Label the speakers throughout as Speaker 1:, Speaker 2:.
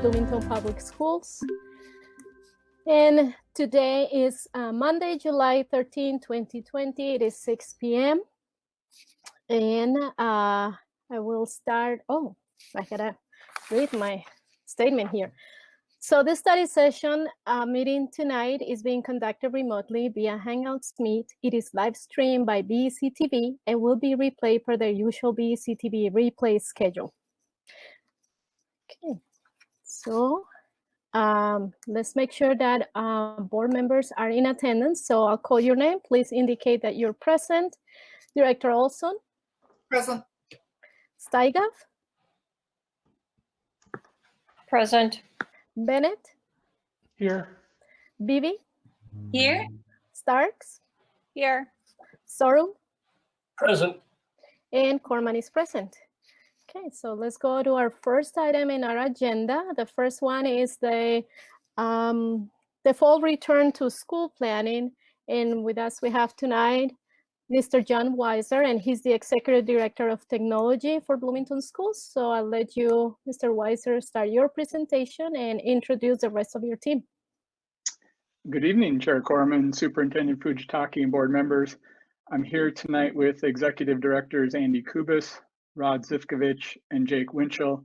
Speaker 1: Bloomington Public Schools. And today is Monday, July 13, 2020. It is 6 p.m. And I will start. Oh, I gotta read my statement here. So this study session meeting tonight is being conducted remotely via Hangouts Meet. It is live streamed by BEC TV and will be replayed per their usual BEC TV replay schedule. Okay, so let's make sure that board members are in attendance. So I'll call your name. Please indicate that you're present. Director Olson.
Speaker 2: Present.
Speaker 1: Steigav.
Speaker 3: Present.
Speaker 1: Bennett.
Speaker 4: Here.
Speaker 1: Bibi.
Speaker 3: Here.
Speaker 1: Starks.
Speaker 3: Here.
Speaker 1: Sorum.
Speaker 4: Present.
Speaker 1: And Corman is present. Okay, so let's go to our first item in our agenda. The first one is the fall return to school planning. And with us, we have tonight Mr. John Weiser, and he's the Executive Director of Technology for Bloomington Schools. So I'll let you, Mr. Weiser, start your presentation and introduce the rest of your team.
Speaker 4: Good evening, Chair Corman, Superintendent Fujitaki, and board members. I'm here tonight with Executive Directors Andy Kubis, Rod Zivkovich, and Jake Winchell,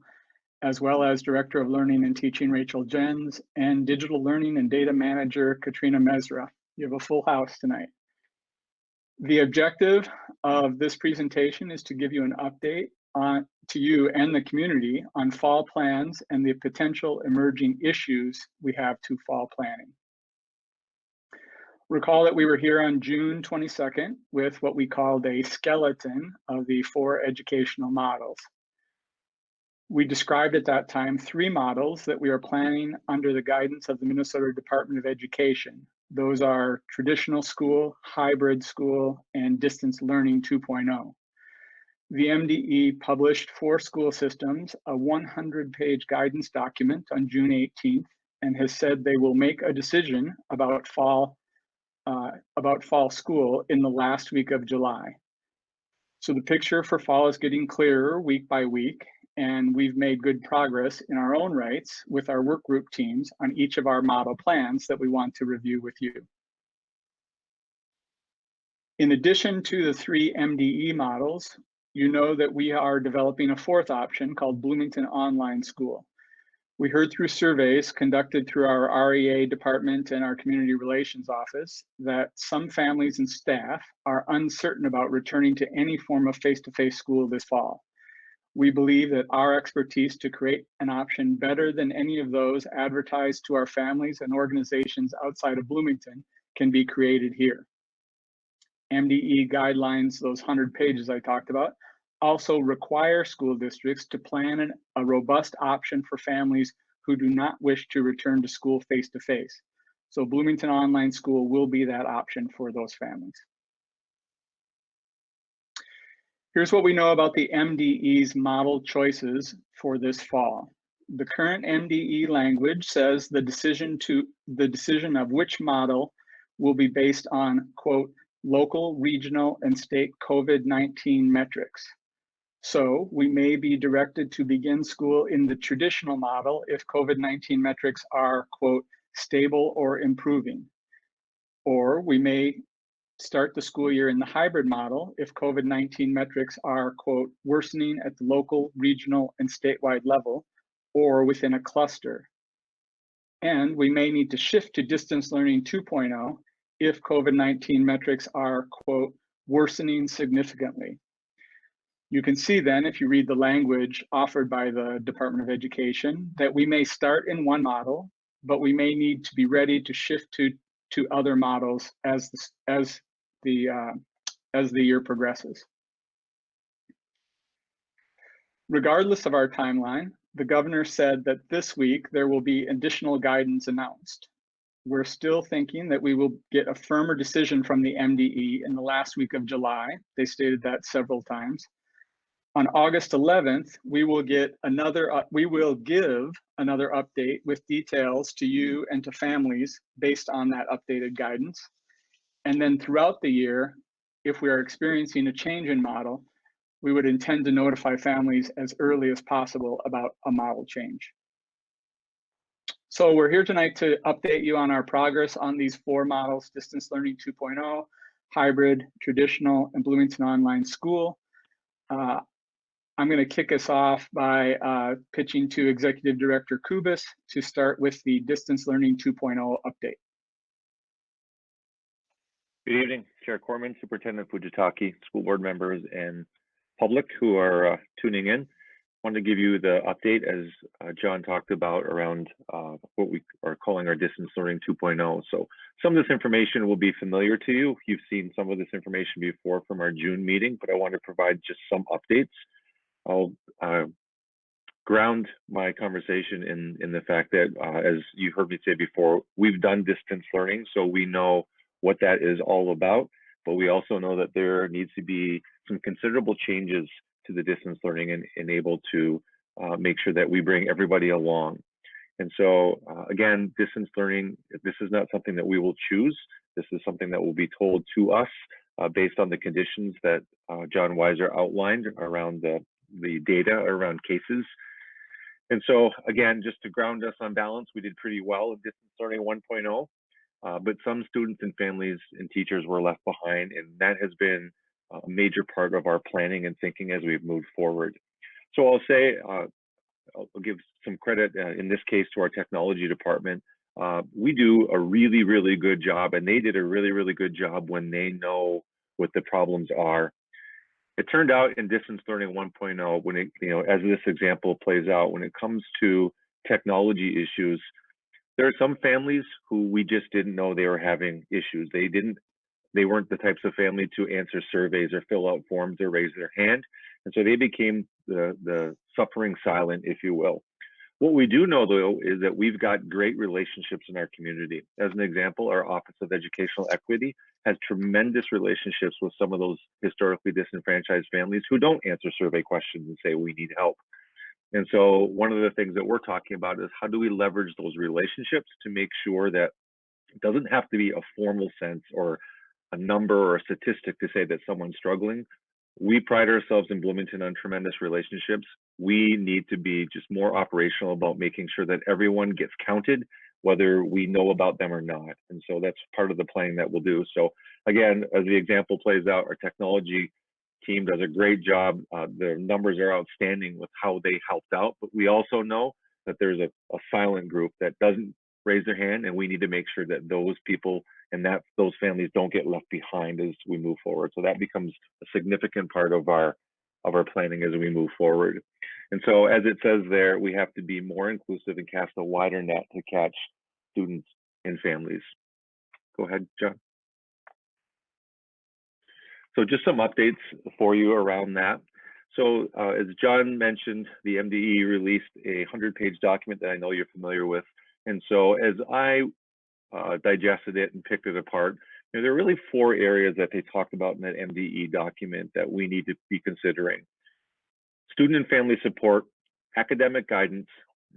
Speaker 4: as well as Director of Learning and Teaching Rachel Jens, and Digital Learning and Data Manager Katrina Mesra. You have a full house tonight. The objective of this presentation is to give you an update to you and the community on fall plans and the potential emerging issues we have to fall planning. Recall that we were here on June 22nd with what we called a skeleton of the 4 educational models. We described at that time 3 models that we are planning under the guidance of the Minnesota Department of Education. Those are traditional school, hybrid school, and distance learning 2.0. The MDE published for school systems a 100-page guidance document on June 18th and has said they will make a decision about fall school in the last week of July. So the picture for fall is getting clearer week by week, and we've made good progress in our own rights with our work group teams on each of our model plans that we want to review with you. In addition to the 3 MDE models, you know that we are developing a 4th option called Bloomington Online School. We heard through surveys conducted through our REA department and our community relations office that some families and staff are uncertain about returning to any form of face-to-face school this fall. We believe that our expertise to create an option better than any of those advertised to our families and organizations outside of Bloomington can be created here. MDE guidelines, those 100 pages I talked about, also require school districts to plan a robust option for families who do not wish to return to school face-to-face. So Bloomington Online School will be that option for those families. Here's what we know about the MDE's model choices for this fall. The current MDE language says the decision of which model will be based on, quote, local, regional, and state COVID-19 metrics. So we may be directed to begin school in the traditional model if COVID-19 metrics are, quote, stable or improving. Or we may start the school year in the hybrid model if COVID-19 metrics are, quote, worsening at the local, regional, and statewide level, or within a cluster. And we may need to shift to distance learning 2.0 if COVID-19 metrics are, quote, worsening significantly. You can see then, if you read the language offered by the Department of Education, that we may start in one model, but we may need to be ready to shift to other models as the year progresses. Regardless of our timeline, the governor said that this week there will be additional guidance announced. We're still thinking that we will get a firmer decision from the MDE in the last week of July. They stated that several times. On August 11th, we will give another update with details to you and to families based on that updated guidance. And then throughout the year, if we are experiencing a change in model, we would intend to notify families as early as possible about a model change. So we're here tonight to update you on our progress on these 4 models: Distance Learning 2.0, Hybrid, Traditional, and Bloomington Online School. I'm going to kick us off by pitching to Executive Director Kubis to start with the Distance Learning 2.0 update.
Speaker 2: Good evening, Chair Corman, Superintendent Fujitaki, school board members, and public who are tuning in. I wanted to give you the update, as John talked about, around what we are calling our Distance Learning 2.0. So some of this information will be familiar to you. You've seen some of this information before from our June meeting, but I want to provide just some updates. I'll ground my conversation in the fact that, as you heard me say before, we've done distance learning, so we know what that is all about, but we also know that there needs to be some considerable changes to the distance learning and able to make sure that we bring everybody along. And so again, distance learning, this is not something that we will choose. This is something that will be told to us based on the conditions that John Weiser outlined around the data around cases. And so again, just to ground us on balance, we did pretty well in distance learning 1.0, but some students and families and teachers were left behind, and that has been a major part of our planning and thinking as we've moved forward. So I'll say, I'll give some credit in this case to our technology department. We do a really, really good job, and they did a really, really good job when they know what the problems are. It turned out in distance learning 1.0, when it, as this example plays out, when it comes to technology issues, there are some families who we just didn't know they were having issues. They weren't the types of family to answer surveys or fill out forms or raise their hand. And so they became the suffering silent, if you will. What we do know, though, is that we've got great relationships in our community. As an example, our Office of Educational Equity has tremendous relationships with some of those historically disenfranchised families who don't answer survey questions and say, we need help. And so one of the things that we're talking about is how do we leverage those relationships to make sure that it doesn't have to be a formal sense or a number or a statistic to say that someone's struggling. We pride ourselves in Bloomington on tremendous relationships. We need to be just more operational about making sure that everyone gets counted, whether we know about them or not. And so that's part of the planning that we'll do. So again, as the example plays out, our technology team does a great job. The numbers are outstanding with how they helped out, but we also know that there's a silent group that doesn't raise their hand, and we need to make sure that those people and that those families don't get left behind as we move forward. So that becomes a significant part of our planning as we move forward. And so as it says there, we have to be more inclusive and cast a wider net to catch students and families. Go ahead, John. So just some updates for you around that. So as John mentioned, the MDE released a 100-page document that I know you're familiar with. And so as I digested it and picked it apart, there are really 4 areas that they talked about in that MDE document that we need to be considering: student and family support, academic guidance,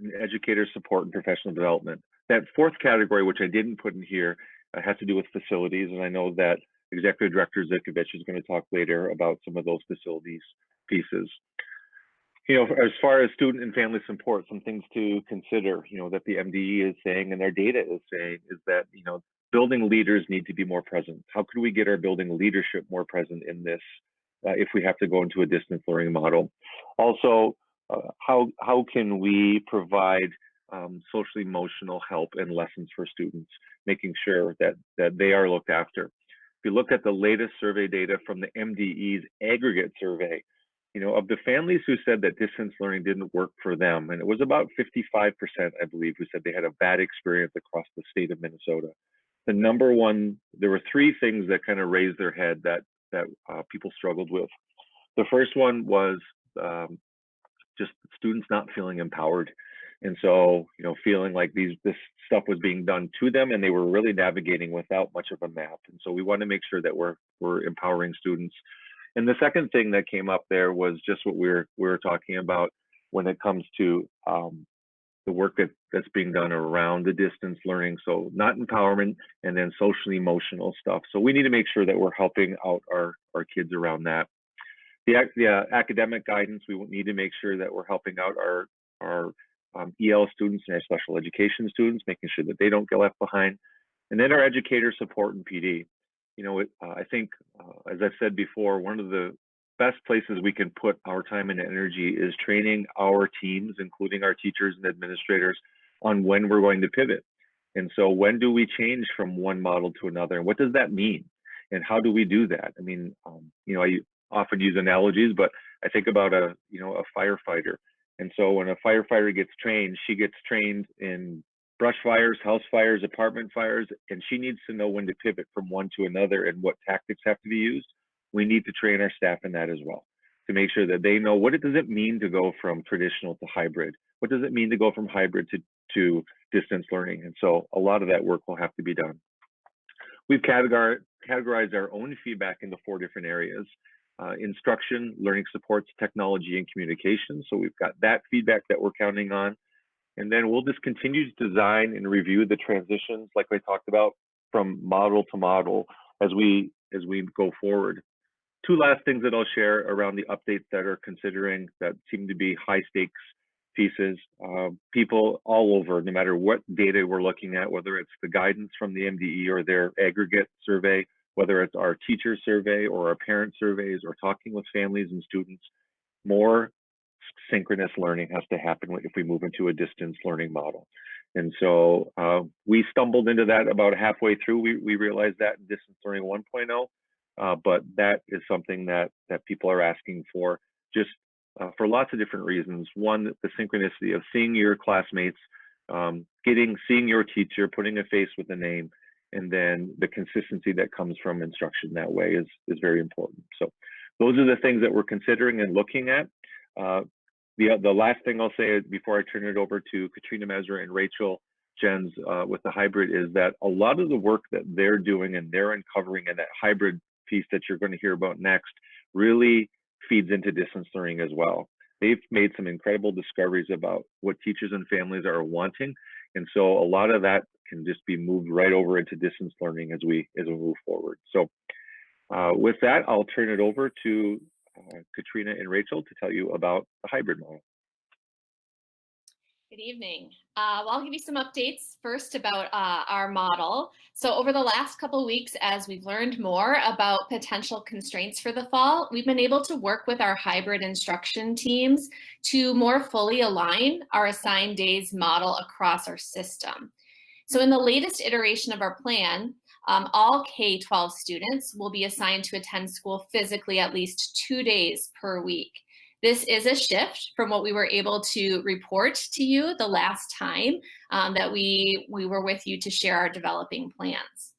Speaker 2: and educator support and professional development. That 4th category, which I didn't put in here, has to do with facilities, and I know that Executive Director Zikovich is going to talk later about some of those facilities pieces. As far as student and family support, some things to consider, that the MDE is saying and their data is saying is that, building leaders need to be more present. How could we get our building leadership more present in this if we have to go into a distance learning model? Also, how can we provide social emotional help and lessons for students, making sure that they are looked after? If you look at the latest survey data from the MDE's aggregate survey, of the families who said that distance learning didn't work for them, and it was about 55%, I believe, who said they had a bad experience across the state of Minnesota. The number one, there were 3 things that kind of raised their head that people struggled with. The first one was just students not feeling empowered. And so, feeling like this stuff was being done to them and they were really navigating without much of a map. And so we want to make sure that we're empowering students. And the second thing that came up there was just what we were talking about when it comes to the work that's being done around the distance learning. So not empowerment, and then socially emotional stuff. So we need to make sure that we're helping out our kids around that. The academic guidance, we need to make sure that we're helping out our EL students and our special education students, making sure that they don't get left behind. And then our educator support and PD. I think, as I've said before, one of the best places we can put our time and energy is training our teams, including our teachers and administrators, on when we're going to pivot. And so when do we change from one model to another? And what does that mean? And how do we do that? I mean, I often use analogies, but I think about a firefighter. And so when a firefighter gets trained, she gets trained in brush fires, house fires, apartment fires, and she needs to know when to pivot from one to another and what tactics have to be used. We need to train our staff in that as well, to make sure that they know what does it mean to go from traditional to hybrid? What does it mean to go from hybrid to distance learning? And so a lot of that work will have to be done. We've categorized our own feedback into 4 different areas: instruction, learning supports, technology, and communication. So we've got that feedback that we're counting on. And then we'll just continue to design and review the transitions, like we talked about, from model to model as we go forward. 2 last things that I'll share around the updates that are considering that seem to be high stakes pieces. People all over, no matter what data we're looking at, whether it's the guidance from the MDE or their aggregate survey, whether it's our teacher survey or our parent surveys or talking with families and students, more synchronous learning has to happen if we move into a distance learning model. And so we stumbled into that about halfway through. We realized that in distance learning 1.0, but that is something that people are asking for, just for lots of different reasons. One, the synchronicity of seeing your classmates, seeing your teacher, putting a face with a name, and then the consistency that comes from instruction that way is very important. So those are the things that we're considering and looking at. The last thing I'll say before I turn it over to Katrina Mesra and Rachel Jens with the hybrid is that a lot of the work that they're doing and they're uncovering in that hybrid piece that you're going to hear about next really feeds into distance learning as well. They've made some incredible discoveries about what teachers and families are wanting. And so a lot of that can just be moved right over into distance learning as we move forward. So with that, I'll turn it over to Katrina and Rachel to tell you about the hybrid model.
Speaker 5: Good evening. Well, I'll give you some updates first about our model. So over the last couple of weeks, as we've learned more about potential constraints for the fall, we've been able to work with our hybrid instruction teams to more fully align our assigned days model across our system. So in the latest iteration of our plan, all K-12 students will be assigned to attend school physically at least 2 days per week. This is a shift from what we were able to report to you the last time that we were with you to share our developing plans.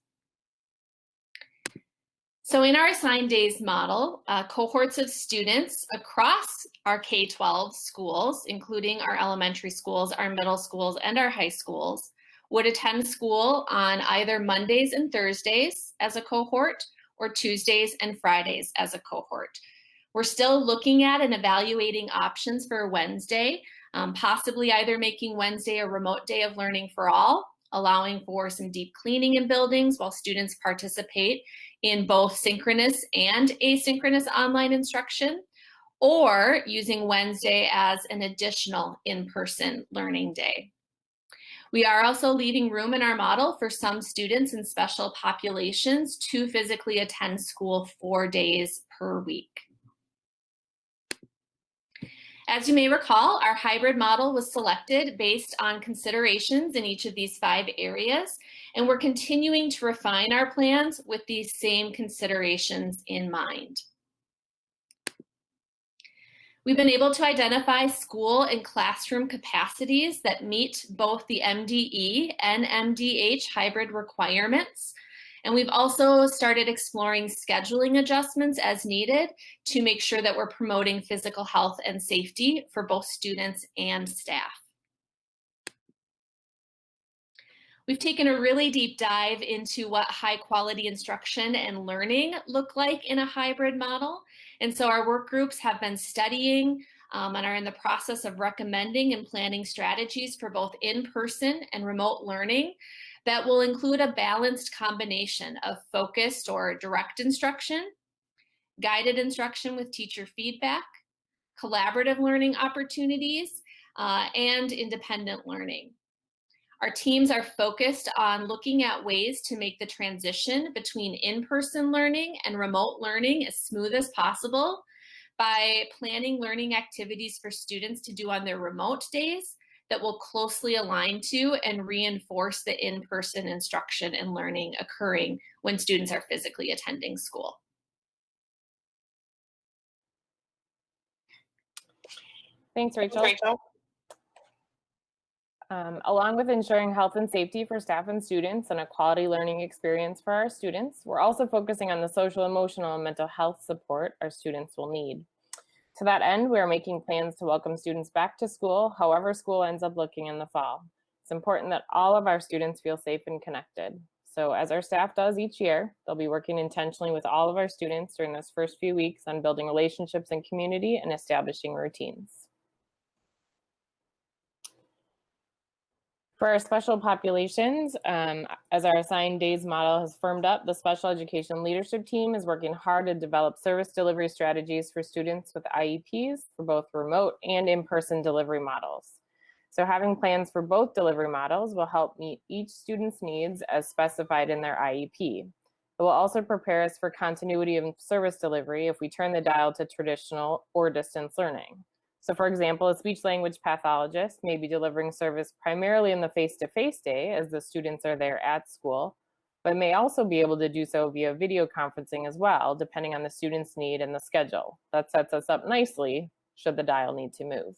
Speaker 5: So in our assigned days model, cohorts of students across our K-12 schools, including our elementary schools, our middle schools, and our high schools, would attend school on either Mondays and Thursdays as a cohort or Tuesdays and Fridays as a cohort. We're still looking at and evaluating options for Wednesday, possibly either making Wednesday a remote day of learning for all, allowing for some deep cleaning in buildings while students participate in both synchronous and asynchronous online instruction, or using Wednesday as an additional in-person learning day. We are also leaving room in our model for some students in special populations to physically attend school 4 days per week. As you may recall, our hybrid model was selected based on considerations in each of these 5 areas, and we're continuing to refine our plans with these same considerations in mind. We've been able to identify school and classroom capacities that meet both the MDE and MDH hybrid requirements. And we've also started exploring scheduling adjustments as needed to make sure that we're promoting physical health and safety for both students and staff. We've taken a really deep dive into what high quality instruction and learning look like in a hybrid model. And so our work groups have been studying and are in the process of recommending and planning strategies for both in-person and remote learning that will include a balanced combination of focused or direct instruction, guided instruction with teacher feedback, collaborative learning opportunities, and independent learning. Our teams are focused on looking at ways to make the transition between in-person learning and remote learning as smooth as possible by planning learning activities for students to do on their remote days that will closely align to and reinforce the in-person instruction and learning occurring when students are physically attending school.
Speaker 6: Thanks, Rachel. Along with ensuring health and safety for staff and students and a quality learning experience for our students, we're also focusing on the social, emotional, and mental health support our students will need. To that end, we are making plans to welcome students back to school, however school ends up looking in the fall. It's important that all of our students feel safe and connected. So as our staff does each year, they'll be working intentionally with all of our students during those first few weeks on building relationships and community and establishing routines. For our special populations, as our assigned days model has firmed up, the special education leadership team is working hard to develop service delivery strategies for students with IEPs for both remote and in-person delivery models. So having plans for both delivery models will help meet each student's needs as specified in their IEP. It will also prepare us for continuity of service delivery if we turn the dial to traditional or distance learning. So for example, a speech language pathologist may be delivering service primarily in the face-to-face day as the students are there at school, but may also be able to do so via video conferencing as well, depending on the student's need and the schedule. That sets us up nicely should the dial need to move.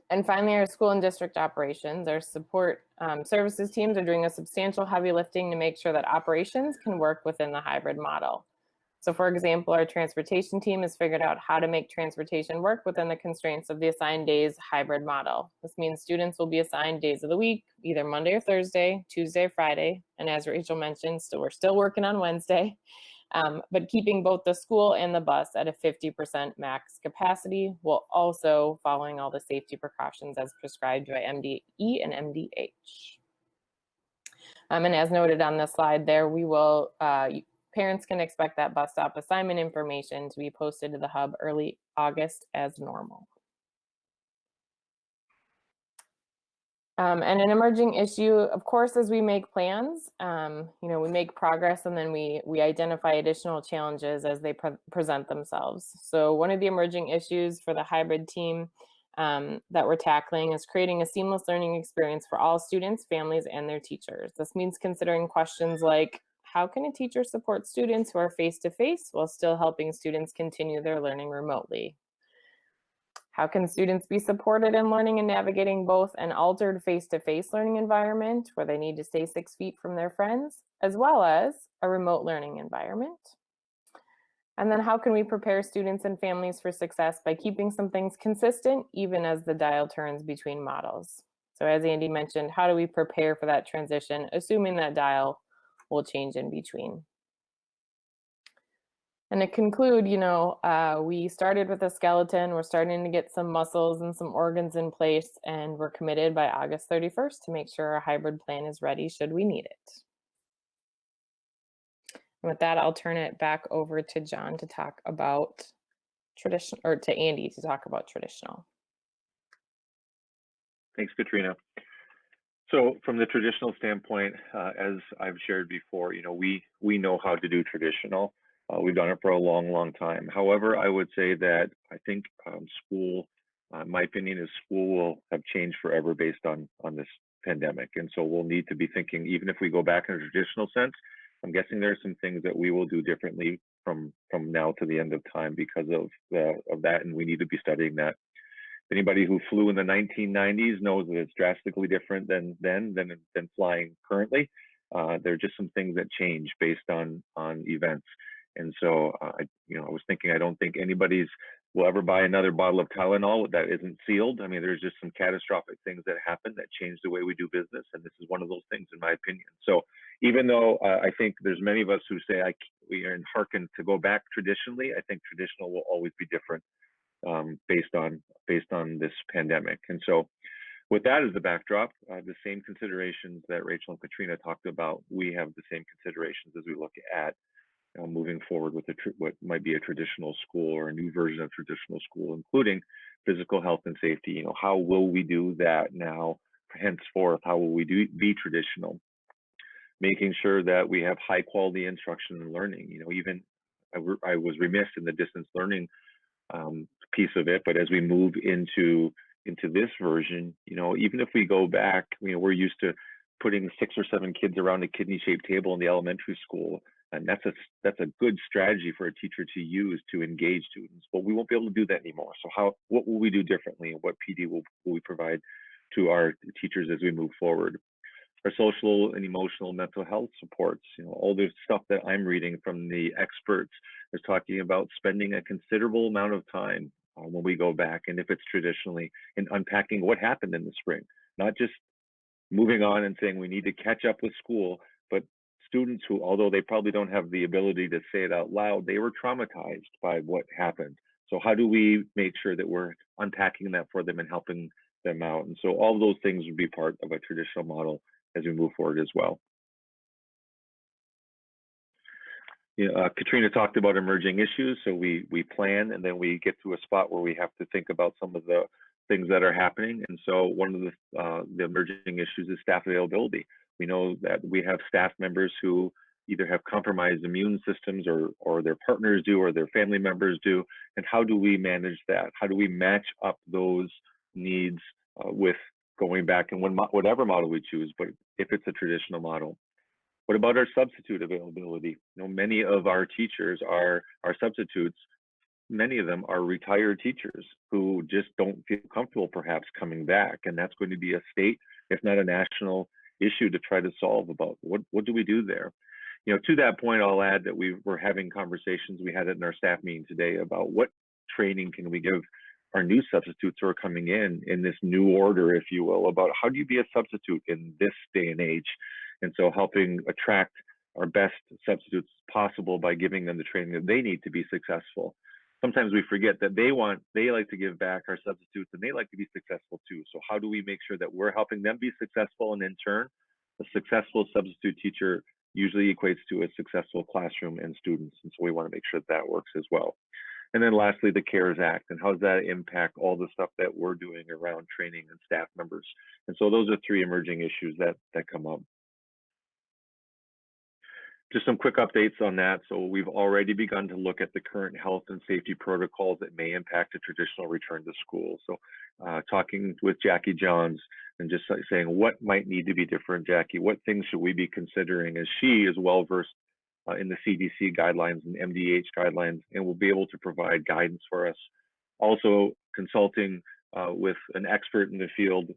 Speaker 6: And finally, our school and district operations, our support services teams are doing a substantial heavy lifting to make sure that operations can work within the hybrid model. So for example, our transportation team has figured out how to make transportation work within the constraints of the assigned days hybrid model. This means students will be assigned days of the week, either Monday or Thursday, Tuesday or Friday. And as Rachel mentioned, we're still working on Wednesday, but keeping both the school and the bus at a 50% max capacity, while also following all the safety precautions as prescribed by MDE and MDH. And as noted on this slide there, we will parents can expect that bus stop assignment information to be posted to the hub early August as normal. And an emerging issue, of course, as we make plans, we make progress and then we identify additional challenges as they present themselves. So one of the emerging issues for the hybrid team that we're tackling is creating a seamless learning experience for all students, families, and their teachers. This means considering questions like, how can a teacher support students who are face-to-face while still helping students continue their learning remotely? How can students be supported in learning and navigating both an altered face-to-face learning environment where they need to stay 6 feet from their friends, as well as a remote learning environment? And then how can we prepare students and families for success by keeping some things consistent even as the dial turns between models? So as Andy mentioned, how do we prepare for that transition, assuming that dial will change in between? And to conclude, we started with a skeleton. We're starting to get some muscles and some organs in place, and we're committed by August 31st to make sure our hybrid plan is ready should we need it. And with that, I'll turn it back over to John to talk about traditional, or to Andy to talk about traditional.
Speaker 2: Thanks, Katrina. So from the traditional standpoint, as I've shared before, we know how to do traditional. We've done it for a long, long time. However, I would say that I think school, my opinion is school will have changed forever based on this pandemic. And so we'll need to be thinking, even if we go back in a traditional sense, I'm guessing there are some things that we will do differently from now to the end of time because of that, and we need to be studying that. Anybody who flew in the 1990s knows that it's drastically different than flying currently. There are just some things that change based on events. And so, I was thinking, I don't think anybody's will ever buy another bottle of Tylenol that isn't sealed. I mean, there's just some catastrophic things that happen that change the way we do business, and this is one of those things, in my opinion. So, even though I think there's many of us who say we are hearken to go back traditionally, I think traditional will always be different based on this pandemic. And so, with that as the backdrop, the same considerations that Rachel and Katrina talked about, we have the same considerations as we look at moving forward with what might be a traditional school or a new version of traditional school, including physical health and safety. How will we do that now? Henceforth, how will we be traditional? Making sure that we have high quality instruction and learning. Even I was remiss in the distance learning piece of it, but as we move into this version, even if we go back, we're used to putting 6 or 7 kids around a kidney-shaped table in the elementary school, and that's a good strategy for a teacher to use to engage students. But we won't be able to do that anymore. So what will we do differently, and what PD will we provide to our teachers as we move forward? Our social and emotional mental health supports, all the stuff that I'm reading from the experts is talking about spending a considerable amount of time when we go back, and if it's traditionally, in unpacking what happened in the spring, not just moving on and saying we need to catch up with school, but students who, although they probably don't have the ability to say it out loud, they were traumatized by what happened. So how do we make sure that we're unpacking that for them and helping them out? And so all of those things would be part of a traditional model as we move forward as well. Katrina talked about emerging issues. So we plan, and then we get to a spot where we have to think about some of the things that are happening. And so one of the emerging issues is staff availability. We know that we have staff members who either have compromised immune systems, or their partners do, or their family members do. And how do we manage that? How do we match up those needs with going back and whatever model we choose, but if it's a traditional model? What about our substitute availability? Many of our teachers are substitutes. Many of them are retired teachers who just don't feel comfortable perhaps coming back, and that's going to be a state, if not a national issue to try to solve about what do we do there. To that point, I'll add that we were having conversations, we had it in our staff meeting today, about what training can we give our new substitutes who are coming in this new order, if you will, about how do you be a substitute in this day and age. And so helping attract our best substitutes possible by giving them the training that they need to be successful. Sometimes we forget that they like to give back, our substitutes, and they like to be successful too. So how do we make sure that we're helping them be successful, and in turn, a successful substitute teacher usually equates to a successful classroom and students. And so we want to make sure that works as well. And then lastly, the CARES Act, and how does that impact all the stuff that we're doing around training and staff members? And so those are 3 emerging issues that come up. Just some quick updates on that. So we've already begun to look at the current health and safety protocols that may impact a traditional return to school. So talking with Jackie Johns and just saying what might need to be different, Jackie, what things should we be considering, as she is well-versed in the CDC guidelines and MDH guidelines, and will be able to provide guidance for us. Also consulting with an expert in the field,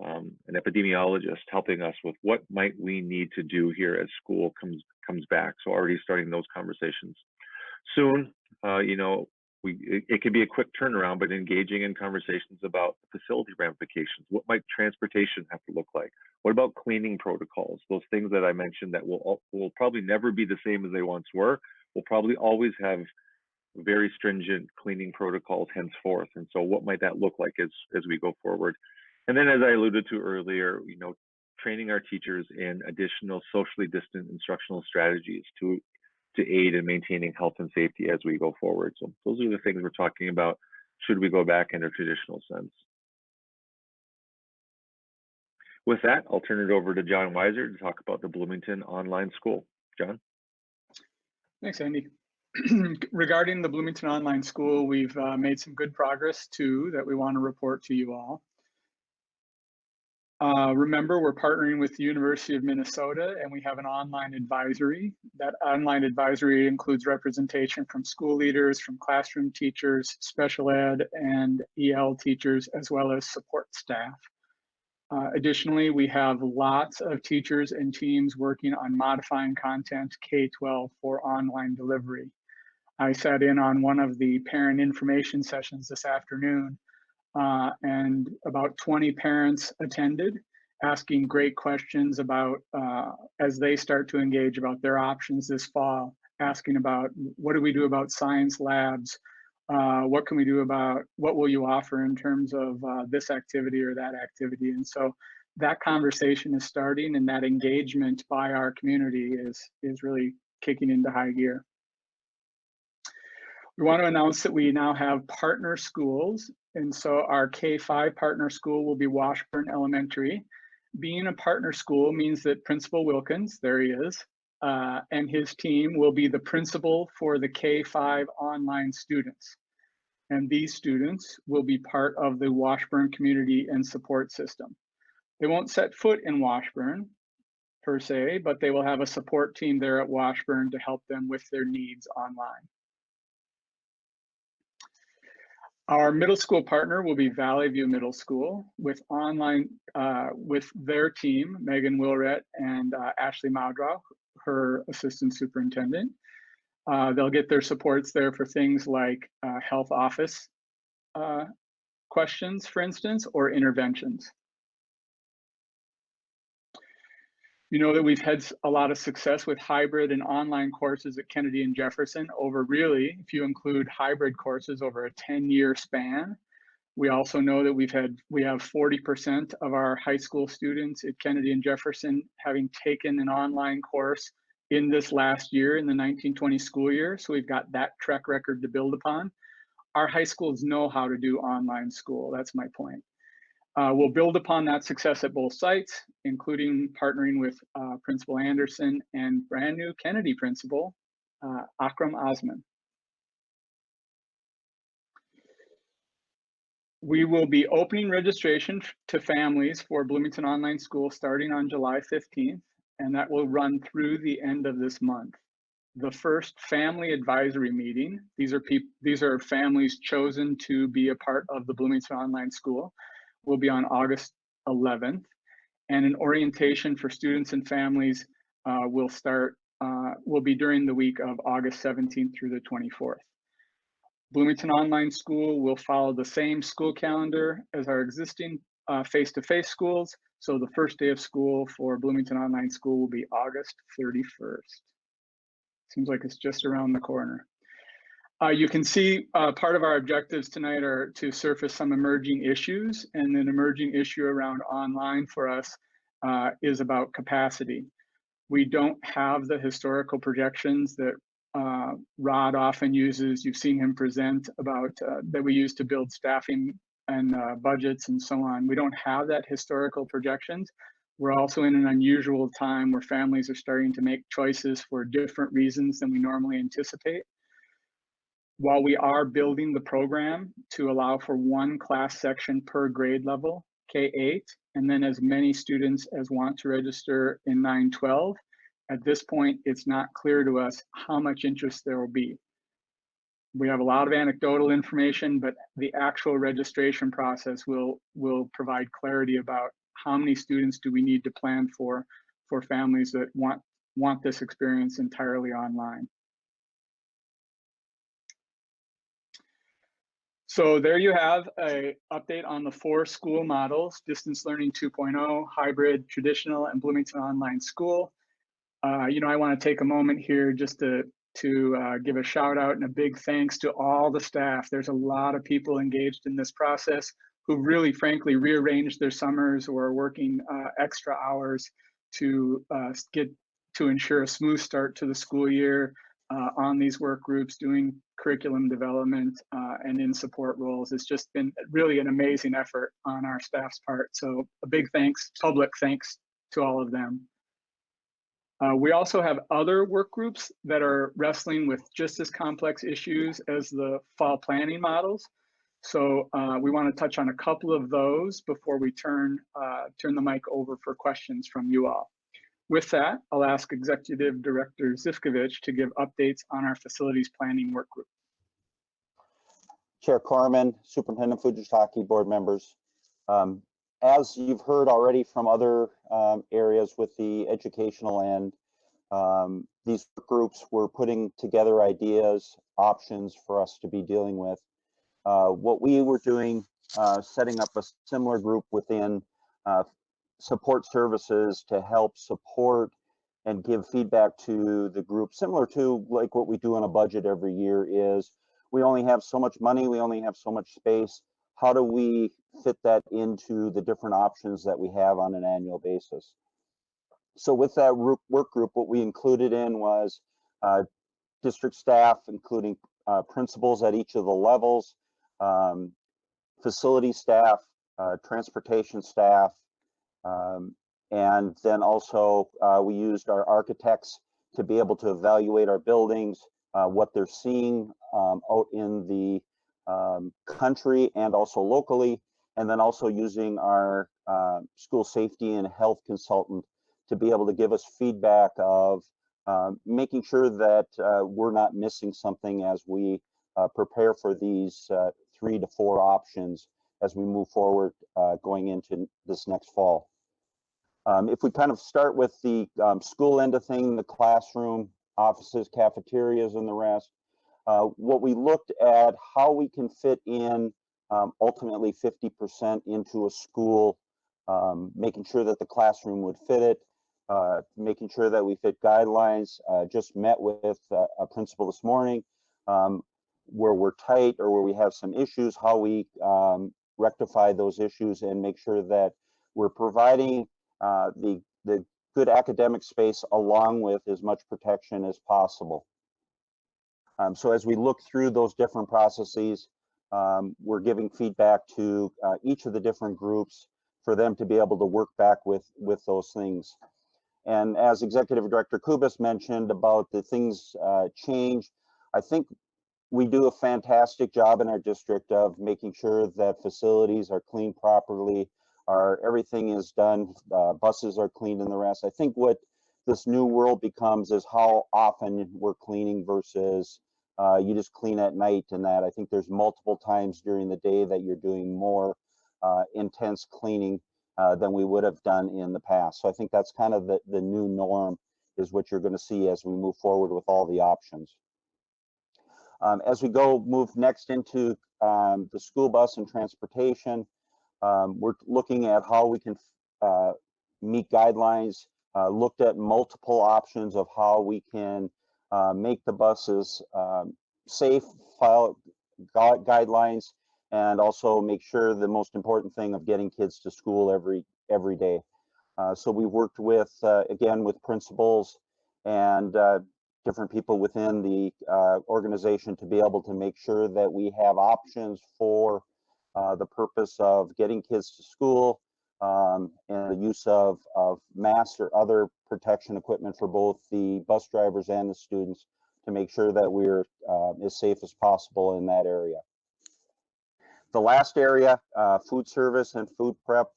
Speaker 2: an epidemiologist, helping us with what might we need to do here as school comes back. So already starting those conversations. Soon, it can be a quick turnaround, but engaging in conversations about facility ramifications. What might transportation have to look like? What about cleaning protocols? Those things that I mentioned that will probably never be the same as they once were. We'll probably always have very stringent cleaning protocols henceforth. And so what might that look like as we go forward? And then, as I alluded to earlier, training our teachers in additional socially distant instructional strategies to aid in maintaining health and safety as we go forward. So those are the things we're talking about. Should we go back in a traditional sense? With that, I'll turn it over to John Weiser to talk about the Bloomington online school. John?
Speaker 4: Thanks, Andy. Regarding the Bloomington online school, we've made some good progress too that we want to report to you all. Remember, we're partnering with the University of Minnesota, and we have an online advisory. That online advisory includes representation from school leaders, from classroom teachers, special ed, and EL teachers, as well as support staff. Additionally, we have lots of teachers and teams working on modifying content K-12 for online delivery. I sat in on one of the parent information sessions this afternoon, and about 20 parents attended, asking great questions about, as they start to engage about their options this fall, asking about what do we do about science labs? What can we do about, what will you offer in terms of this activity or that activity? And so that conversation is starting, and that engagement by our community is really kicking into high gear. We want to announce that we now have partner schools. And so our K-5 partner school will be Washburn Elementary. Being a partner school means that Principal Wilkins, there he is, and his team will be the principal for the K-5 online students. And these students will be part of the Washburn community and support system. They won't set foot in Washburn per se, but they will have a support team there at Washburn to help them with their needs online. Our middle school partner will be Valley View Middle School with online, with their team, Megan Wilrett and Ashley Maudrow, her assistant superintendent. They'll get their supports there for things like health office questions, for instance, or interventions. You know that we've had a lot of success with hybrid and online courses at Kennedy and Jefferson over, really, if you include hybrid courses, over a 10-year span. We also know that we have 40% of our high school students at Kennedy and Jefferson having taken an online course in this last year, in the 1920 school year. So we've got that track record to build upon. Our high schools know how to do online school. That's my point. We'll build upon that success at both sites, including partnering with Principal Anderson and brand new Kennedy principal, Akram Osman. We will be opening registration to families for Bloomington Online School starting on July 15th, and that will run through the end of this month. The first family advisory meeting, these are families chosen to be a part of the Bloomington Online School, will be on August 11th, and an orientation for students and families will be during the week of August 17th through the 24th. Bloomington Online School will follow the same school calendar as our existing face-to-face schools, so the first day of school for Bloomington Online School will be August 31st. Seems like it's just around the corner. You can see part of our objectives tonight are to surface some emerging issues, and an emerging issue around online for us is about capacity. We don't have the historical projections that Rod often uses. You've seen him present about that we use to build staffing and budgets and so on. We don't have that historical projections. We're also in an unusual time where families are starting to make choices for different reasons than we normally anticipate. While we are building the program to allow for one class section per grade level, K-8, and then as many students as want to register in 9-12, at this point, it's not clear to us how much interest there will be. We have a lot of anecdotal information, but the actual registration process will provide clarity about how many students do we need to plan for families that want this experience entirely online. So there you have an update on the 4 school models: Distance Learning 2.0, Hybrid, Traditional, and Bloomington Online School. You know, I want to take a moment here just to give a shout out and a big thanks to all the staff. There's a lot of people engaged in this process who really, frankly, rearranged their summers or are working extra hours to ensure a smooth start to the school year on these work groups, doing curriculum development and in support roles. It's just been really an amazing effort on our staff's part. So a big thanks, public thanks to all of them. We also have other work groups that are wrestling with just as complex issues as the fall planning models. So we want to touch on a couple of those before we turn the mic over for questions from you all. With that, I'll ask Executive Director Zivkovic to give updates on our facilities planning work group.
Speaker 7: Chair Corman, Superintendent Fujitaki, board members. As you've heard already from other areas with the educational end, these groups were putting together ideas, options for us to be dealing with. What we were doing, setting up a similar group within support services to help support and give feedback to the group, similar to like what we do in a budget every year, is we only have so much money, we only have so much space. How do we fit that into the different options that we have on an annual basis? So with that work group, what we included in was district staff, including principals at each of the levels, facility staff, transportation staff, and then also we used our architects to be able to evaluate our buildings, what they're seeing out in the country and also locally, and then also using our school safety and health consultant to be able to give us feedback of making sure that we're not missing something as we prepare for these 3 to 4 options as we move forward going into this next fall. If we kind of start with the school end of thing, the classroom, offices, cafeterias, and the rest, what we looked at how we can fit in ultimately 50% into a school, making sure that the classroom would fit it, making sure that we fit guidelines. Just met with a principal this morning where we're tight or where we have some issues, how we rectify those issues and make sure that we're providing the good academic space along with as much protection as possible. So as we look through those different processes, we're giving feedback to each of the different groups for them to be able to work back with those things. And as Executive Director Kubas mentioned about the things change, I think we do a fantastic job in our district of making sure that facilities are cleaned properly, everything is done, buses are cleaned and the rest. I think what this new world becomes is how often we're cleaning versus you just clean at night and that. I think there's multiple times during the day that you're doing more intense cleaning than we would have done in the past. So I think that's kind of the new norm is what you're going to see as we move forward with all the options. As we move next into the school bus and transportation, we're looking at how we can meet guidelines, looked at multiple options of how we can make the buses safe, file guidelines, and also make sure the most important thing of getting kids to school every day. So we worked with, again, with principals and different people within the organization to be able to make sure that we have options for the purpose of getting kids to school and the use of masks or other protection equipment for both the bus drivers and the students to make sure that we're as safe as possible in that area. The last area, food service and food prep.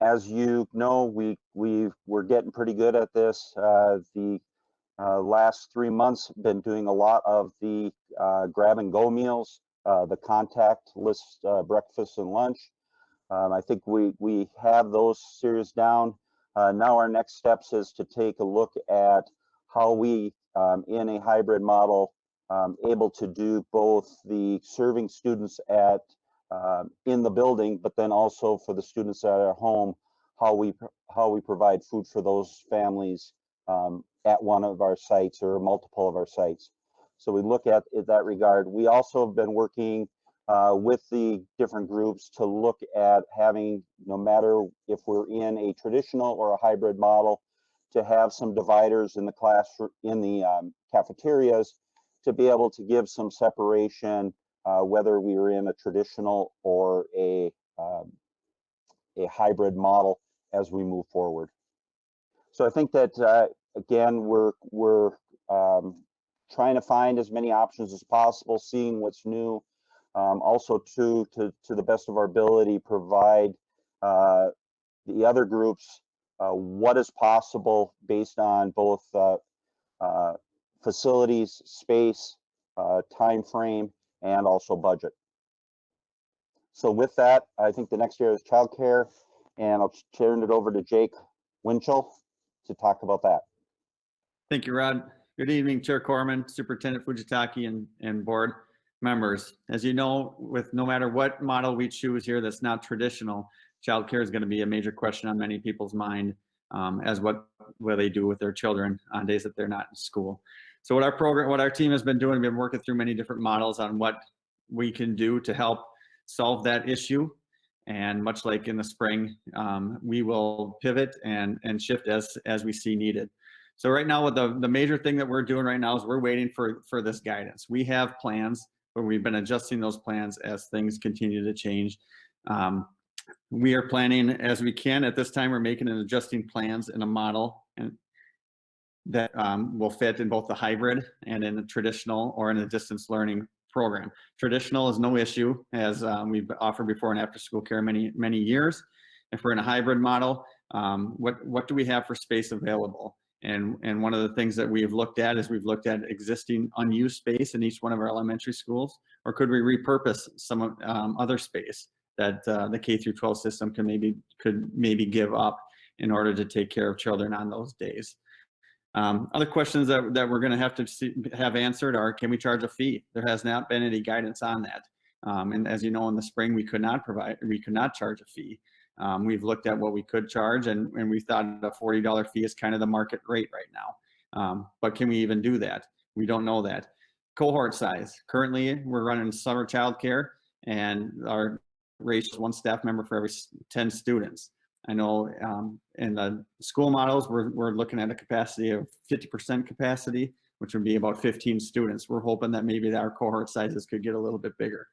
Speaker 7: As you know, we're getting pretty good at this. The last 3 months been doing a lot of the grab and go meals, the contact list breakfast and lunch. I think we have those series down. Now our next steps is to take a look at how we, in a hybrid model, able to do both the serving students at in the building, but then also for the students at our home, how we provide food for those families at one of our sites or multiple of our sites. So we look at in that regard. We also have been working with the different groups to look at having, no matter if we're in a traditional or a hybrid model, to have some dividers in the classroom, in the cafeterias, to be able to give some separation, whether we were in a traditional or a hybrid model as we move forward. So I think that again, we're trying to find as many options as possible, seeing what's new. Also, to the best of our ability, provide the other groups what is possible based on both facilities, space, time frame, and also budget. So with that, I think the next area is childcare, and I'll turn it over to Jake Winchell to talk about that.
Speaker 8: Thank you, Rod. Good evening, Chair Corman, Superintendent Fujitaki, and board members. As you know, with no matter what model we choose here that's not traditional, childcare is going to be a major question on many people's mind, as what will they do with their children on days that they're not in school. So what our team has been doing, we've been working through many different models on what we can do to help solve that issue. And much like in the spring, we will pivot and shift as we see needed. So right now, what the major thing that we're doing right now is we're waiting for this guidance. We have plans, but we've been adjusting those plans as things continue to change. We are planning as we can. At this time, we're making and adjusting plans in a model and that will fit in both the hybrid and in the traditional or in a distance learning program. Traditional is no issue, as we've offered before in after school care many years. If we're in a hybrid model, what do we have for space available? And one of the things that we've looked at is we've looked at existing unused space in each one of our elementary schools, or could we repurpose some other space that the K through 12 system could maybe give up in order to take care of children on those days. Other questions that we're going to have answered are, can we charge a fee? There has not been any guidance on that. And as you know, in the spring, we could not charge a fee. We've looked at what we could charge, and we thought a $40 fee is kind of the market rate right now. But can we even do that? We don't know that. Cohort size. Currently, we're running summer childcare, and our ratio is 1 staff member for every 10 students. I know in the school models, we're looking at a capacity of 50% capacity, which would be about 15 students. We're hoping that maybe our cohort sizes could get a little bit bigger.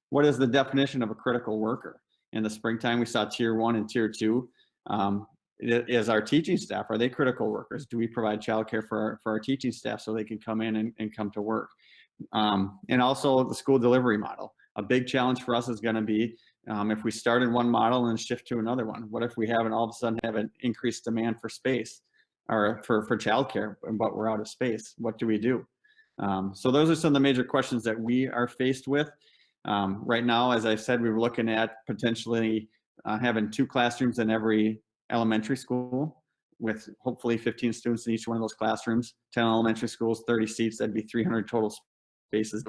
Speaker 8: What is the definition of a critical worker? In the springtime, we saw tier 1 and tier 2. Is our teaching staff, are they critical workers? Do we provide childcare for our teaching staff so they can come in and come to work? And also the school delivery model. A big challenge for us is going to be if we start in one model and shift to another one. What if we all of a sudden have an increased demand for space or for childcare, but we're out of space? What do we do? So those are some of the major questions that we are faced with. Right now, as I said, we were looking at potentially having 2 classrooms in every elementary school with hopefully 15 students in each one of those classrooms. 10 elementary schools, 30 seats, that'd be 300 total spaces.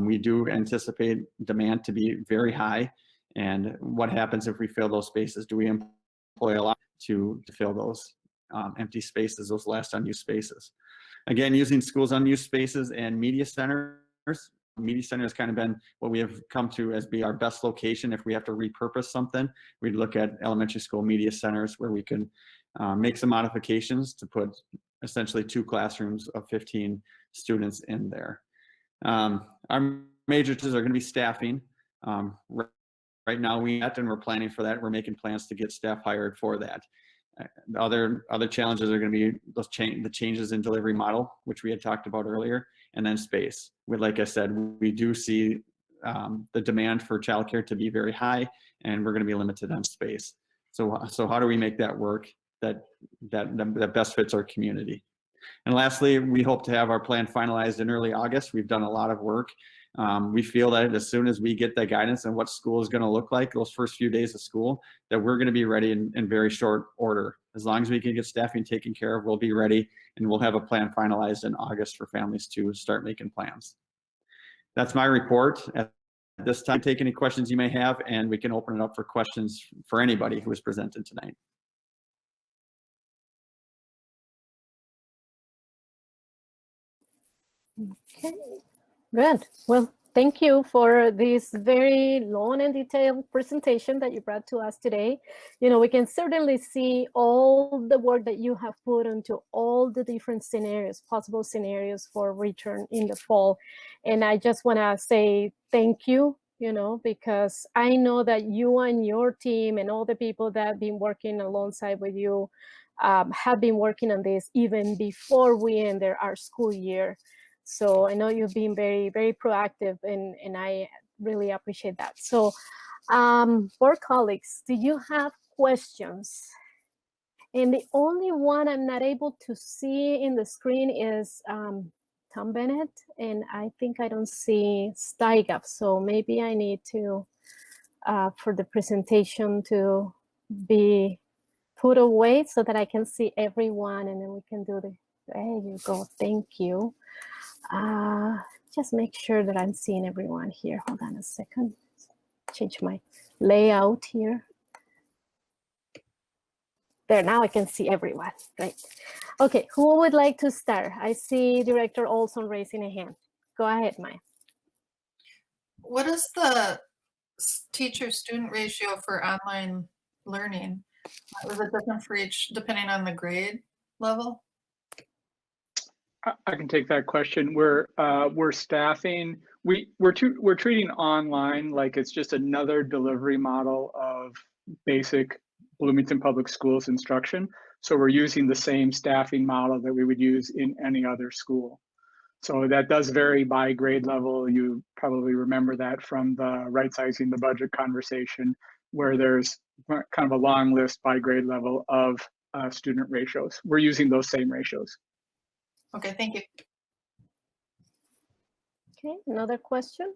Speaker 8: We do anticipate demand to be very high. And what happens if we fill those spaces? Do we employ a lot to fill those empty spaces, those last unused spaces? Again, using schools' unused spaces and media centers. Media center has kind of been what we have come to as be our best location. If we have to repurpose something, we'd look at elementary school media centers where we can make some modifications to put essentially 2 classrooms of 15 students in there. Our major challenges are going to be staffing. Right now we're planning for that. We're making plans to get staff hired for that. Other challenges are going to be the changes in delivery model, which we had talked about earlier, and then space. Like I said, we do see the demand for childcare to be very high, and we're going to be limited on space. So how do we make that work that best fits our community? And lastly, we hope to have our plan finalized in early August. We've done a lot of work. We feel that as soon as we get the guidance on what school is going to look like those first few days of school, that we're going to be ready in very short order. As long as we can get staffing taken care of, we'll be ready, and we'll have a plan finalized in August for families to start making plans. That's my report. At this time, take any questions you may have, and we can open it up for questions for anybody who is presented tonight.
Speaker 1: Okay, good. Well, thank you for this very long and detailed presentation that you brought to us today. You know, we can certainly see all the work that you have put into all the different scenarios, possible scenarios for return in the fall. And I just want to say thank you, you know, because I know that you and your team and all the people that have been working alongside with you have been working on this even before we ended our school year. So I know you've been very, very proactive, and I really appreciate that. So board colleagues, do you have questions? And the only one I'm not able to see in the screen is Tom Bennett, and I think I don't see Steigap. So maybe I need to, for the presentation to be put away so that I can see everyone, and then we can do the, there you go, thank you. Just make sure that I'm seeing everyone here. Hold on a second, change my layout here. There, now I can see everyone, right? Okay, who would like to start? I see Director Olson raising a hand. Go ahead, Maya.
Speaker 9: What is the teacher-student ratio for online learning? Is it different for each, depending on the grade level?
Speaker 4: I can take that question. We're staffing. We're treating online like it's just another delivery model of basic Bloomington Public Schools instruction. So we're using the same staffing model that we would use in any other school. So that does vary by grade level. You probably remember that from the right sizing the budget conversation, where there's kind of a long list by grade level of student ratios. We're using those same ratios.
Speaker 9: Okay, thank you.
Speaker 1: Okay, another question?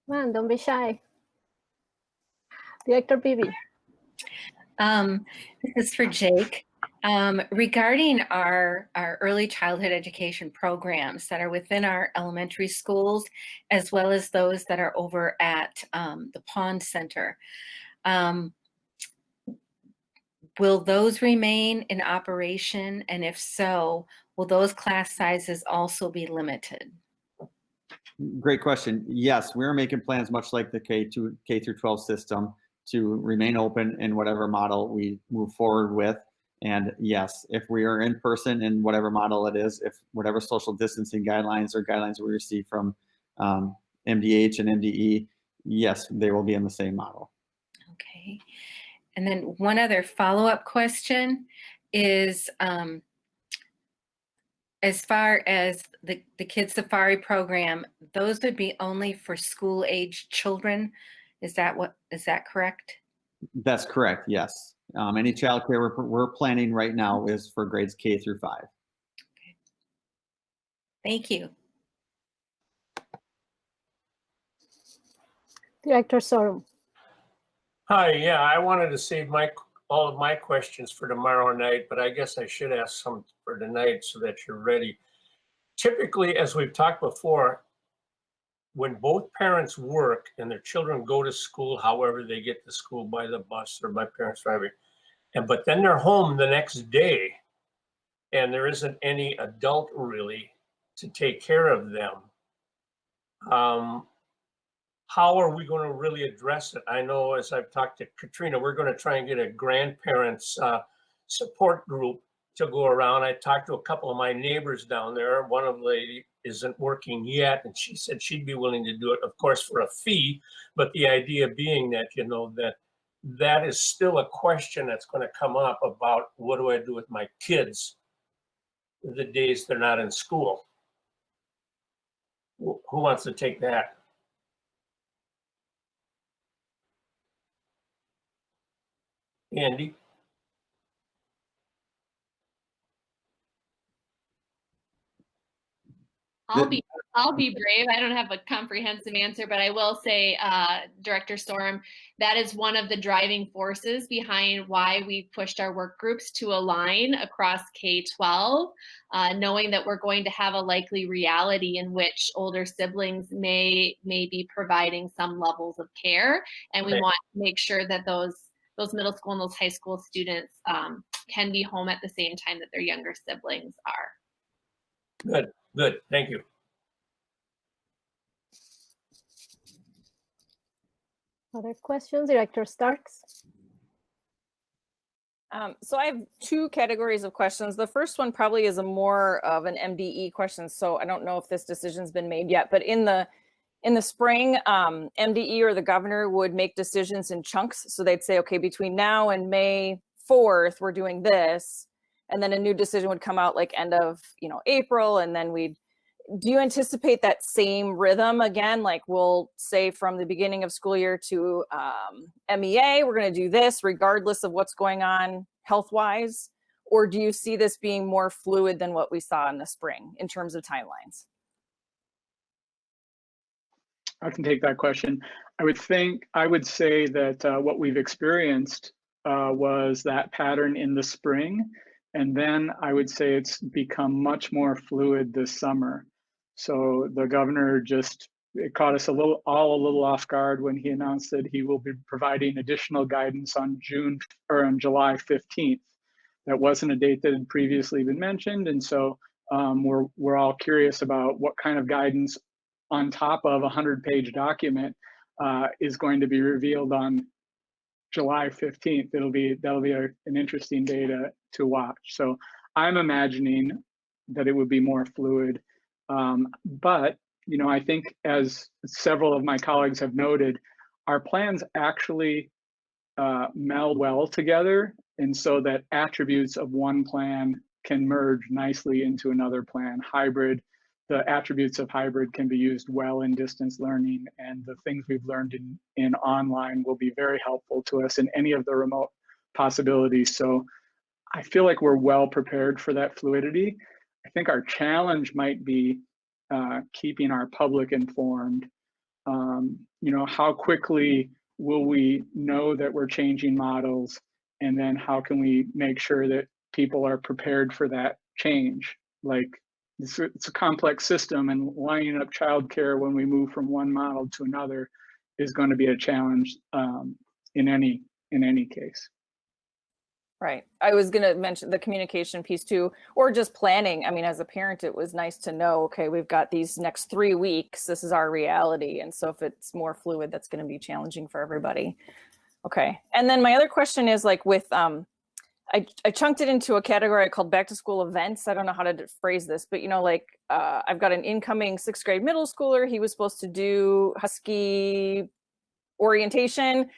Speaker 1: Man, don't be shy. Director Bibi.
Speaker 10: This is for Jake. Regarding our early childhood education programs that are within our elementary schools, as well as those that are over at the Pond Center, will those remain in operation? And if so, will those class sizes also be limited?
Speaker 8: Great question. Yes, we're making plans much like the K through 12 system to remain open in whatever model we move forward with. And yes, if we are in person in whatever model it is, if whatever social distancing guidelines or guidelines we receive from MDH and MDE, yes, they will be in the same model.
Speaker 10: Okay. And then one other follow-up question is, as far as the Kids Safari program, those would be only for school-age children. Is that correct?
Speaker 8: That's correct, yes. Any childcare we're planning right now is for grades K through 5.
Speaker 10: Okay. Thank you.
Speaker 1: Director Sorum.
Speaker 11: Hi, yeah, I wanted to save all of my questions for tomorrow night, but I guess I should ask some for tonight so that you're ready. Typically, as we've talked before, when both parents work and their children go to school, however they get to school, by the bus or by parents driving, but then they're home the next day and there isn't any adult really to take care of them. How are we going to really address it? I know, as I've talked to Katrina, we're going to try and get a grandparents support group to go around. I talked to a couple of my neighbors down there. One of them isn't working yet, and she said she'd be willing to do it, of course, for a fee. But the idea being that, you know, that is still a question that's going to come up about what do I do with my kids the days they're not in school. Who wants to take that? Andy?
Speaker 5: I'll be brave. I don't have a comprehensive answer, but I will say, Director Storm, that is one of the driving forces behind why we pushed our work groups to align across K-12, knowing that we're going to have a likely reality in which older siblings may be providing some levels of care, and we want to make sure that those middle school and those high school students can be home at the same time that their younger siblings are.
Speaker 11: Good, thank you.
Speaker 1: Other questions, Director Starks?
Speaker 6: So I have two categories of questions. The first one probably is a more of an MDE question. So I don't know if this decision's been made yet, but in the spring, MDE or the governor would make decisions in chunks. So they'd say, okay, between now and May 4th, we're doing this. And then a new decision would come out like end of, April. And then do you anticipate that same rhythm again? Like we'll say from the beginning of school year to MEA, we're going to do this regardless of what's going on health-wise? Or do you see this being more fluid than what we saw in the spring in terms of timelines?
Speaker 4: I can take that question. I would say that what we've experienced was that pattern in the spring. And then I would say it's become much more fluid this summer. So the governor it caught us all a little off guard when he announced that he will be providing additional guidance on July 15th. That wasn't a date that had previously been mentioned. And so we're all curious about what kind of guidance on top of a 100-page document is going to be revealed on July 15th. That'll be an interesting day to watch. So I'm imagining that it would be more fluid. But, you know, I think as several of my colleagues have noted, our plans actually meld well together. And so that attributes of one plan can merge nicely into another plan. The attributes of hybrid can be used well in distance learning, and the things we've learned in online will be very helpful to us in any of the remote possibilities. So I feel like we're well prepared for that fluidity. I think our challenge might be keeping our public informed. You know, how quickly will we know that we're changing models, and then how can we make sure that people are prepared for that change? Like, it's a complex system, and lining up childcare when we move from one model to another is going to be a challenge in any case.
Speaker 6: Right. I was going to mention the communication piece too, or just planning. I mean, as a parent, it was nice to know, okay, we've got these next 3 weeks. This is our reality. And so if it's more fluid, that's going to be challenging for everybody. Okay. And then my other question is like with, I chunked it into a category called back to school events. I don't know how to phrase this, but you know, like I've got an incoming 6th grade middle schooler. He was supposed to do Husky orientation.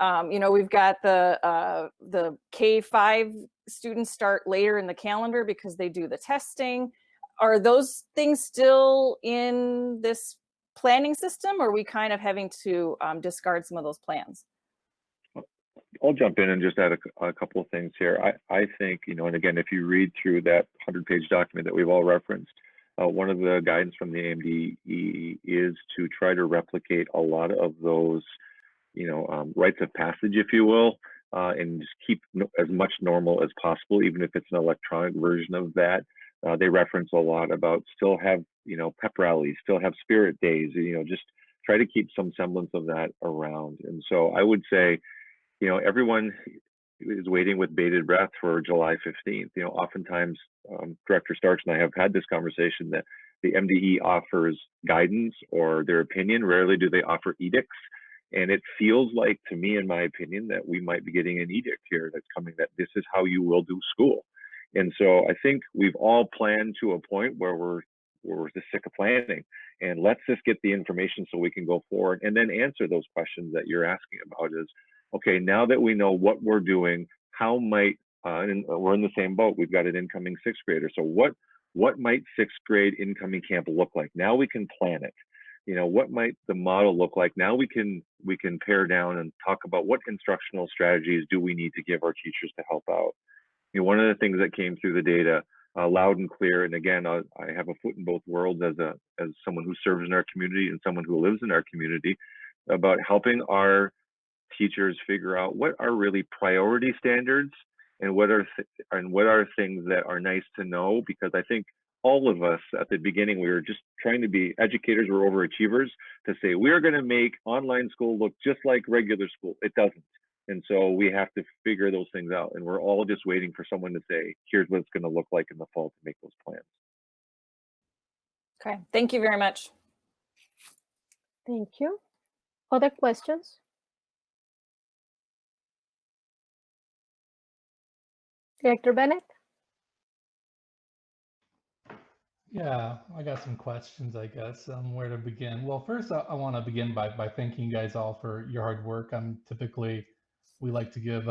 Speaker 6: You know, we've got the K-5 students start later in the calendar because they do the testing. Are those things still in this planning system, or are we kind of having to discard some of those plans?
Speaker 2: I'll jump in and just add a couple of things here. I think, you know, and again, if you read through that 100-page document that we've all referenced, one of the guidance from the AMDE is to try to replicate a lot of those, you know, rites of passage, if you will, and just keep as much normal as possible, even if it's an electronic version of that. They reference a lot about still have, you know, pep rallies, still have spirit days, you know, just try to keep some semblance of that around. And so I would say, you know, everyone is waiting with bated breath for July 15th. You know, oftentimes Director Starks and I have had this conversation that the MDE offers guidance or their opinion. Rarely do they offer edicts. And it feels like, to me, in my opinion, that we might be getting an edict here that's coming, that this is how you will do school. And so I think we've all planned to a point where we're just sick of planning, and let's just get the information so we can go forward and then answer those questions that you're asking about. Is, okay, now that we know what we're doing, how might, and we're in the same boat, we've got an incoming 6th grader. So what might 6th grade incoming camp look like? Now we can plan it. You know, what might the model look like? Now we can pare down and talk about what instructional strategies do we need to give our teachers to help out. You know, one of the things that came through the data loud and clear, and again, I have a foot in both worlds as someone who serves in our community and someone who lives in our community, about helping our teachers figure out what are really priority standards and what are things that are nice to know. Because I think all of us at the beginning, we were just trying to be educators, we're overachievers, to say we're going to make online school look just like regular school. It doesn't. And so we have to figure those things out. And we're all just waiting for someone to say, here's what it's going to look like in the fall to make those plans.
Speaker 6: Okay, thank you very much.
Speaker 1: Thank you. Other questions? Director Bennett?
Speaker 12: Yeah, I got some questions, I guess, where to begin. Well, first, I want to begin by thanking you guys all for your hard work. We like to give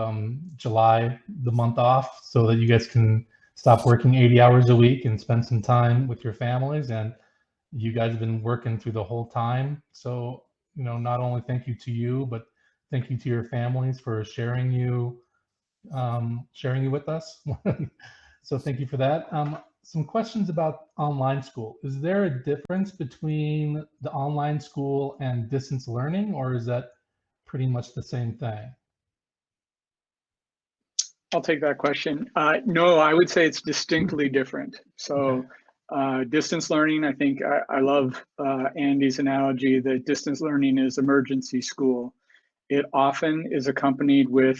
Speaker 12: July the month off so that you guys can stop working 80 hours a week and spend some time with your families. And You guys have been working through the whole time. So, not only thank you to you, but thank you to your families for sharing you with us. So thank you for that. Some questions about online school. Is there a difference between the online school and distance learning, or is that pretty much the same thing?
Speaker 4: I'll take that question. No, I would say it's distinctly different. So distance learning, I think I love Andy's analogy that distance learning is emergency school. It often is accompanied with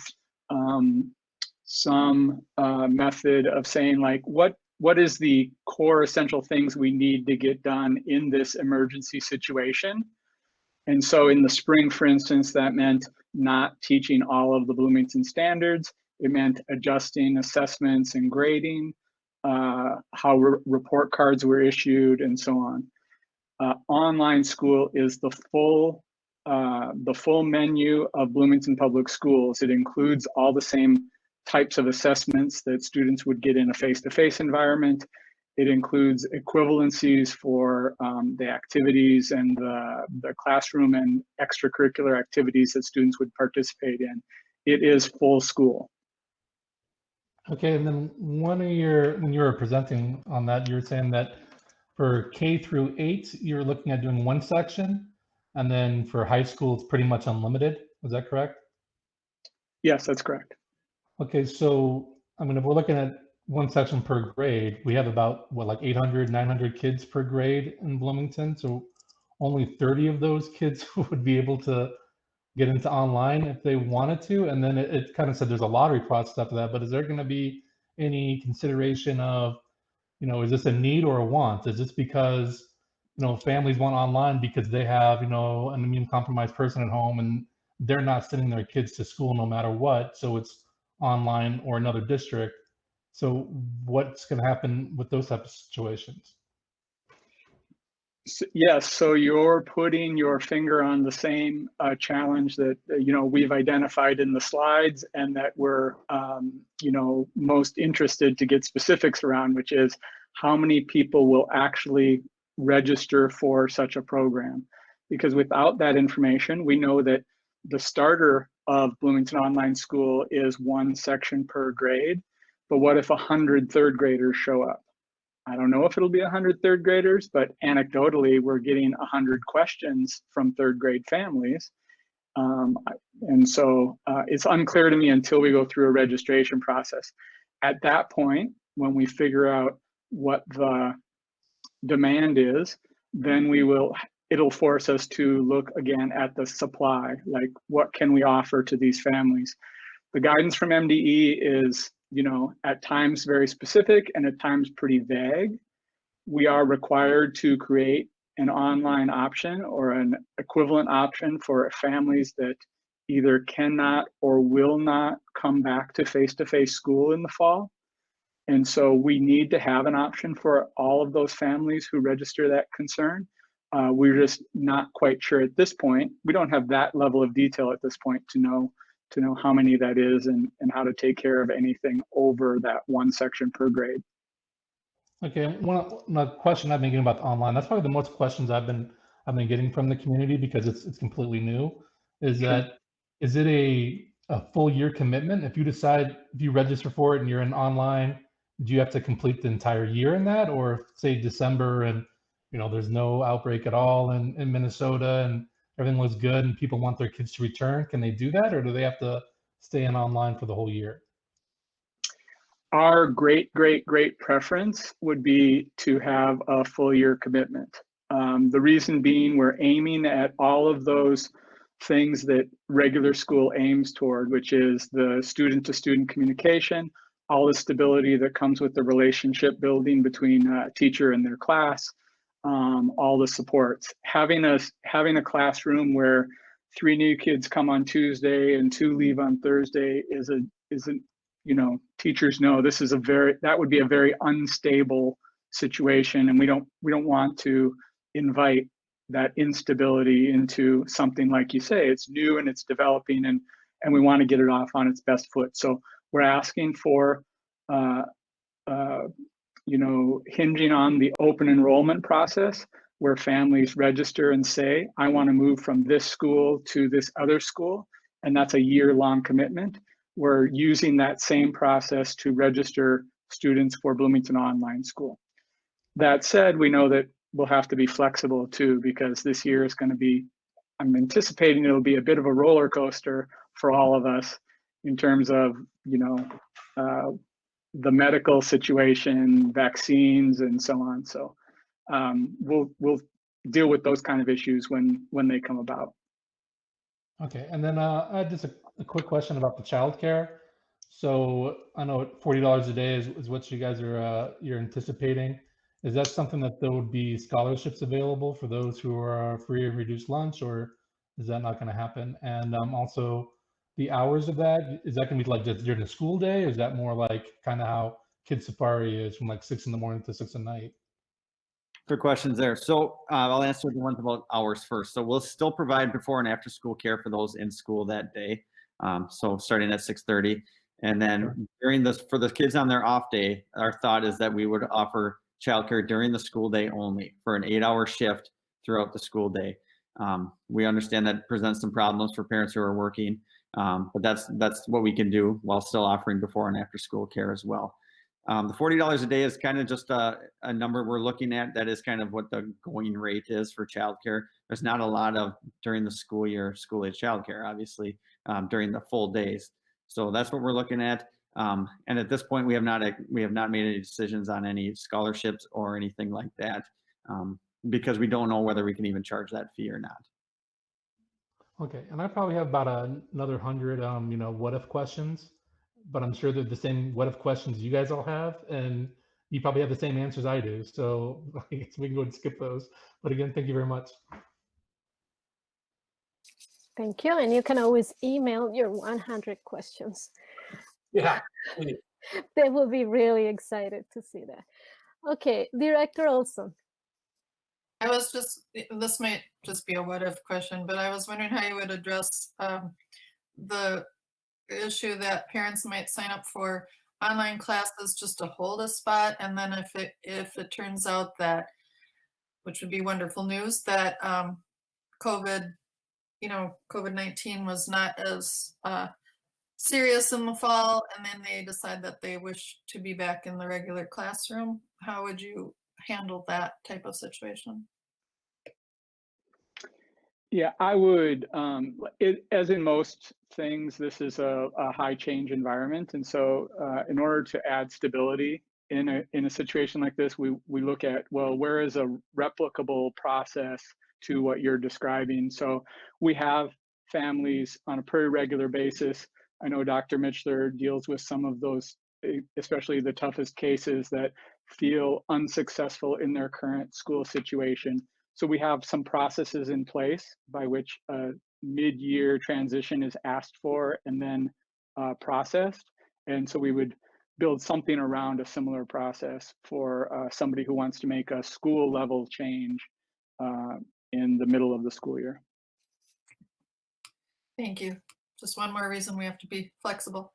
Speaker 4: some method of saying like, what is the core essential things we need to get done in this emergency situation? And so in the spring, for instance, that meant not teaching all of the Bloomington standards. It meant adjusting assessments and grading, how report cards were issued, and so on. Online school is the full menu of Bloomington Public Schools. It includes all the same types of assessments that students would get in a face-to-face environment. It includes equivalencies for the activities and the classroom and extracurricular activities that students would participate in. It is full school.
Speaker 12: Okay, and then when you were presenting on that, you were saying that for K through 8, you're looking at doing one section, and then for high school, it's pretty much unlimited. Is that correct?
Speaker 4: Yes, that's correct.
Speaker 12: Okay, so I mean, if we're looking at one section per grade, we have about what, like 800, 900 kids per grade in Bloomington. So only 30 of those kids would be able to get into online if they wanted to. And then it kind of said there's a lottery process after that, but is there going to be any consideration of, is this a need or a want? Is this because, families want online because they have, an immune compromised person at home and they're not sending their kids to school no matter what. So it's online or another district. So what's going to happen with those types of situations?
Speaker 4: Yes, so you're putting your finger on the same challenge that we've identified in the slides, and that we're most interested to get specifics around, which is how many people will actually register for such a program. Because without that information, we know that the starter of Bloomington Online School is one section per grade, but what if 100 third graders show up? I don't know if it'll be 100 third graders, but anecdotally, we're getting 100 questions from third grade families. And so it's unclear to me until we go through a registration process. At that point, when we figure out what the demand is, then it'll force us to look again at the supply, like what can we offer to these families? The guidance from MDE is, at times very specific and at times pretty vague. We are required to create an online option or an equivalent option for families that either cannot or will not come back to face-to-face school in the fall. And so we need to have an option for all of those families who register that concern. We're just not quite sure at this point. We don't have that level of detail at this point to know how many that is and how to take care of anything over that one section per grade.
Speaker 12: Okay, one question I've been getting about online, that's probably the most questions I've been getting from the community because it's completely new, is that, is it a full year commitment? If you register for it and you're in online, do you have to complete the entire year in that? Or say December and there's no outbreak at all in Minnesota and everything looks good and people want their kids to return, can they do that, or do they have to stay in online for the whole year?
Speaker 4: Our great preference would be to have a full year commitment. The reason being, we're aiming at all of those things that regular school aims toward, which is the student to student communication, all the stability that comes with the relationship building between a teacher and their class, all the supports. Having a classroom where 3 new kids come on Tuesday and 2 leave on Thursday isn't, teachers know this is that would be a very unstable situation, and we don't want to invite that instability into something. Like you say, it's new and it's developing, and we want to get it off on its best foot. So we're asking for hinging on the open enrollment process, where families register and say, I want to move from this school to this other school, and that's a year-long commitment. We're using that same process to register students for Bloomington Online School. That said, we know that we'll have to be flexible too, because this year is going to be, I'm anticipating it'll be a bit of a roller coaster for all of us in terms of, the medical situation, vaccines, and so on. So we'll deal with those kind of issues when they come about.
Speaker 12: Okay, and then I had just a quick question about the childcare. So I know $40 a day is what you guys are you're anticipating. Is that something that there would be scholarships available for those who are free and reduced lunch, or is that not going to happen? And also, the hours of that, is that going to be like just during the school day, or is that more like kind of how Kids Safari is from like 6 in the morning to 6 at night?
Speaker 8: Good questions there. So I'll answer the ones about hours first. So we'll still provide before and after school care for those in school that day. So starting at 6:30, and then during this, for the kids on their off day, our thought is that we would offer childcare during the school day only for an 8-hour shift throughout the school day. We understand that presents some problems for parents who are working, but that's what we can do while still offering before and after school care as well. The $40 a day is kind of just a number we're looking at. That is kind of what the going rate is for childcare. There's not a lot of during the school year school age childcare, obviously, during the full days. So that's what we're looking at. And at this point, we have not made any decisions on any scholarships or anything like that, because we don't know whether we can even charge that fee or not.
Speaker 12: Okay, and I probably have about another 100, what if questions, but I'm sure they're the same what if questions you guys all have, and you probably have the same answers I do. So I guess we can go and skip those. But again, thank you very much.
Speaker 1: Thank you. And you can always email your 100 questions.
Speaker 11: Yeah.
Speaker 1: They will be really excited to see that. Okay, Director Olson.
Speaker 9: I was just, this might just be a what if question, but I was wondering how you would address the issue that parents might sign up for online classes just to hold a spot, and then if it turns out that, which would be wonderful news, that COVID-19 was not as serious in the fall, and then they decide that they wish to be back in the regular classroom, how would you handle that type of situation?
Speaker 4: Yeah, I would, as in most things, this is a high change environment. And so in order to add stability in a situation like this, we look at, well, where is a replicable process to what you're describing? So we have families on a pretty regular basis. I know Dr. Mitchler deals with some of those, especially the toughest cases that feel unsuccessful in their current school situation. So we have some processes in place by which a mid-year transition is asked for and then processed. And so we would build something around a similar process for somebody who wants to make a school level change in the middle of the school year.
Speaker 9: Thank you. Just one more reason we have to be flexible.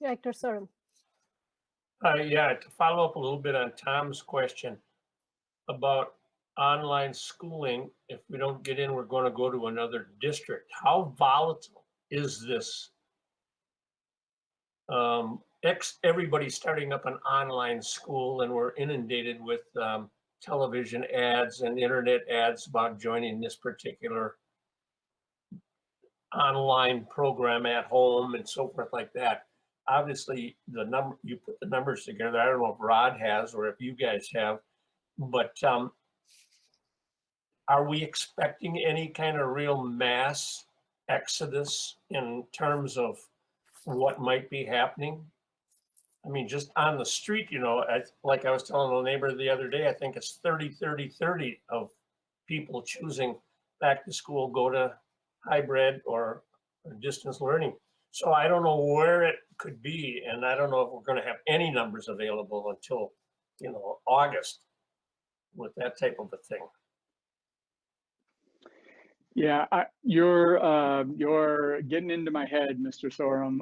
Speaker 1: Director Sorum.
Speaker 11: Yeah, to follow up a little bit on Tom's question about online schooling, if we don't get in, we're going to go to another district. How volatile is this? Everybody's starting up an online school, and we're inundated with television ads and internet ads about joining this particular online program at home and so forth like that. Obviously, you put the numbers together. I don't know if Rod has or if you guys have, but are we expecting any kind of real mass exodus in terms of what might be happening? I mean, just on the street, like I was telling a neighbor the other day, I think it's 30, 30, 30 of people choosing back to school, go to hybrid or distance learning. So I don't know where it could be, and I don't know if we're going to have any numbers available until, August with that type of a thing.
Speaker 4: Yeah, you're getting into my head, Mr. Sorum.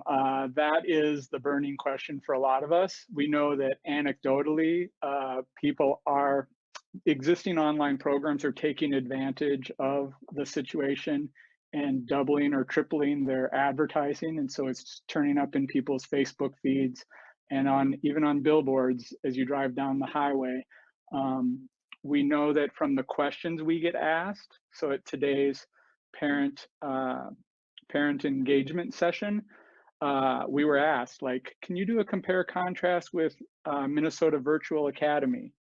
Speaker 4: That is the burning question for a lot of us. We know that anecdotally, people are existing online programs are taking advantage of the situation and doubling or tripling their advertising. And so it's turning up in people's Facebook feeds and even on billboards as you drive down the highway. We know that from the questions we get asked, so at today's parent engagement session, we were asked, like, can you do a compare contrast with Minnesota Virtual Academy?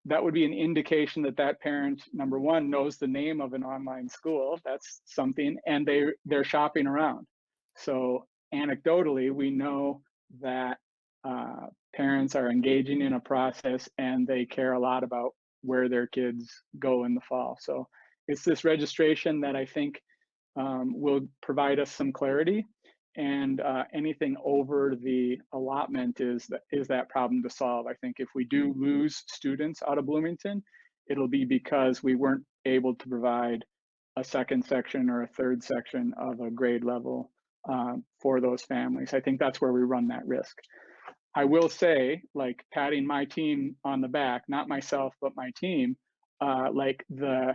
Speaker 4: That would be an indication that that parent, number one, knows the name of an online school. That's something, and they're shopping around. So anecdotally, we know that parents are engaging in a process and they care a lot about where their kids go in the fall. So it's this registration that I think will provide us some clarity, and anything over the allotment is that problem to solve. I think if we do lose students out of Bloomington, it'll be because we weren't able to provide a second section or a third section of a grade level for those families. I think that's where we run that risk. I will say, like, patting my team on the back, not myself, but my team, like the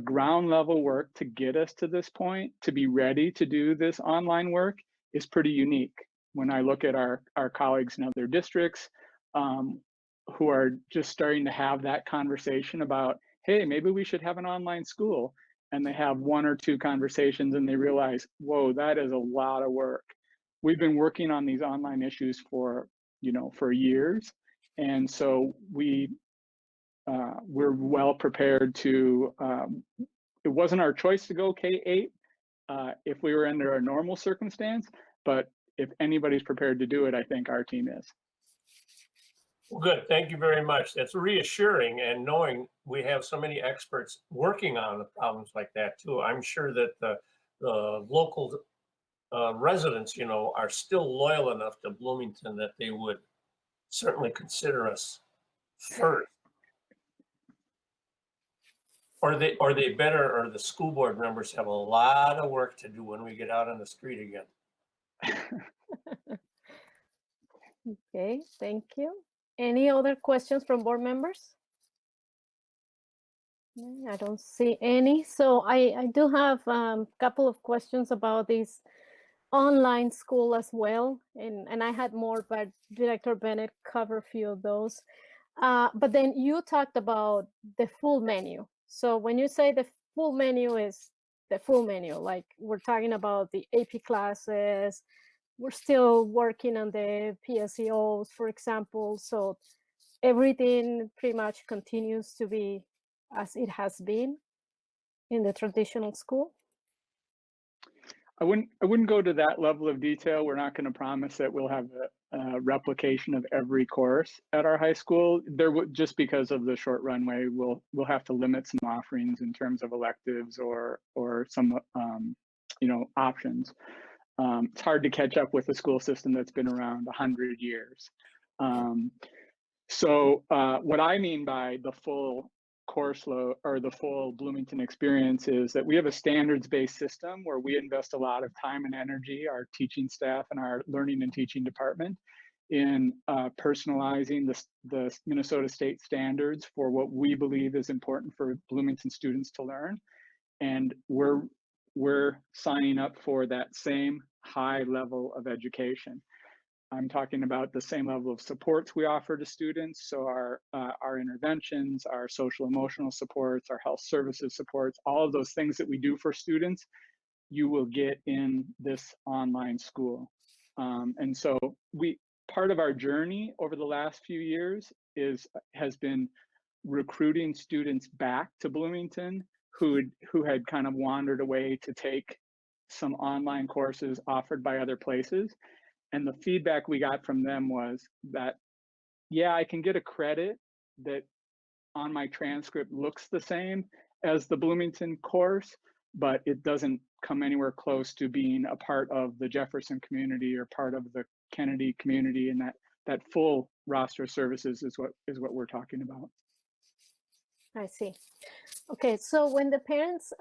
Speaker 4: ground level work to get us to this point, to be ready to do this online work, is pretty unique. When I look at our colleagues in other districts who are just starting to have that conversation about, hey, maybe we should have an online school, and they have one or two conversations and they realize, whoa, that is a lot of work. We've been working on these online issues for years, and so we're well prepared to. It wasn't our choice to go K-8 if we were under a normal circumstance, but if anybody's prepared to do it, I think our team is.
Speaker 11: Well, good. Thank you very much. That's reassuring, and knowing we have so many experts working on problems like that too. I'm sure that the local residents, are still loyal enough to Bloomington that they would certainly consider us first. Or they better, or the school board members have a lot of work to do when we get out on the street again.
Speaker 1: Okay, thank you. Any other questions from board members? I don't see any. So I do have a couple of questions about this online school as well. And I had more, but Director Bennett covered a few of those. But then you talked about the full menu. So when you say the full menu is the full menu, like we're talking about the AP classes, we're still working on the PSEOs, for example. So everything pretty much continues to be as it has been in the traditional school.
Speaker 4: I wouldn't go to that level of detail. We're not going to promise that we'll have a replication of every course at our high school. Just because of the short runway, we'll have to limit some offerings in terms of electives or some options. It's hard to catch up with a school system that's been around 100 years. So what I mean by the full course load or the full Bloomington experience is that we have a standards-based system where we invest a lot of time and energy, our teaching staff and our learning and teaching department, in personalizing the Minnesota state standards for what we believe is important for Bloomington students to learn. And we're signing up for that same high level of education. I'm talking about the same level of supports we offer to students. So our interventions, our social emotional supports, our health services supports, all of those things that we do for students, you will get in this online school. And so part of our journey over the last few years has been recruiting students back to Bloomington who had kind of wandered away to take some online courses offered by other places. And the feedback we got from them was that, yeah, I can get a credit that on my transcript looks the same as the Bloomington course, but it doesn't come anywhere close to being a part of the Jefferson community or part of the Kennedy community. And that full roster of services is what we're talking about.
Speaker 1: I see. Okay, so when the parents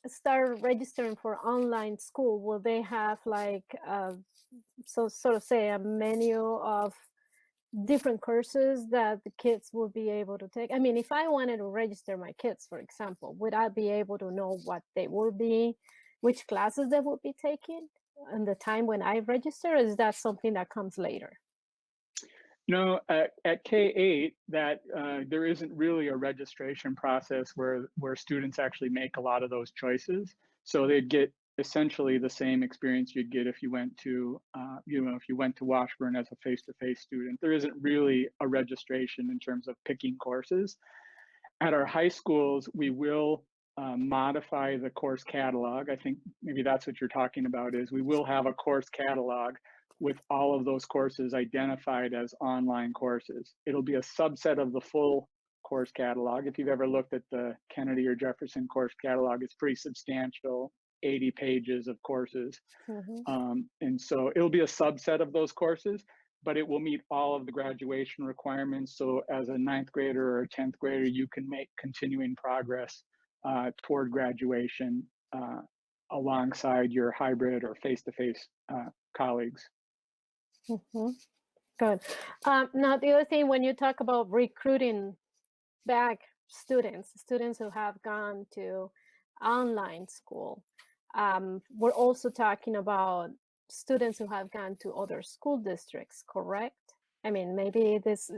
Speaker 1: start registering for online school, will they have like so sort of say a menu of different courses that the kids will be able to take? I mean, if I wanted to register my kids, for example, would I be able to know what they will be, which classes they will be taking and the time when I register? Or is that something that comes later?
Speaker 4: No, at K-8, that there isn't really a registration process where students actually make a lot of those choices. So they'd get essentially the same experience you'd get if you went to, if you went to Washburn as a face-to-face student. There isn't really a registration in terms of picking courses. At our high schools, we will modify the course catalog. I think maybe that's what you're talking about, is we will have a course catalog with all of those courses identified as online courses. It'll be a subset of the full course catalog. If you've ever looked at the Kennedy or Jefferson course catalog, it's pretty substantial, 80 pages of courses. And so it'll be a subset of those courses, but it will meet all of the graduation requirements. So as a 9th grader or a 10th grader, you can make continuing progress toward graduation alongside your hybrid or face-to-face colleagues.
Speaker 1: Good. Now, the other thing, when you talk about recruiting back students who have gone to online school, we're also talking about students who have gone to other school districts, correct? I mean, maybe this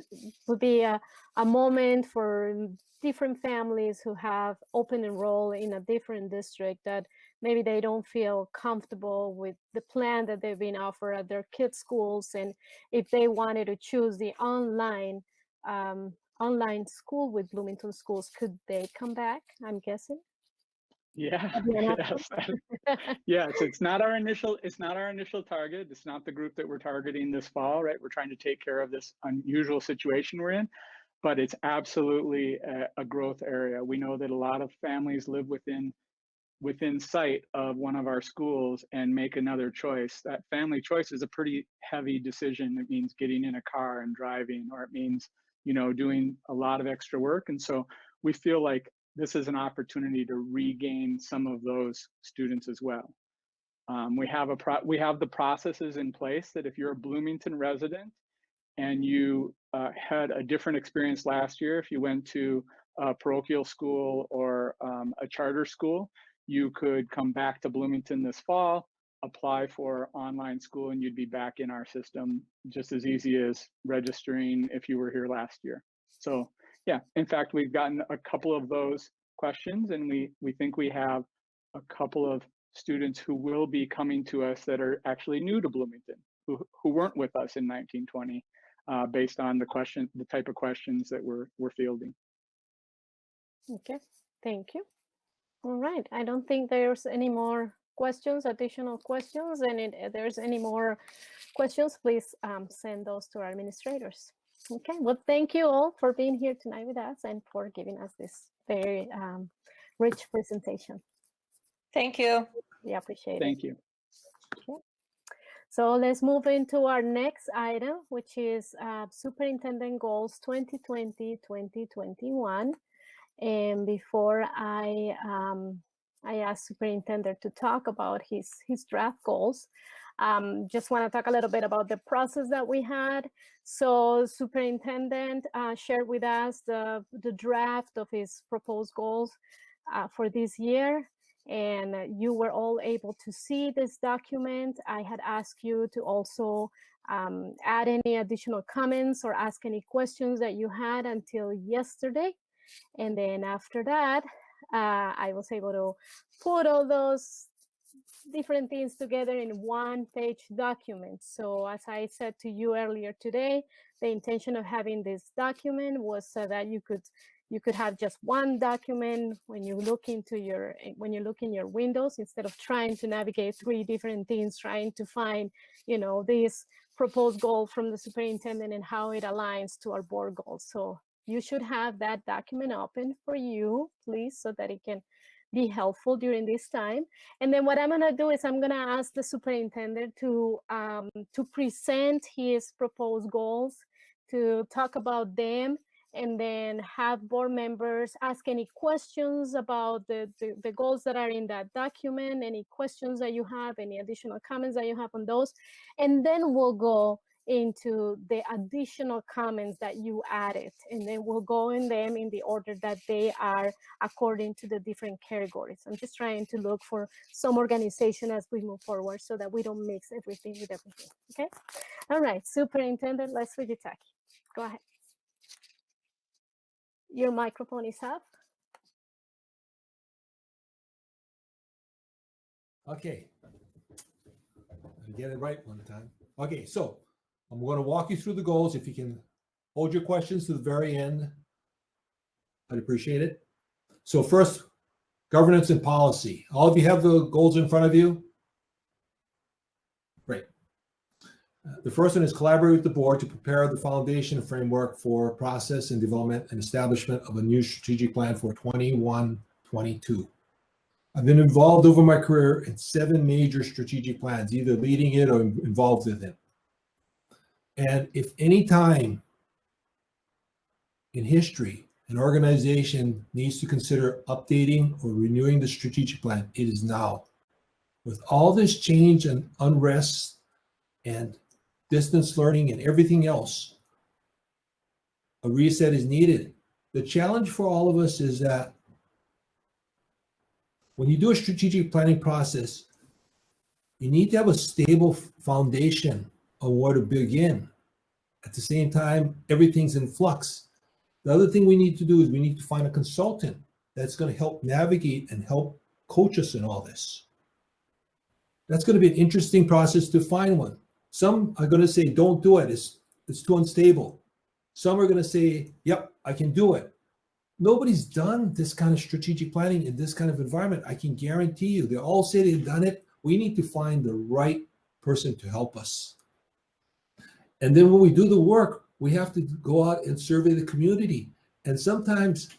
Speaker 1: would be a moment for different families who have open enroll in a different district that maybe they don't feel comfortable with the plan that they've been offered at their kids' schools. And if they wanted to choose the online school with Bloomington schools, could they come back, I'm guessing?
Speaker 4: Yeah, yes. Yes, it's not our initial target. It's not the group that we're targeting this fall, right? We're trying to take care of this unusual situation we're in, but it's absolutely a growth area. We know that a lot of families live within sight of one of our schools and make another choice. That family choice is a pretty heavy decision. It means getting in a car and driving, or it means, doing a lot of extra work. And so we feel like this is an opportunity to regain some of those students as well. We have the processes in place that if you're a Bloomington resident and you had a different experience last year, if you went to a parochial school or a charter school, you could come back to Bloomington this fall, apply for online school, and you'd be back in our system just as easy as registering if you were here last year. So yeah, in fact, we've gotten a couple of those questions, and we think we have a couple of students who will be coming to us that are actually new to Bloomington, who weren't with us in 1920, based on the type of questions that we're fielding.
Speaker 1: Okay, thank you. All right, I don't think there's any more questions, additional questions, and if there's any more questions, please send those to our administrators. Okay, well, thank you all for being here tonight with us and for giving us this very rich presentation.
Speaker 3: Thank you.
Speaker 1: We appreciate it.
Speaker 4: Thank you.
Speaker 1: Okay. So let's move into our next item, which is Superintendent Goals 2020-2021. And before I ask Superintendent to talk about his draft goals, just want to talk a little bit about the process that we had. So Superintendent shared with us the draft of his proposed goals for this year. And you were all able to see this document. I had asked you to also add any additional comments or ask any questions that you had until yesterday. And then after that, I was able to put all those different things together in one-page document. So as I said to you earlier today, the intention of having this document was so that you could have just one document when you look in your windows, instead of trying to navigate 3 different things, trying to find, this proposed goal from the superintendent and how it aligns to our board goals. So you should have that document open for you, please, so that it can be helpful during this time. And then what I'm gonna do is I'm gonna ask the superintendent to present his proposed goals, to talk about them, and then have board members ask any questions about the goals that are in that document, any questions that you have, any additional comments that you have on those. And then we'll go into the additional comments that you added, and then we'll go in them in the order that they are according to the different categories. I'm just trying to look for some organization as we move forward so that we don't mix everything with everything. Okay. All right, Superintendent Leslie Vitaki, go ahead. Your microphone is up.
Speaker 13: Okay, I'll get it right one time. Okay, so I'm going to walk you through the goals. If you can hold your questions to the very end, I'd appreciate it. So first, governance and policy. All of you have the goals in front of you? Great. The first one is collaborate with the board to prepare the foundation framework for process and development and establishment of a new strategic plan for 21-22. I've been involved over my career in 7 major strategic plans, either leading it or involved with it. And if any time in history an organization needs to consider updating or renewing the strategic plan, it is now. With all this change and unrest and distance learning and everything else, a reset is needed. The challenge for all of us is that when you do a strategic planning process, you need to have a stable foundation of where to begin. At the same time, everything's in flux. The other thing we need to do is we need to find a consultant that's going to help navigate and help coach us in all this. That's going to be an interesting process to find one. Some are going to say, don't do it. It's too unstable. Some are going to say, yep, I can do it. Nobody's done this kind of strategic planning in this kind of environment. I can guarantee you, they all say they've done it. We need to find the right person to help us. And then when we do the work, we have to go out and survey the community. And sometimes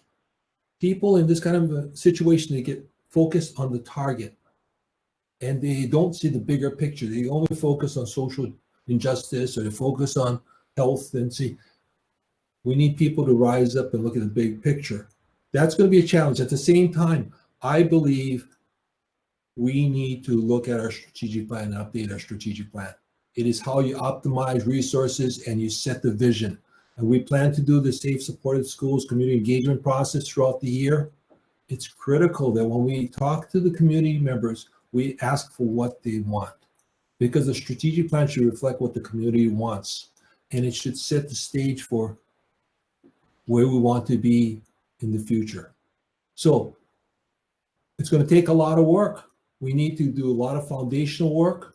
Speaker 13: people in this kind of a situation, they get focused on the target and they don't see the bigger picture. They only focus on social injustice, or they focus on health and see. We need people to rise up and look at the big picture. That's going to be a challenge. At the same time, I believe we need to look at our strategic plan and update our strategic plan. It is how you optimize resources and you set the vision. And we plan to do the Safe Supported Schools community engagement process throughout the year. It's critical that when we talk to the community members, we ask for what they want, because the strategic plan should reflect what the community wants. And it should set the stage for where we want to be in the future. So it's going to take a lot of work. We need to do a lot of foundational work,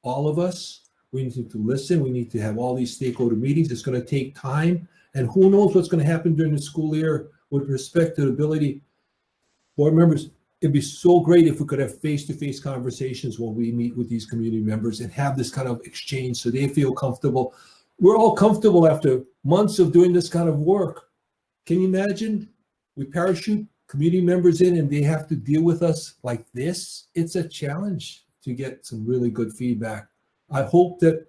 Speaker 13: all of us. We need to listen. We need to have all these stakeholder meetings. It's going to take time. And who knows what's going to happen during the school year with respect to the ability. Board members, it'd be so great if we could have face-to-face conversations when we meet with these community members and have this kind of exchange so they feel comfortable. We're all comfortable after months of doing this kind of work. Can you imagine? We parachute community members in and they have to deal with us like this. It's a challenge to get some really good feedback. I hope that,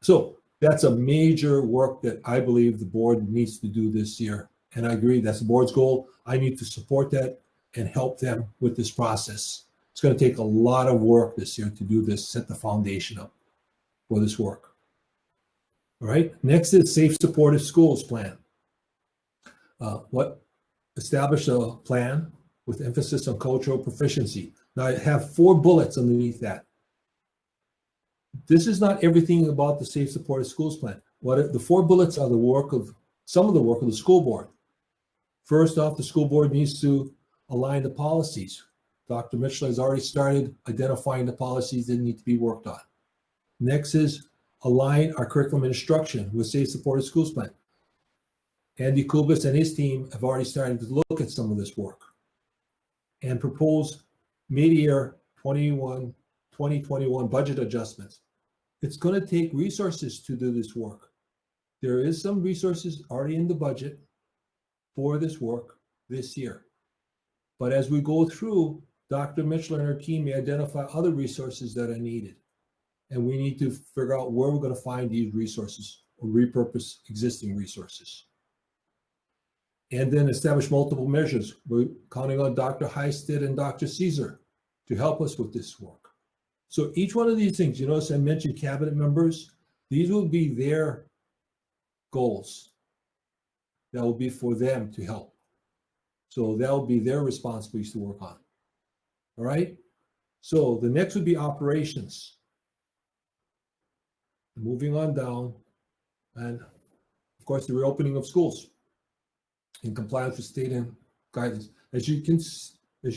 Speaker 13: so that's a major work that I believe the board needs to do this year. And I agree, that's the board's goal. I need to support that and help them with this process. It's going to take a lot of work this year to do this, set the foundation up for this work. All right, next is Safe Supportive Schools plan. Establish a plan with emphasis on cultural proficiency. Now I have 4 bullets underneath that. This is not everything about the Safe Supportive Schools plan. The 4 bullets are the work of, some of the work of the school board. First off, the school board needs to align the policies. Dr. Mitchell has already started identifying the policies that need to be worked on. Next is align our curriculum and instruction with Safe Supportive Schools plan. Andy Kubis and his team have already started to look at some of this work and propose mid-year 2021 budget adjustments. It's going to take resources to do this work. There is some resources already in the budget for this work this year. But as we go through, Dr. Mitchell and her team may identify other resources that are needed. And we need to figure out where we're going to find these resources or repurpose existing resources. And then establish multiple measures. We're counting on Dr. Heisted and Dr. Caesar to help us with this work. So each one of these things, you notice I mentioned cabinet members. These will be their goals. That will be for them to help. So that will be their responsibilities to work on. All right. So the next would be operations. Moving on down, and of course the reopening of schools in compliance with state and guidance. As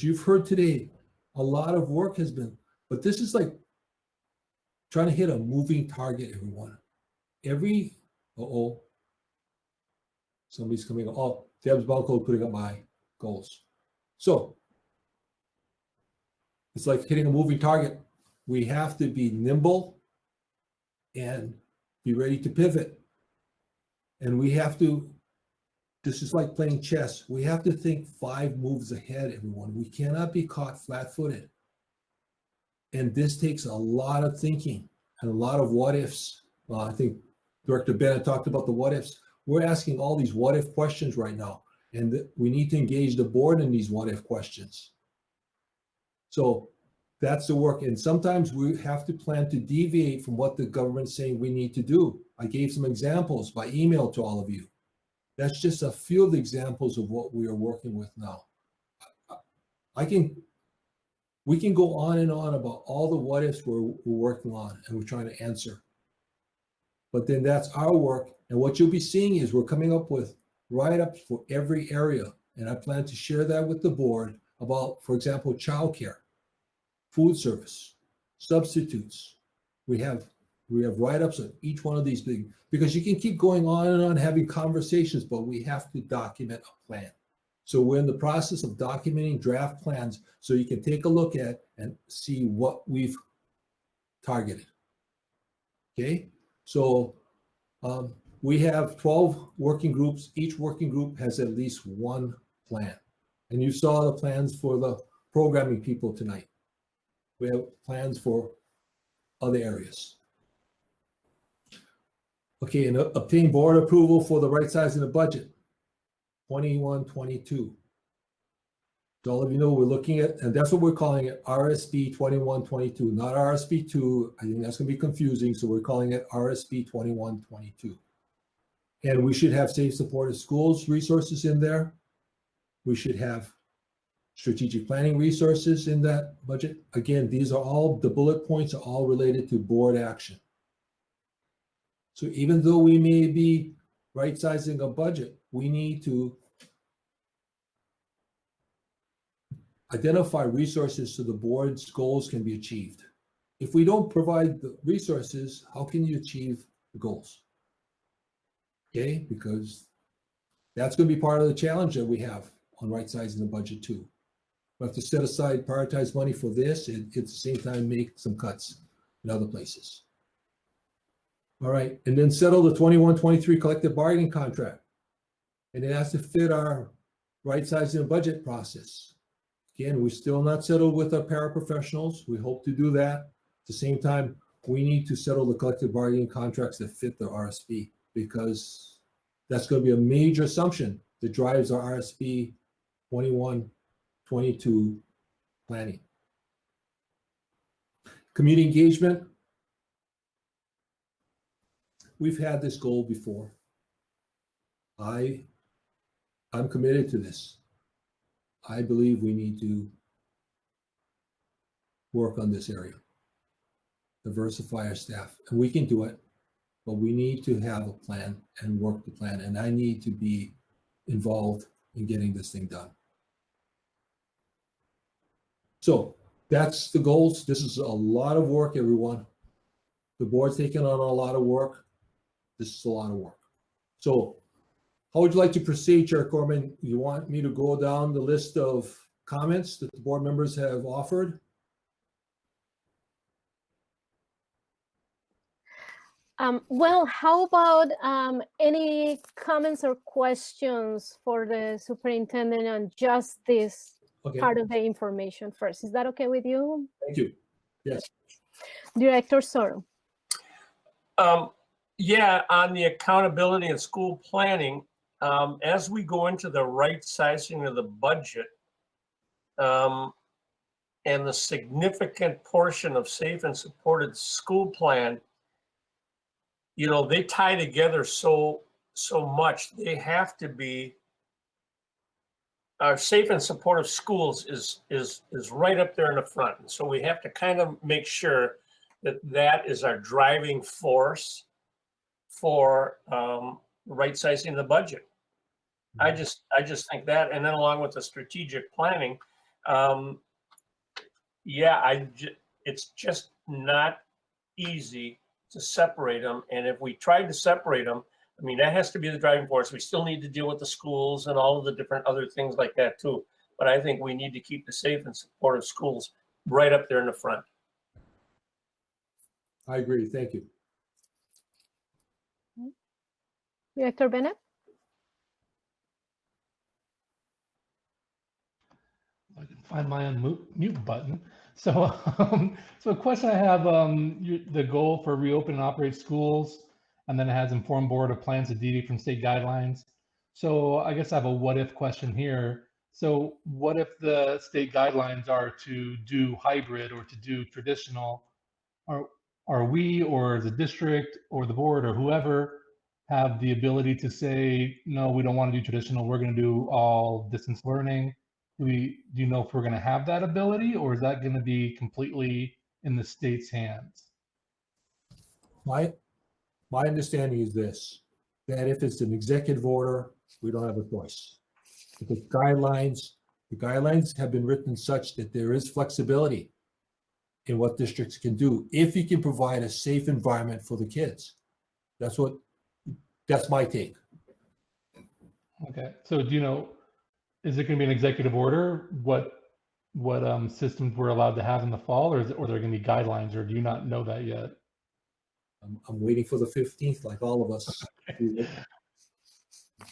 Speaker 13: you've heard today, a lot of work has been, but this is like trying to hit a moving target, everyone. Somebody's coming up. Oh, Deb's Balco putting up my goals. So it's like hitting a moving target. We have to be nimble and be ready to pivot. And we have to, this is like playing chess. We have to think 5 moves ahead, everyone. We cannot be caught flat-footed. And this takes a lot of thinking and a lot of what ifs. I think Director Bennett talked about the what ifs. We're asking all these what if questions right now, and we need to engage the board in these what if questions. So that's the work. And sometimes we have to plan to deviate from what the government's saying we need to do. I gave some examples by email to all of you. That's just a few of the examples of what we are working with now. We can go on and on about all the what ifs we're working on and we're trying to answer. But then that's our work. And what you'll be seeing is we're coming up with write-ups for every area. And I plan to share that with the board about, for example, childcare, food service, substitutes. We have write-ups on each one of these big, because you can keep going on and on having conversations, but we have to document a plan. So we're in the process of documenting draft plans so you can take a look at and see what we've targeted. Okay, so we have 12 working groups. Each working group has at least one plan. And you saw the plans for the programming people tonight. We have plans for other areas. Okay, and obtain board approval for the right size in the budget, 21-22. So all of you know we're looking at, and that's what we're calling it, RSB 21-22, not RSB 2. I think that's going to be confusing, so we're calling it RSB 21-22. And we should have safe supported schools resources in there. We should have strategic planning resources in that budget. Again, these are all, the bullet points are all related to board action. So even though we may be right sizing a budget, we need to identify resources so the board's goals can be achieved. If we don't provide the resources, how can you achieve the goals? Okay, because that's going to be part of the challenge that we have on right sizing the budget too. We have to set aside, prioritize money for this, and at the same time make some cuts in other places. All right, and then settle the 21-23 collective bargaining contract. And it has to fit our right sizing the budget process. Again, we're still not settled with our paraprofessionals. We hope to do that. At the same time, we need to settle the collective bargaining contracts that fit the RSP, because that's going to be a major assumption that drives our RSP 21-22 planning. Community engagement. We've had this goal before. I'm committed to this. I believe we need to work on this area, diversify our staff, and we can do it, but we need to have a plan and work the plan, and I need to be involved in getting this thing done. So that's the goals. This is a lot of work, everyone. The board's taking on a lot of work. This is a lot of work. So how would you like to proceed, Chair Corman? You want me to go down the list of comments that the board members have offered?
Speaker 1: Well, how about any comments or questions for the superintendent on just this part of the information first? Is that okay with you?
Speaker 13: Thank you. Yes.
Speaker 1: Director Soro.
Speaker 11: Yeah, on the accountability and school planning, as we go into the right sizing of the budget, and the significant portion of safe and supported school plan you know, they tie together so much. They have to be, our safe and supportive schools is right up there in the front. And so we have to kind of make sure that that is our driving force for right sizing the budget. I just think that, and then along with the strategic planning, yeah, it's just not easy to separate them. And if we tried to separate them, I mean, that has to be the driving force. We still need to deal with the schools and all of the different other things like that too. But I think we need to keep the safe and supportive schools right up there in the front.
Speaker 13: I agree. Thank you.
Speaker 1: Director Bennett?
Speaker 12: I can find my mute button. So, so a question I have, the goal for reopen and operate schools, and then it has informed board of plans to deviate from state guidelines. So I guess I have a what if question here. So what if the state guidelines are to do hybrid or to do traditional? Are we or the district or the board or whoever have the ability to say, no, we don't want to do traditional, we're going to do all distance learning? Do you know if we're going to have that ability, or is that going to be completely in the state's hands?
Speaker 13: My understanding is this, that if it's an executive order, we don't have a choice. If it's the guidelines have been written such that there is flexibility in what districts can do if you can provide a safe environment for the kids. That's my take.
Speaker 12: Okay, so do you know, is it going to be an executive order what systems we're allowed to have in the fall, or are there going to be guidelines, or do you not know that yet?
Speaker 13: I'm waiting for the 15th, like all of us.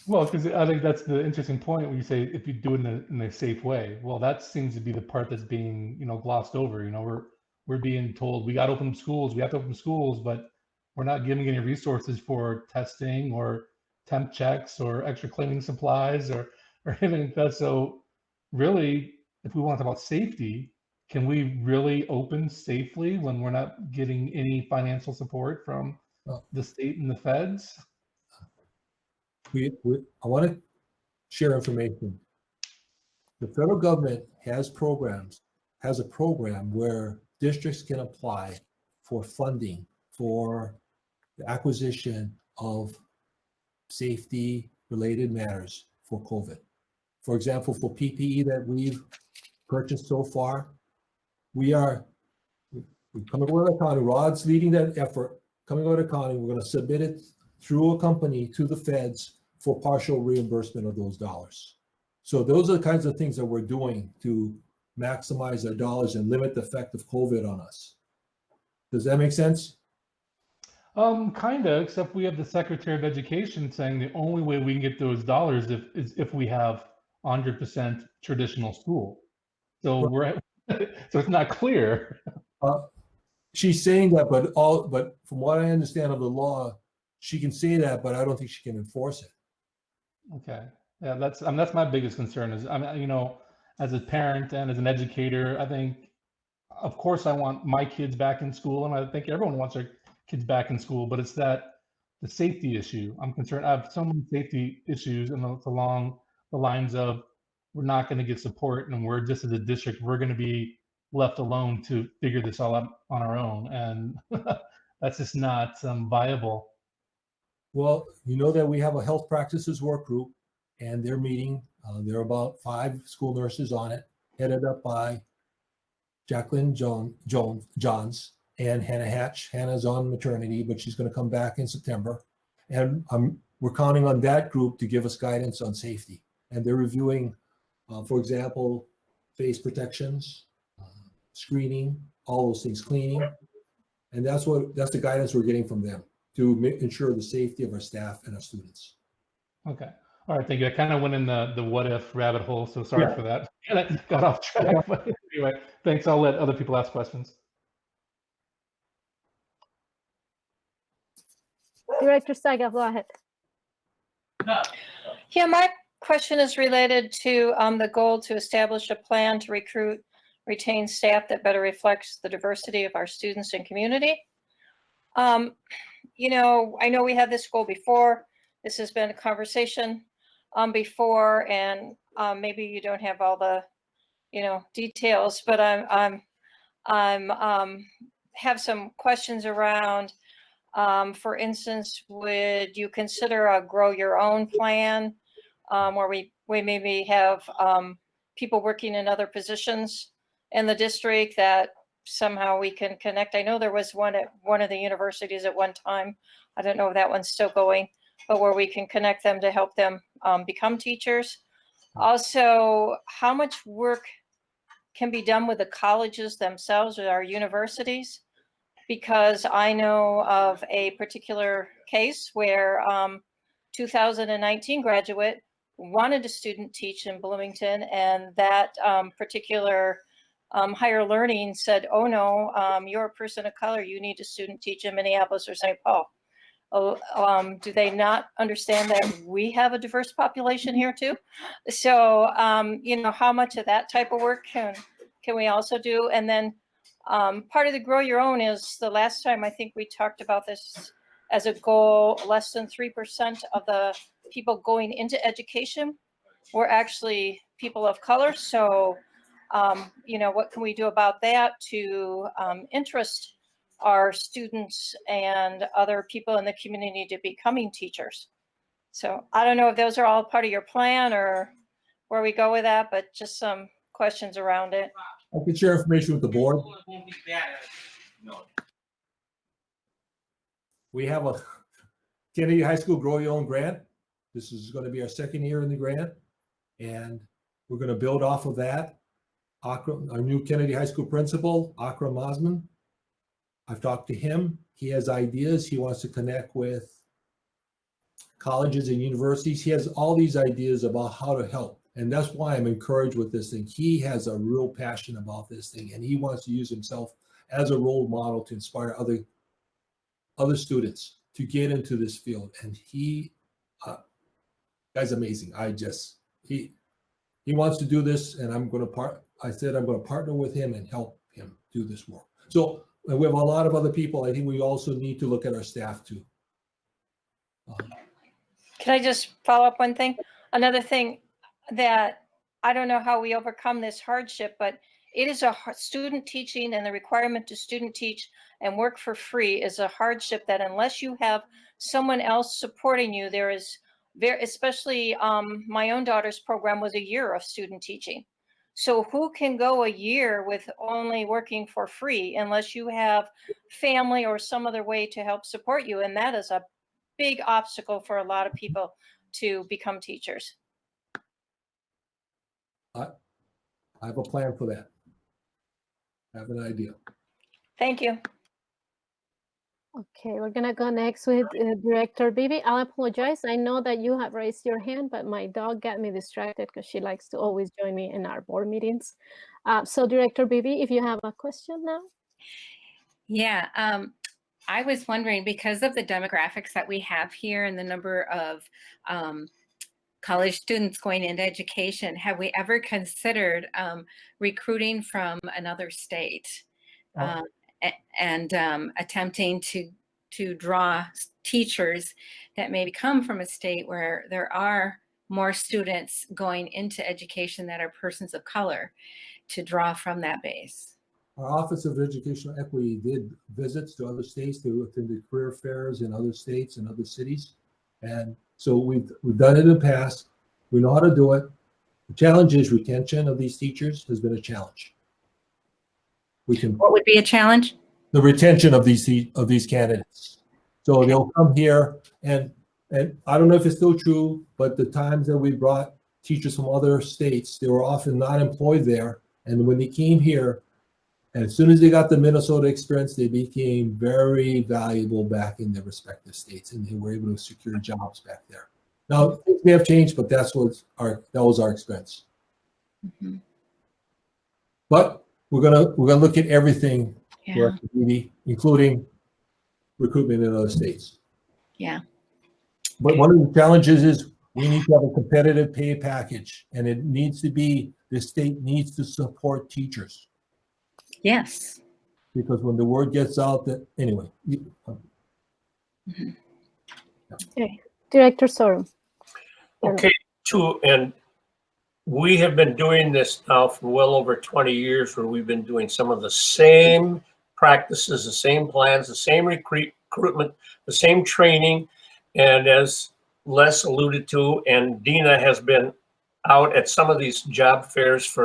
Speaker 12: Well, because I think that's the interesting point when you say if you do it in a safe way. Well, that seems to be the part that's being, glossed over. We're being told we got to open schools, we have to open schools, but we're not giving any resources for testing or temp checks or extra cleaning supplies or anything like that. So really, if we want to talk about safety, can we really open safely when we're not getting any financial support from the state and the feds?
Speaker 13: I want to share information. The federal government has a program where districts can apply for funding for the acquisition of safety related matters for COVID. For example, for PPE that we've purchased so far, we're coming over the county, Rod's leading that effort, coming over the county, we're going to submit it through a company to the feds for partial reimbursement of those dollars. So those are the kinds of things that we're doing to maximize our dollars and limit the effect of COVID on us. Does that make sense?
Speaker 12: Kind of, except we have the Secretary of Education saying the only way we can get those dollars is if we have 100% traditional school. So so it's not clear.
Speaker 13: She's saying that, but from what I understand of the law, she can say that, but I don't think she can enforce it.
Speaker 12: Okay, yeah, that's my biggest concern is, as a parent and as an educator, I think, of course, I want my kids back in school, and I think everyone wants their kids back in school, but it's the safety issue. I'm concerned. I have so many safety issues, and it's along the lines of we're not going to get support, and we're just as a district, we're going to be left alone to figure this all out on our own, and that's just not viable.
Speaker 13: Well, you know that we have a health practices work group, and they're meeting. There are about 5 school nurses on it, headed up by Jacqueline Johns and Hannah Hatch. Hannah's on maternity, but she's going to come back in September. And we're counting on that group to give us guidance on safety. And they're reviewing, for example, face protections, screening, all those things, cleaning. And that's the guidance we're getting from them to ensure the safety of our staff and our students.
Speaker 12: Okay. All right, thank you. I kind of went in the what if rabbit hole, so sorry for that. And I got off track. But anyway, thanks. I'll let other people ask questions.
Speaker 1: Director Saga, go ahead.
Speaker 3: Yeah, my question is related to the goal to establish a plan to recruit, retain staff that better reflects the diversity of our students and community. You know, I know we had this goal before. This has been a conversation before, and maybe you don't have all the, you know, details, but I'm have some questions around. For instance, would you consider a grow your own plan where we maybe have people working in other positions in the district that somehow we can connect? I know there was one at one of the universities at one time. I don't know if that one's still going, but where we can connect them to help them become teachers. Also, how much work can be done with the colleges themselves or our universities? Because I know of a particular case where 2019 graduate wanted a student teach in Bloomington, and that particular higher learning said, oh no, you're a person of color, you need a student teach in Minneapolis or St. Paul. Oh, do they not understand that we have a diverse population here too? So, you know, how much of that type of work can we also do? And then part of the grow your own is the last time I think we talked about this as a goal, less than 3% of the people going into education were actually people of color. So, you know, what can we do about that to interest our students and other people in the community to becoming teachers? So I don't know if those are all part of your plan or where we go with that, but just some questions around it.
Speaker 13: I can share information with the board. We have a Kennedy High School Grow Your Own grant. This is going to be our second year in the grant, and we're going to build off of that. Our new Kennedy High School principal, Akram Osman, I've talked to him. He has ideas. He wants to connect with colleges and universities. He has all these ideas about how to help. And that's why I'm encouraged with this thing. He has a real passion about this thing, and he wants to use himself as a role model to inspire other students to get into this field. And he, guy's amazing. He wants to do this, and I'm going to partner with him and help him do this work. So we have a lot of other people. I think we also need to look at our staff too.
Speaker 3: Can I just follow up one thing? Another thing that I don't know how we overcome this hardship, but it is a student teaching, and the requirement to student teach and work for free is a hardship that unless you have someone else supporting you, there is especially my own daughter's program was a year of student teaching. So who can go a year with only working for free unless you have family or some other way to help support you? And that is a big obstacle for a lot of people to become teachers.
Speaker 13: I have a plan for that. I have an idea.
Speaker 3: Thank you.
Speaker 1: Okay, we're gonna go next with Director Bibi. I'll apologize. I know that you have raised your hand, but my dog got me distracted because she likes to always join me in our board meetings. So Director Bibi, if you have a question now.
Speaker 10: Yeah, I was wondering, because of the demographics that we have here and the number of college students going into education, have we ever considered recruiting from another state and attempting to draw teachers that maybe come from a state where there are more students going into education that are persons of color, to draw from that base?
Speaker 13: Our Office of Educational Equity did visits to other states. They attended career fairs in other states and other cities. And so we've done it in the past. We know how to do it. The challenge is retention of these teachers has been a challenge.
Speaker 10: What would be a challenge?
Speaker 13: The retention of these candidates. So they'll come here, and I don't know if it's still true, but the times that we brought teachers from other states, they were often not employed there. And when they came here, and as soon as they got the Minnesota experience, they became very valuable back in their respective states, and they were able to secure jobs back there. Now things may have changed, but that was our experience.
Speaker 10: Mm-hmm.
Speaker 13: But we're gonna look at everything for our community, including recruitment in other states.
Speaker 10: Yeah.
Speaker 13: But one of the challenges is we need to have a competitive pay package, and it needs to be, the state needs to support teachers.
Speaker 10: Yes.
Speaker 13: because when the word gets out that, anyway.
Speaker 1: Okay, Director Sorum.
Speaker 11: Okay, and we have been doing this now for well over 20 years, where we've been doing some of the same practices, the same plans, the same recruitment, the same training. And as Les alluded to, and Dina has been out at some of these job fairs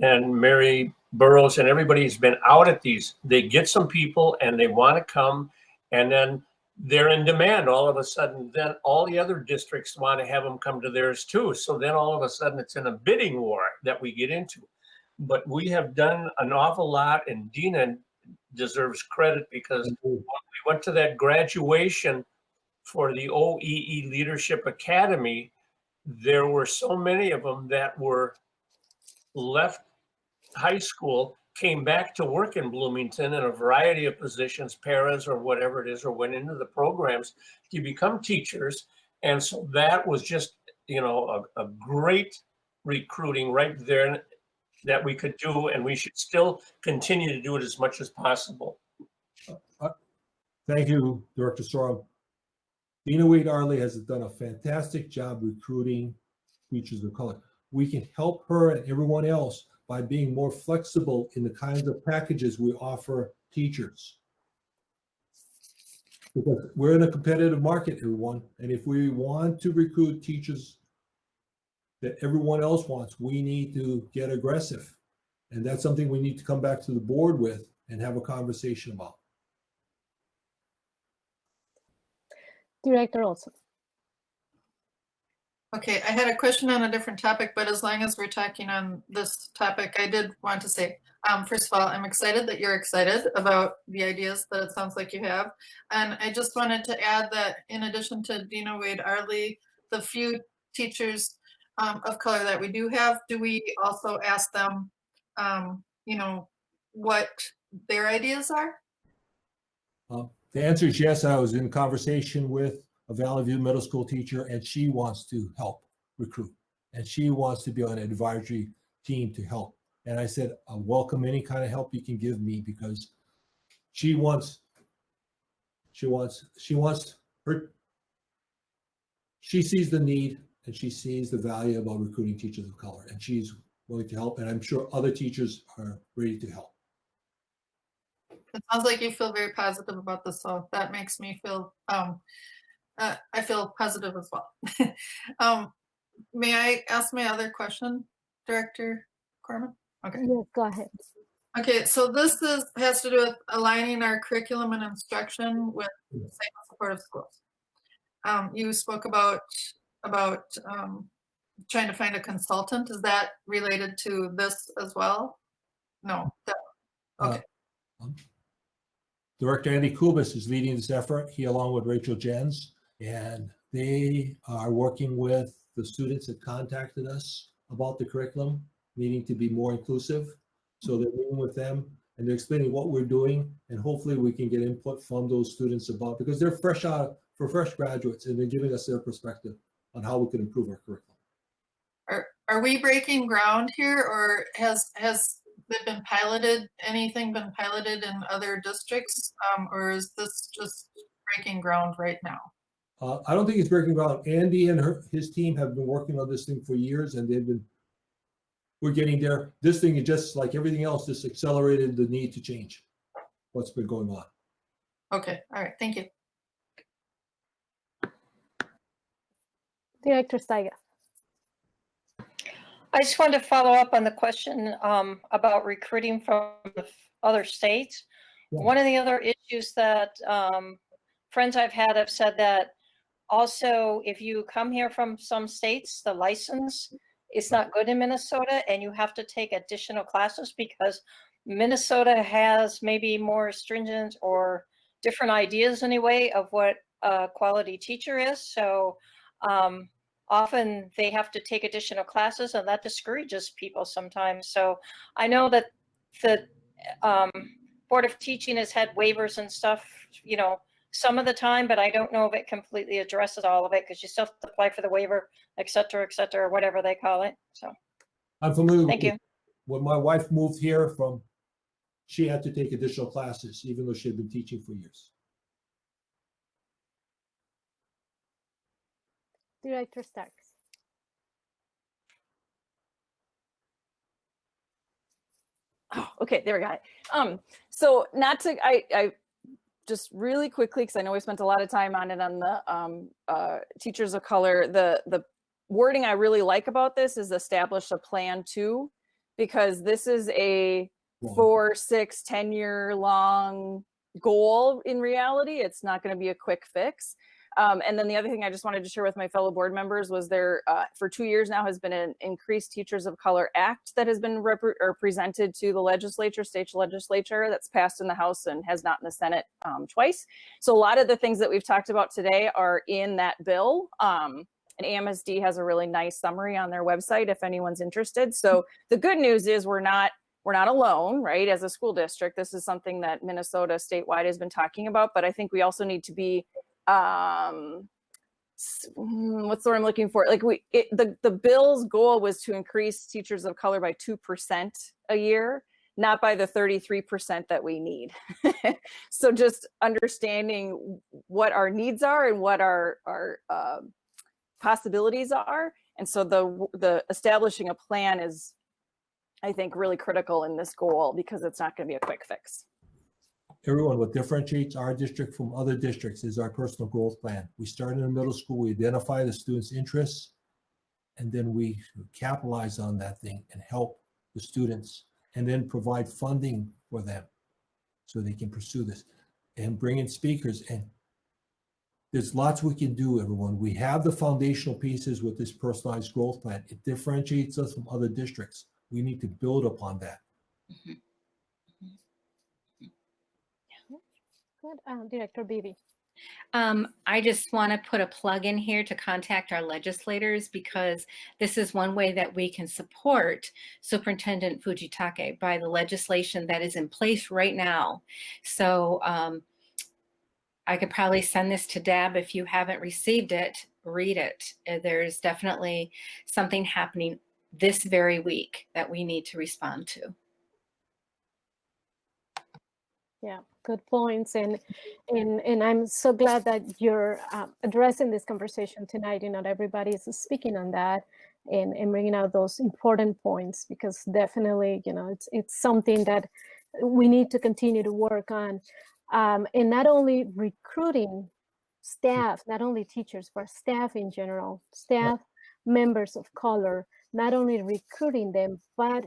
Speaker 11: and Mary Burrows and everybody's been out at these. They get some people and they want to come, and then they're in demand all of a sudden. Then all the other districts want to have them come to theirs too. So then all of a sudden it's in a bidding war that we get into. But we have done an awful lot, and Dina deserves credit, because when we went to that graduation for the OEE Leadership Academy, there were so many of them that were left high school, came back to work in Bloomington in a variety of positions, paras or whatever it is, or went into the programs to become teachers. And so that was just, a great recruiting right there that we could do, and we should still continue to do it as much as possible.
Speaker 13: Thank you, Director Sorum. Dina Wade Arley has done a fantastic job recruiting teachers of color. We can help her and everyone else by being more flexible in the kinds of packages we offer teachers. Because we're in a competitive market, everyone. And if we want to recruit teachers that everyone else wants, we need to get aggressive. And that's something we need to come back to the board with and have a conversation about.
Speaker 1: Director Olson.
Speaker 9: Okay, I had a question on a different topic, but as long as we're talking on this topic, I did want to say, first of all, I'm excited that you're excited about the ideas that it sounds like you have. And I just wanted to add that in addition to Dina Wade Arley, the few teachers of color that we do have, do we also ask them, what their ideas are?
Speaker 13: The answer is yes. I was in conversation with a Valley View Middle School teacher, and she wants to help recruit, and she wants to be on an advisory team to help. And I said, I welcome any kind of help you can give me, because she sees the need, and she sees the value about recruiting teachers of color, and she's willing to help. And I'm sure other teachers are ready to help.
Speaker 9: It sounds like you feel very positive about this, so that makes me feel, I feel positive as well. May I ask my other question, Director Corman? Okay.
Speaker 1: Yes, go ahead.
Speaker 9: Okay, so this has to do with aligning our curriculum and instruction with safe and supportive schools. You spoke about trying to find a consultant. Is that related to this as well? No. Okay.
Speaker 13: Director Andy Kubis is leading this effort, he along with Rachel Jens, and they are working with the students that contacted us about the curriculum needing to be more inclusive. So they're meeting with them and they're explaining what we're doing, and hopefully we can get input from those students about, because they're fresh graduates, and they're giving us their perspective on how we can improve our curriculum.
Speaker 9: Are we breaking ground here, or has it been piloted? Anything been piloted in other districts, or is this just breaking ground right now?
Speaker 13: I don't think it's breaking ground. Andy and his team have been working on this thing for years, and we're getting there. This thing is just like everything else, just accelerated the need to change what's been going on.
Speaker 9: Okay, all right, thank you.
Speaker 1: Director Steiger.
Speaker 3: I just wanted to follow up on the question about recruiting from other states. Yeah. One of the other issues that friends I've had have said that also, if you come here from some states, the license is not good in Minnesota, and you have to take additional classes because Minnesota has maybe more stringent or different ideas anyway of what a quality teacher is. So often they have to take additional classes, and that discourages people sometimes. So I know that the Board of Teaching has had waivers and stuff, some of the time, but I don't know if it completely addresses all of it, because you still have to apply for the waiver, et cetera, whatever they call it. So
Speaker 13: I'm familiar
Speaker 3: thank
Speaker 13: with
Speaker 3: you.
Speaker 13: When my wife moved here from she had to take additional classes, even though she had been teaching for years.
Speaker 1: Director Starks.
Speaker 14: Oh, okay, there we got it. So not to, I just really quickly, because I know we spent a lot of time on it on the teachers of color. The wording I really like about this is establish a plan too, because this is a 4, 6, 10-year long goal in reality. It's not going to be a quick fix. And then the other thing I just wanted to share with my fellow board members was there, for 2 years now, has been an Increased Teachers of Color Act that has been presented to the legislature, state legislature, that's passed in the House and has not in the Senate twice. So a lot of the things that we've talked about today are in that bill. And AMSD has a really nice summary on their website if anyone's interested. So the good news is we're not alone, right? As a school district, this is something that Minnesota statewide has been talking about, but I think we also need to be what's the word I'm looking for? Like the bill's goal was to increase teachers of color by 2% a year, not by the 33% that we need. So just understanding what our needs are and what our possibilities are. And so the establishing a plan is, I think, really critical in this goal, because it's not going to be a quick fix.
Speaker 13: Everyone, what differentiates our district from other districts is our personal growth plan. We start in the middle school, we identify the students' interests, and then we capitalize on that thing and help the students, and then provide funding for them so they can pursue this, and bring in speakers. And there's lots we can do, everyone. We have the foundational pieces with this personalized growth plan. It differentiates us from other districts. We need to build upon that.
Speaker 10: Mm-hmm.
Speaker 1: Good. Director Beebe.
Speaker 10: I just want to put a plug in here to contact our legislators, because this is one way that we can support Superintendent Fujitake by the legislation that is in place right now. So I could probably send this to Deb. If you haven't received it, read it. There's definitely something happening this very week that we need to respond to.
Speaker 1: Yeah, good points, and I'm so glad that you're addressing this conversation tonight. You know, everybody is speaking on that and bringing out those important points, because definitely, you know, it's something that we need to continue to work on, and not only recruiting staff, not only teachers, but staff in general, staff members of color, not only recruiting them, but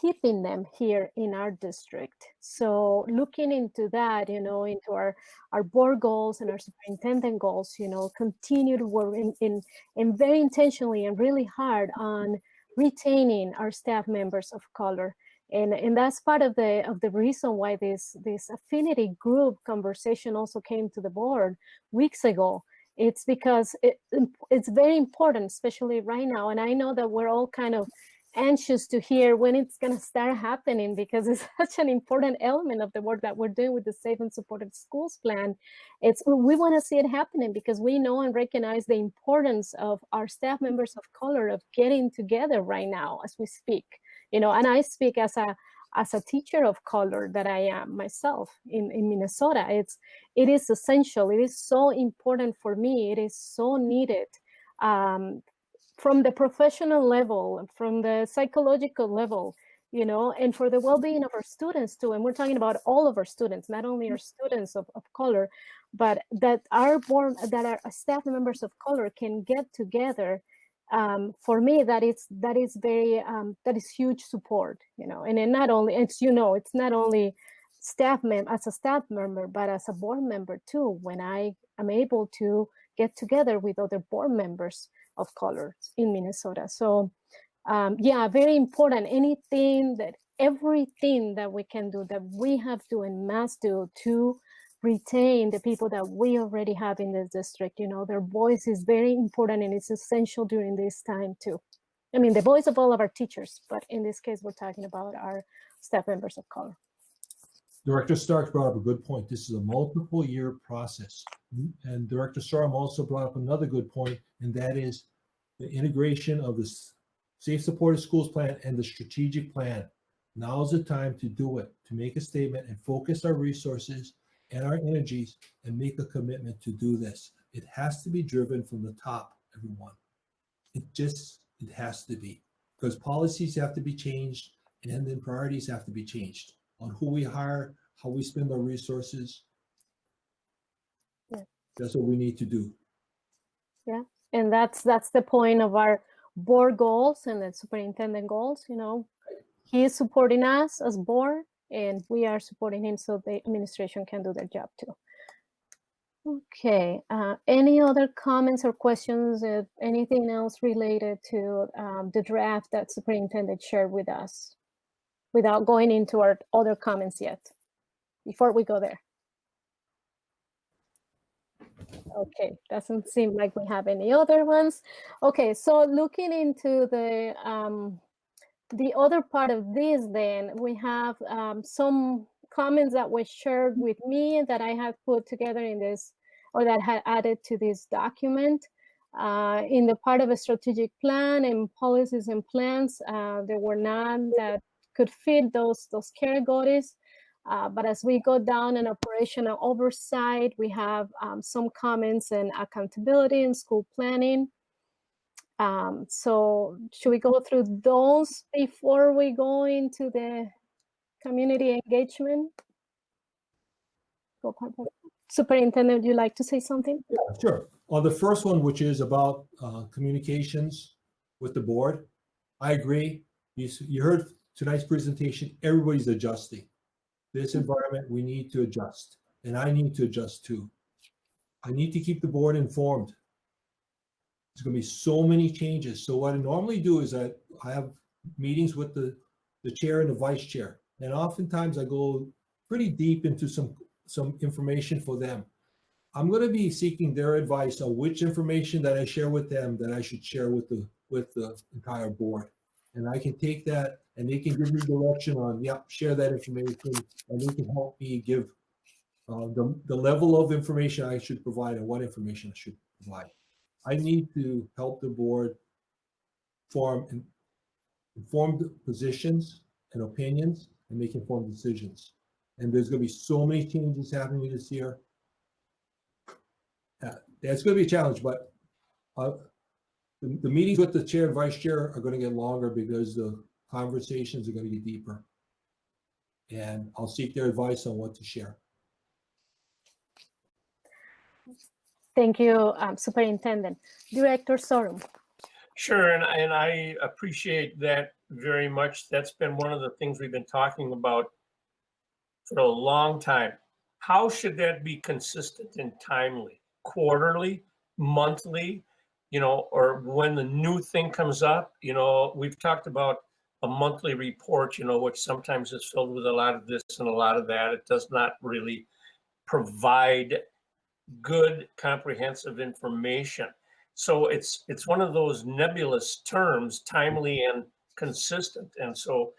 Speaker 1: keeping them here in our district. So looking into that, you know, into our board goals and our superintendent goals, you know, continue to work in very intentionally and really hard on retaining our staff members of color. And that's part of the reason why this affinity group conversation also came to the board weeks ago. It's because it's very important, especially right now. And I know that we're all kind of anxious to hear when it's going to start happening, because it's such an important element of the work that we're doing with the Safe and Supported Schools plan. We want to see it happening, because we know and recognize the importance of our staff members of color of getting together right now as we speak. You know, and I speak as a teacher of color that I am myself in Minnesota. It is essential. It is so important for me. It is so needed. From the professional level, from the psychological level, you know, and for the well-being of our students too. And we're talking about all of our students, not only our students of color, but that our staff members of color can get together. For me, that is huge support, you know. And then not only, it's not only as a staff member, but as a board member too, when I am able to get together with other board members of color in Minnesota. So yeah, very important. Everything that we can do, that we have to and must do to retain the people that we already have in this district. You know, their voice is very important, and it's essential during this time too. I mean, the voice of all of our teachers, but in this case, we're talking about our staff members of color.
Speaker 13: Director Stark brought up a good point. This is a multiple year process. And Director Sorum also brought up another good point, and that is the integration of the Safe Supported Schools plan and the strategic plan. Now's the time to do it, to make a statement and focus our resources and our energies and make a commitment to do this. It has to be driven from the top, everyone. It has to be, because policies have to be changed and then priorities have to be changed on who we hire, how we spend our resources.
Speaker 1: Yeah.
Speaker 13: That's what we need to do.
Speaker 1: Yeah, and that's the point of our board goals and the superintendent goals. You know, he is supporting us as board, and we are supporting him so the administration can do their job too. Okay, any other comments or questions? If anything else related to the draft that superintendent shared with us, without going into our other comments yet, before we go there? Okay, doesn't seem like we have any other ones. Okay, so looking into the other part of this, then we have some comments that were shared with me that I have put together in this, or that had added to this document. In the part of a strategic plan and policies and plans, there were none that could fit those categories. But as we go down in operational oversight, we have some comments and accountability in school planning. So should we go through those before we go into the community engagement? Superintendent, would you like to say something?
Speaker 13: Yeah, sure. On the first one, which is about communications with the board, I agree. You heard tonight's presentation, everybody's adjusting. This environment, we need to adjust, and I need to adjust too. I need to keep the board informed. There's going to be so many changes. So what I normally do is I have meetings with the chair and the vice chair, and oftentimes I go pretty deep into some information for them. I'm going to be seeking their advice on which information that I share with them that I should share with the entire board. And I can take that and they can give me direction on, share that information, and they can help me give the level of information I should provide and what information I should provide. I need to help the board form informed positions and opinions and make informed decisions. And there's going to be so many changes happening this year. That's going to be a challenge, but the meetings with the chair and vice chair are going to get longer because the conversations are going to get deeper. And I'll seek their advice on what to share.
Speaker 1: Thank you, Superintendent. Director Sorum.
Speaker 11: Sure, and I appreciate that very much. That's been one of the things we've been talking about for a long time. How should that be consistent and timely? Quarterly, monthly, or when the new thing comes up? We've talked about a monthly report, which sometimes is filled with a lot of this and a lot of that. It does not really provide good comprehensive information. So it's one of those nebulous terms, timely and consistent. And so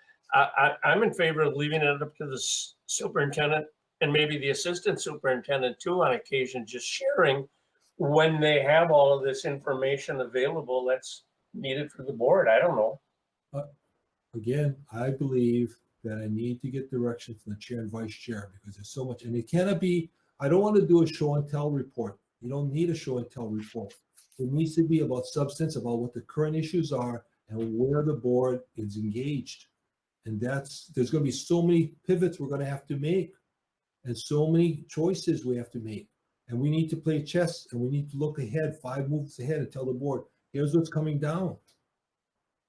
Speaker 11: I'm in favor of leaving it up to the superintendent and maybe the assistant superintendent too on occasion, just sharing when they have all of this information available that's needed for the board. I don't know.
Speaker 13: Again, I believe that I need to get direction from the chair and vice chair because there's so much, and it cannot be, I don't want to do a show and tell report. You don't need a show and tell report. It needs to be about substance, about what the current issues are and where the board is engaged. And there's going to be so many pivots we're going to have to make and so many choices we have to make. And we need to play chess and we need to look ahead, 5 moves ahead and tell the board, here's what's coming down.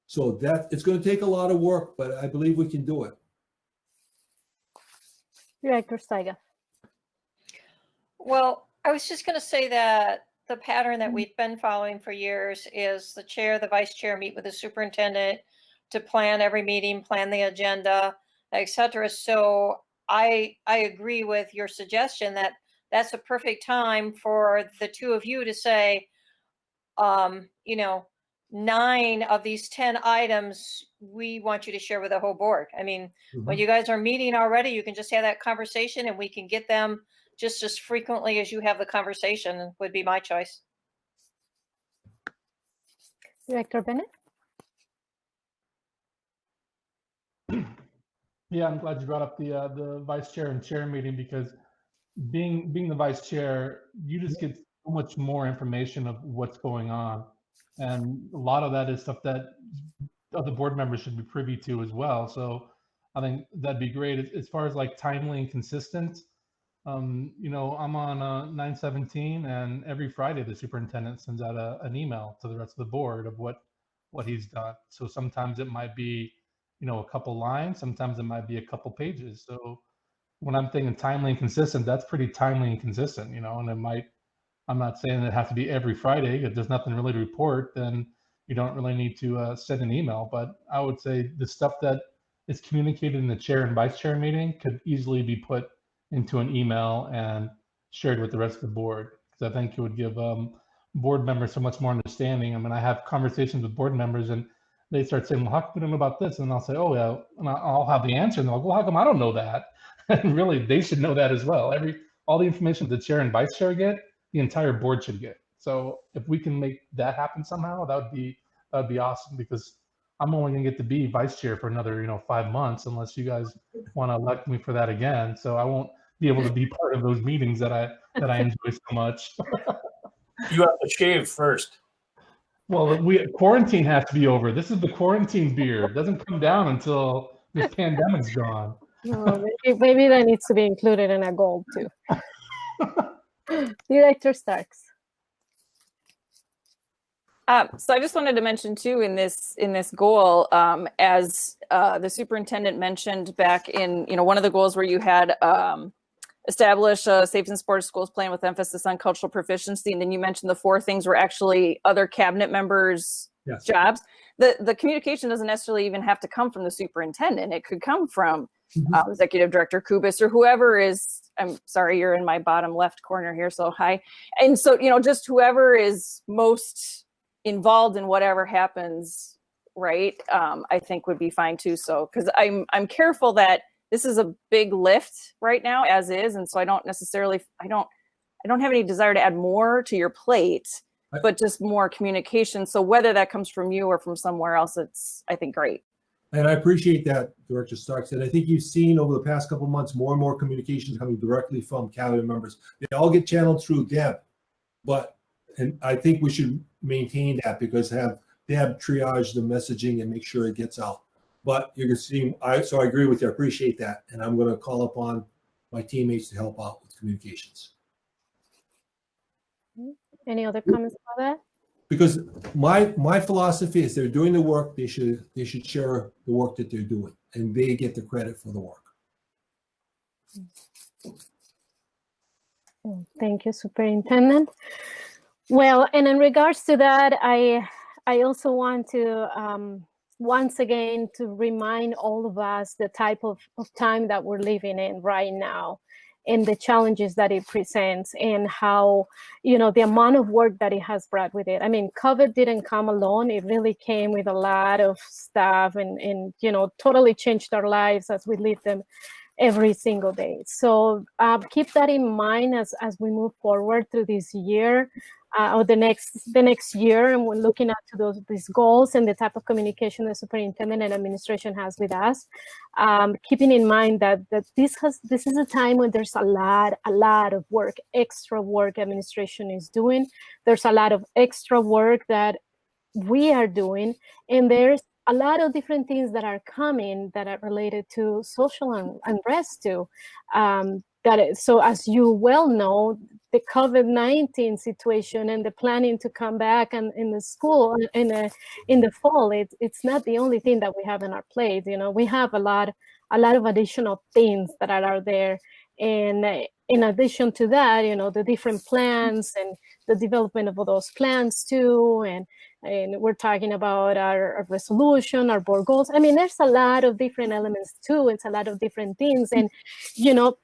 Speaker 13: So it's going to take a lot of work, but I believe we can do it.
Speaker 1: Director Steiger.
Speaker 3: Well, I was just going to say that the pattern that we've been following for years is the chair, the vice chair meet with the superintendent to plan every meeting, plan the agenda, etc. So I agree with your suggestion that that's a perfect time for the two of you to say, 9 of these 10 items we want you to share with the whole board. I mean, when you guys are meeting already, you can just have that conversation and we can get them just as frequently as you have the conversation would be my choice.
Speaker 1: Director Bennett.
Speaker 12: Yeah, I'm glad you brought up the vice chair and chair meeting, because being the vice chair, you just get so much more information of what's going on, and a lot of that is stuff that other board members should be privy to as well. So I think that'd be great. As far as like timely and consistent, you know, I'm on 917, and every Friday the superintendent sends out an email to the rest of the board of what he's done. So sometimes it might be, you know, a couple lines, sometimes it might be a couple pages. So when I'm thinking timely and consistent, that's pretty timely and consistent, you know, and it might, I'm not saying it has to be every Friday. If there's nothing really to report, then you don't really need to send an email. But I would say the stuff that is communicated in the chair and vice chair meeting could easily be put into an email and shared with the rest of the board, because I think it would give board members so much more understanding. I mean, I have conversations with board members, and they start saying, well, how come we don't know about this? And I'll say, oh, yeah, and I'll have the answer. And they'll go, well, how come I don't know that? And really, they should know that as well. All the information the chair and vice chair get, the entire board should get. So if we can make that happen somehow, that would be awesome, because I'm only gonna get to be vice chair for another, you know, 5 months, unless you guys want to elect me for that again. So I won't be able to be part of those meetings that I enjoy so much.
Speaker 11: You have to shave first.
Speaker 12: Well, quarantine has to be over. This is the quarantine beard. It doesn't come down until this pandemic's gone.
Speaker 1: Oh, maybe that needs to be included in a goal too. Director Starks.
Speaker 14: So I just wanted to mention too, in this goal, as the superintendent mentioned back in, you know, one of the goals where you had establish a safe and supportive schools plan with emphasis on cultural proficiency, and then you mentioned the 4 things were actually other cabinet members' jobs. The communication doesn't necessarily even have to come from the superintendent. It could come from Executive Director Kubis or whoever is. I'm sorry, you're in my bottom left corner here, so hi. And so, you know, just whoever is most involved in whatever happens, right? I think would be fine too. So, because I'm careful that this is a big lift right now as is, and so I don't necessarily, I don't have any desire to add more to your plate, but just more communication. So whether that comes from you or from somewhere else, it's, I think, great.
Speaker 13: And I appreciate that, Director Starks. And I think you've seen over the past couple of months more and more communications coming directly from cabinet members. They all get channeled through Deb, and I think we should maintain that, because have Deb triage the messaging and make sure it gets out. But you're going to see, so I agree with you. I appreciate that. And I'm going to call upon my teammates to help out with communications.
Speaker 1: Any other comments about that?
Speaker 13: Because my philosophy is they're doing the work, they should share the work that they're doing, and they get the credit for the work.
Speaker 1: Thank you, Superintendent. Well, and in regards to that, I also want to once again to remind all of us the type of time that we're living in right now, and the challenges that it presents, and how, you know, the amount of work that it has brought with it. I mean, COVID didn't come alone. It really came with a lot of stuff, and you know, totally changed our lives as we live them every single day. So keep that in mind as we move forward through this year, or the next year, and we're looking at these goals and the type of communication the superintendent and administration has with us. Keeping in mind that this is a time when there's a lot of work, extra work administration is doing. There's a lot of extra work that we are doing, and there's a lot of different things that are coming that are related to social unrest too. So as you well know, the COVID-19 situation and the planning to come back and in the school in the fall, it's not the only thing that we have in our plate. You know, we have a lot of additional things that are out there. And in addition to that, you know, the different plans and the development of those plans too. And we're talking about our resolution, our board goals. I mean, there's a lot of different elements too. It's a lot of different things. And, you know,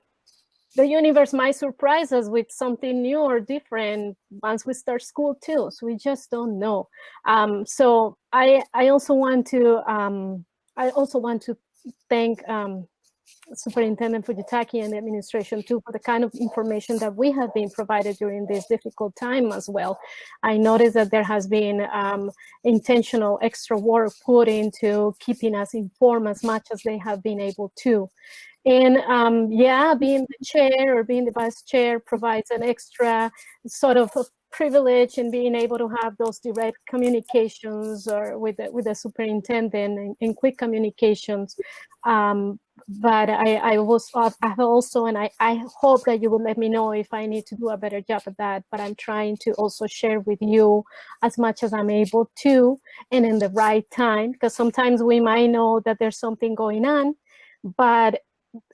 Speaker 1: the universe might surprise us with something new or different once we start school too. So we just don't know. So I also want to thank Superintendent Fujitaki and the administration too for the kind of information that we have been provided during this difficult time as well. I noticed that there has been intentional extra work put into keeping us informed as much as they have been able to. And yeah, being the chair or being the vice chair provides an extra sort of a privilege in being able to have those direct communications or with the superintendent and quick communications. But I have also, and I hope that you will let me know if I need to do a better job at that, but I'm trying to also share with you as much as I'm able to, and in the right time, because sometimes we might know that there's something going on, but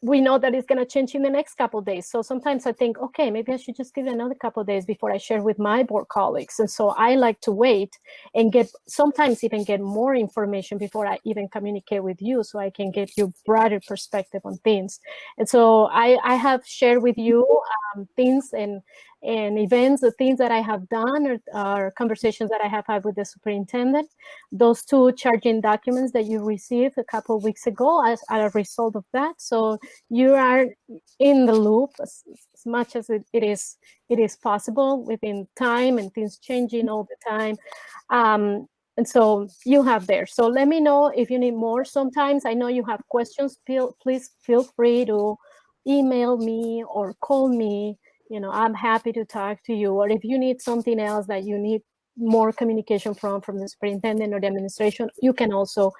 Speaker 1: we know that it's going to change in the next couple of days. So sometimes I think, okay, maybe I should just give it another couple of days before I share with my board colleagues. And so I like to wait and sometimes even get more information before I even communicate with you, so I can get you broader perspective on things. And so I have shared with you things and events, the things that I have done or conversations that I have had with the superintendent. Those 2 charging documents that you received a couple of weeks ago as a result of that. So you are in the loop as much as it is possible within time, and things changing all the time. And so you have there. So let me know if you need more. Sometimes I know you have questions. Please feel free to email me or call me. You know, I'm happy to talk to you. Or if you need something else that you need more communication from the superintendent or the administration, you can also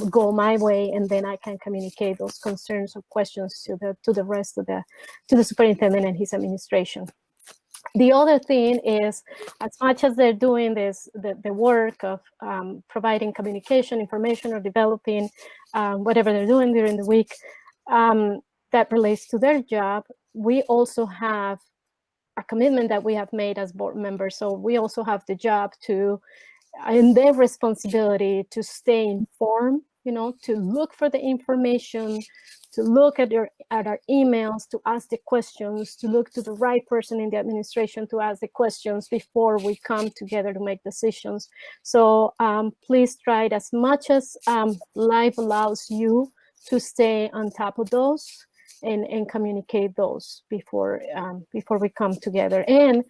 Speaker 1: go my way, and then I can communicate those concerns or questions to the rest of the superintendent and his administration. The other thing is, as much as they're doing the work of providing communication, information, or developing whatever they're doing during the week that relates to their job, we also have a commitment that we have made as board members. So we also have the job and their responsibility to stay informed, you know, to look for the information, to look at our emails, to ask the questions, to look to the right person in the administration to ask the questions before we come together to make decisions. So please try it as much as life allows you to stay on top of those and communicate those before we come together. And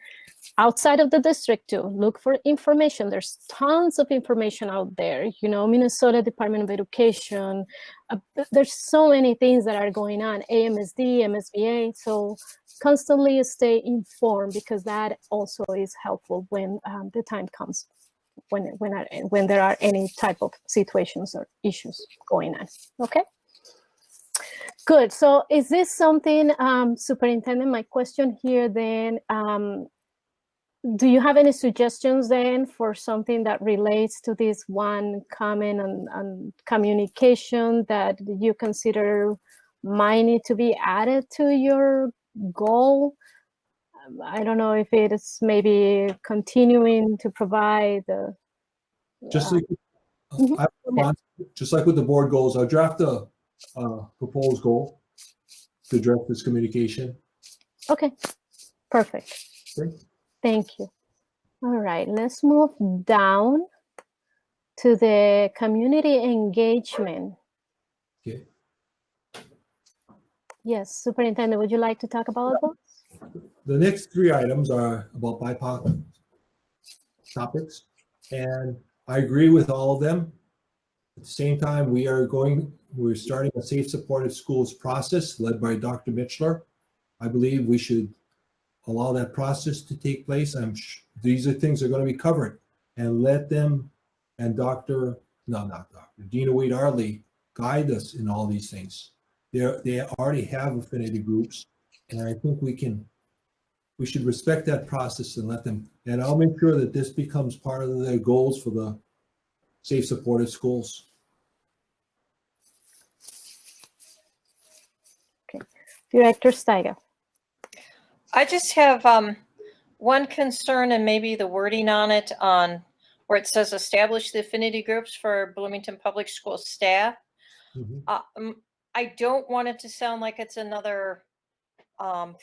Speaker 1: outside of the district too, look for information. There's tons of information out there, you know, Minnesota Department of Education. There's so many things that are going on, AMSD, MSBA. So constantly stay informed, because that also is helpful when the time comes, when there are any type of situations or issues going on. Okay. Good. So is this something, Superintendent, my question here then, do you have any suggestions then for something that relates to this one comment on communication that you consider might need to be added to your goal? I don't know if it is maybe continuing to provide the...
Speaker 13: Just like with the board goals, I'll draft a proposed goal to address this communication.
Speaker 1: Okay, perfect.
Speaker 13: Okay.
Speaker 1: Thank you. All right, let's move down to the community engagement.
Speaker 13: Okay.
Speaker 1: Yes, Superintendent, would you like to talk about those?
Speaker 13: The next 3 items are about BIPOC topics, and I agree with all of them. At the same time, we're starting a safe supported schools process led by Dr. Mitchler. I believe we should allow that process to take place. These are things that are going to be covered, and let them and Dina Wade-Arley guide us in all these things. They already have affinity groups, and I think we should respect that process and let them, and I'll make sure that this becomes part of their goals for the safe supported schools.
Speaker 1: Okay, Director Steiger.
Speaker 3: I just have one concern, and maybe the wording on it, on where it says establish the affinity groups for Bloomington Public School staff. Mm-hmm. I don't want it to sound like it's another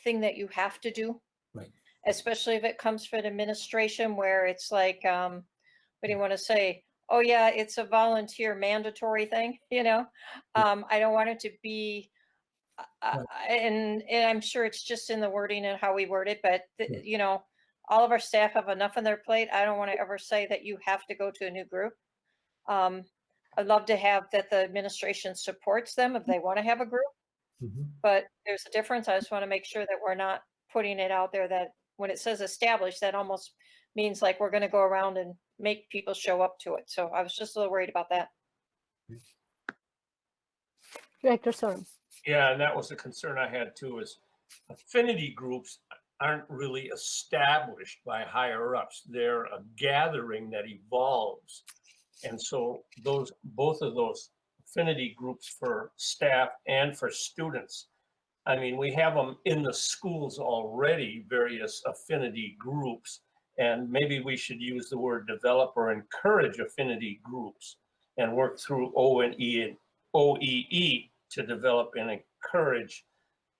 Speaker 3: thing that you have to do,
Speaker 13: right? Especially
Speaker 3: if it comes from administration, where it's like, what do you want to say? Oh yeah, it's a volunteer mandatory thing, you know? I don't want it to be And I'm sure it's just in the wording and how we word it, but
Speaker 13: Sure.
Speaker 3: you know, all of our staff have enough on their plate. I don't want to ever say that you have to go to a new group. I'd love to have that the administration supports them if they want to have a group, but there's a difference. I just want to make sure that we're not putting it out there that when it says established, that almost means like we're going to go around and make people show up to it. So I was just a little worried about that.
Speaker 1: Director Sorum.
Speaker 11: Yeah, and that was a concern I had too, is affinity groups aren't really established by higher ups. They're a gathering that evolves. And so both of those affinity groups for staff and for students, I mean, we have them in the schools already, various affinity groups, and maybe we should use the word develop or encourage affinity groups and work through O&E and OEE to develop and encourage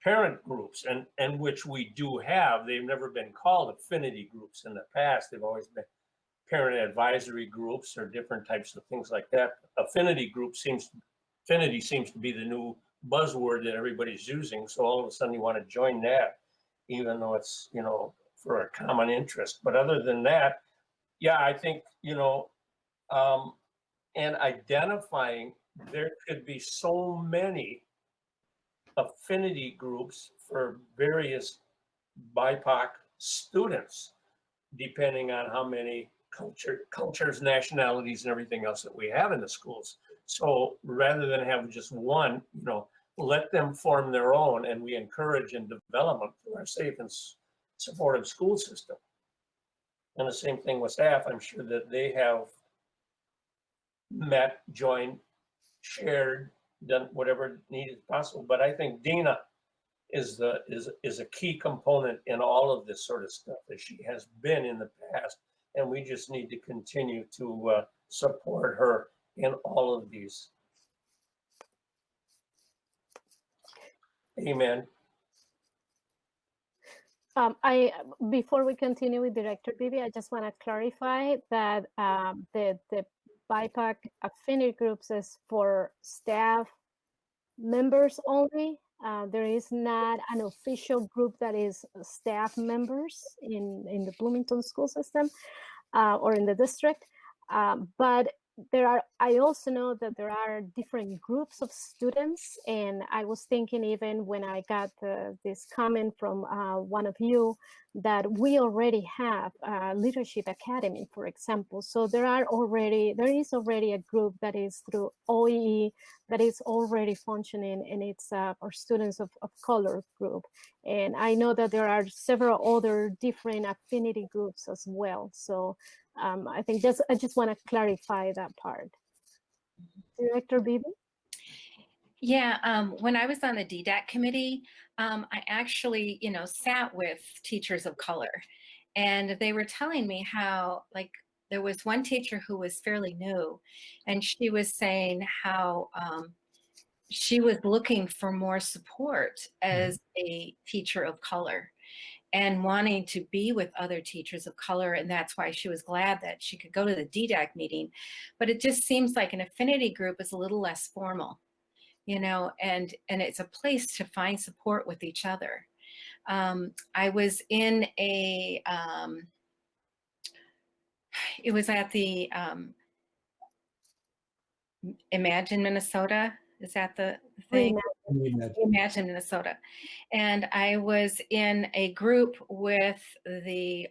Speaker 11: parent groups, and which we do have. They've never been called affinity groups in the past. They've always been parent advisory groups or different types of things like that. Affinity seems to be the new buzzword that everybody's using. So all of a sudden you want to join that, even though it's, you know, for a common interest. But other than that, yeah, I think, you know, and identifying, there could be so many affinity groups for various BIPOC students, depending on how many cultures, nationalities, and everything else that we have in the schools. So rather than have just one, you know, let them form their own, and we encourage and develop them through our safe and supportive school system. And the same thing with staff. I'm sure that they have met, joined, shared, done whatever needed possible. But I think Dina is a key component in all of this sort of stuff, as she has been in the past, and we just need to continue to support her in all of these. Amen.
Speaker 1: Before we continue with Director Bibi, I just want to clarify that the BIPOC affinity groups is for staff members only. There is not an official group that is staff members in the Bloomington school system or in the district. But I also know that there are different groups of students, and I was thinking, even when I got this comment from one of you, that we already have a leadership academy, for example. So there is already a group that is through OEE that is already functioning, and it's our students of color group. And I know that there are several other different affinity groups as well. So I think I just want to clarify that part. Director Bibi?
Speaker 10: Yeah, when I was on the DDAC committee, I actually, you know, sat with teachers of color, and they were telling me how, like, there was one teacher who was fairly new, and she was saying how she was looking for more support as a teacher of color and wanting to be with other teachers of color. And that's why she was glad that she could go to the DDAC meeting. But it just seems like an affinity group is a little less formal, you know, and it's a place to find support with each other. I was in it was at the Imagine Minnesota. Is that the thing? Imagine Minnesota. And I was in a group with the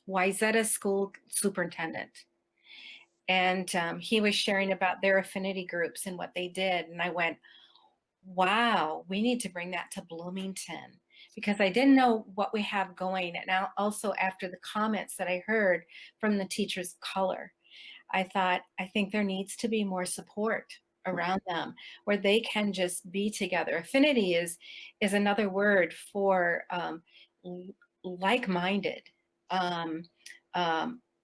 Speaker 10: Wayzata school superintendent. And he was sharing about their affinity groups and what they did. And I went, wow, we need to bring that to Bloomington, because I didn't know what we have going. And now also, after the comments that I heard from the teachers of color, I thought, I think there needs to be more support around them where they can just be together. Affinity is another word for like-minded,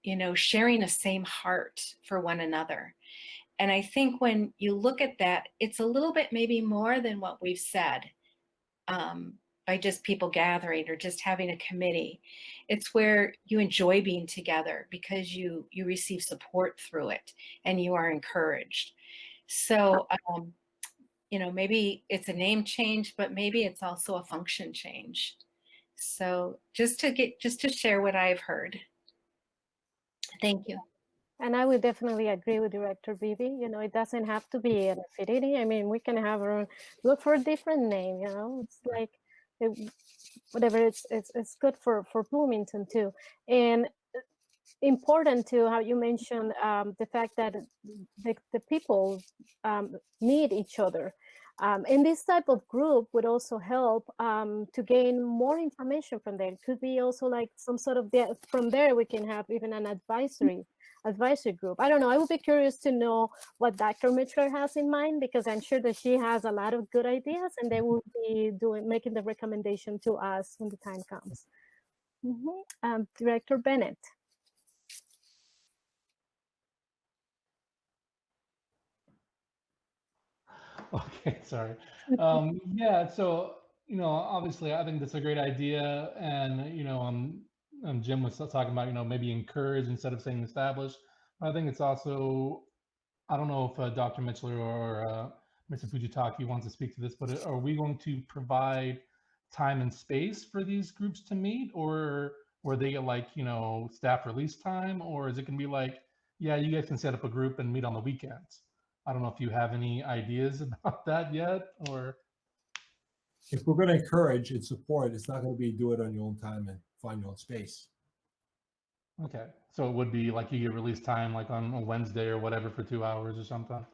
Speaker 10: you know, sharing a same heart for one another. And I think when you look at that, it's a little bit maybe more than what we've said by just people gathering or just having a committee. It's where you enjoy being together because you receive support through it and you are encouraged. So maybe it's a name change, but maybe it's also a function change. So just to share what I've heard. Thank you.
Speaker 1: And I would definitely agree with Director Bibi. It doesn't have to be an affinity. I mean, we can have our own, look for a different name, It's like, whatever, it's good for Bloomington too. And important too, how you mentioned the fact that the people need each other. And this type of group would also help to gain more information from there. It could be also like some sort of, from there we can have even an advisory group. I don't know, I would be curious to know what Dr. Mitchell has in mind, because I'm sure that she has a lot of good ideas, and they will be making the recommendation to us when the time comes. Director Bennett.
Speaker 12: Okay, sorry. Yeah, so, obviously I think that's a great idea. And, Jim was talking about, maybe encourage instead of saying establish. I think it's also, I don't know if Dr. Mitchell or Mr. Fujitaki wants to speak to this, but are we going to provide time and space for these groups to meet, or they get like, staff release time, or is it going to be like, yeah, you guys can set up a group and meet on the weekends? I don't know if you have any ideas about that yet, or.
Speaker 13: If we're going to encourage and support, it's not going to be do it on your own time and find your own space.
Speaker 12: Okay, so it would be like you get release time like on a Wednesday or whatever for 2 hours or something.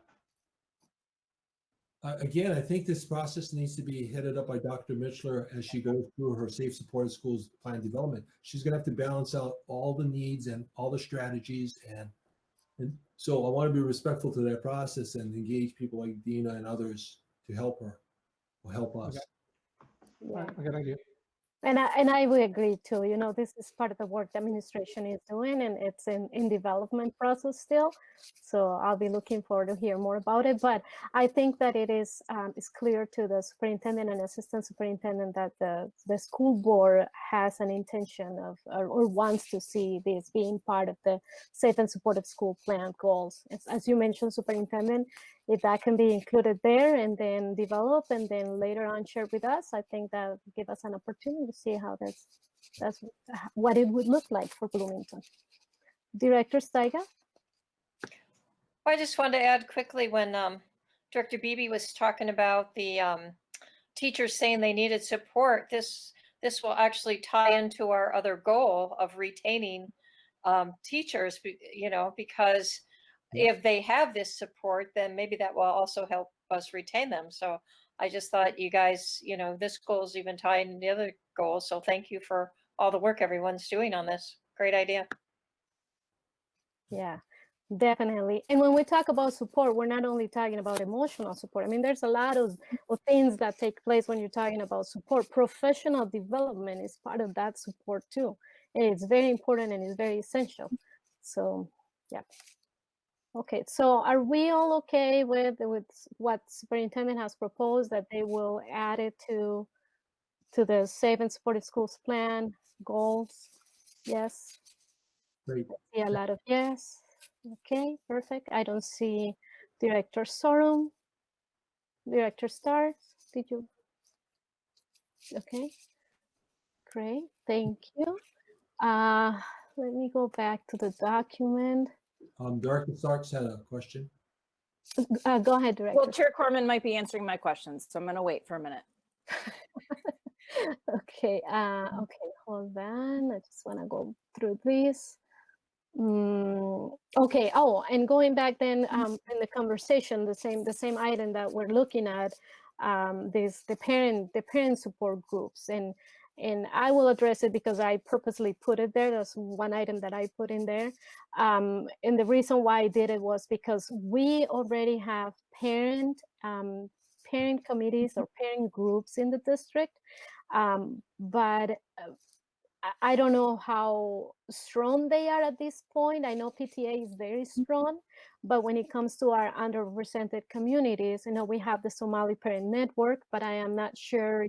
Speaker 13: Again, I think this process needs to be headed up by Dr. Mitchell as she goes through her Safe Supported Schools plan development. She's going to have to balance out all the needs and all the strategies. And so I want to be respectful to that process and engage people like Dina and others to help her or help us.
Speaker 12: Okay. All right, good idea.
Speaker 1: And I would agree too. This is part of the work the administration is doing, and it's in development process still. So I'll be looking forward to hear more about it. But I think that it is clear to the superintendent and assistant superintendent that the school board has an intention of or wants to see this being part of the safe and supportive school plan goals. As you mentioned, superintendent, if that can be included there and then develop and then later on share with us, I think that would give us an opportunity to see how that's what it would look like for Bloomington. Director Steiger?
Speaker 3: I just wanted to add quickly when Director Bibi was talking about the teachers saying they needed support, this will actually tie into our other goal of retaining teachers, because if they have this support, then maybe that will also help us retain them. So I just thought you guys, this goal is even tied in the other goals. So thank you for all the work everyone's doing on this. Great idea.
Speaker 1: Yeah, definitely. And when we talk about support, we're not only talking about emotional support. I mean, there's a lot of things that take place when you're talking about support. Professional development is part of that support too. And it's very important and it's very essential. So, yeah. Okay, so are we all okay with what superintendent has proposed, that they will add it to the Safe and Supportive Schools plan goals? Yes.
Speaker 13: Great.
Speaker 1: I see a lot of yes. Okay, perfect. I don't see Director Sorum. Director Stark, did you? Okay, great, thank you. Let me go back to the document.
Speaker 13: Director Starks had a question.
Speaker 1: Go ahead, Director.
Speaker 14: Well, Chair Corman might be answering my questions, so I'm going to wait for a minute.
Speaker 1: Okay, okay, hold on. I just want to go through this. Okay. Oh, and going back then in the conversation, the same item that we're looking at, the parent support groups, and I will address it because I purposely put it there. That's one item that I put in there. And the reason why I did it was because we already have parent committees or parent groups in the district, but I don't know how strong they are at this point. I know PTA is very strong, but when it comes to our underrepresented communities, we have the Somali Parent Network, but I am not sure,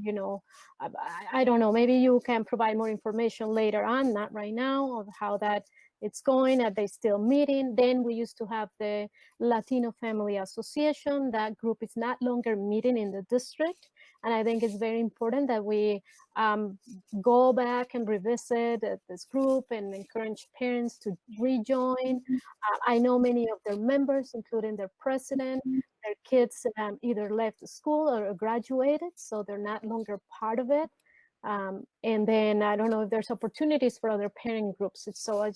Speaker 1: I don't know, maybe you can provide more information later on, not right now, of how that it's going. Are they still meeting? Then we used to have the Latino Family Association. That group is not longer meeting in the district. And I think it's very important that we go back and revisit this group and encourage parents to rejoin. I know many of their members, including their president, their kids either left the school or graduated, so they're not longer part of it. And then I don't know if there's opportunities for other parent groups. So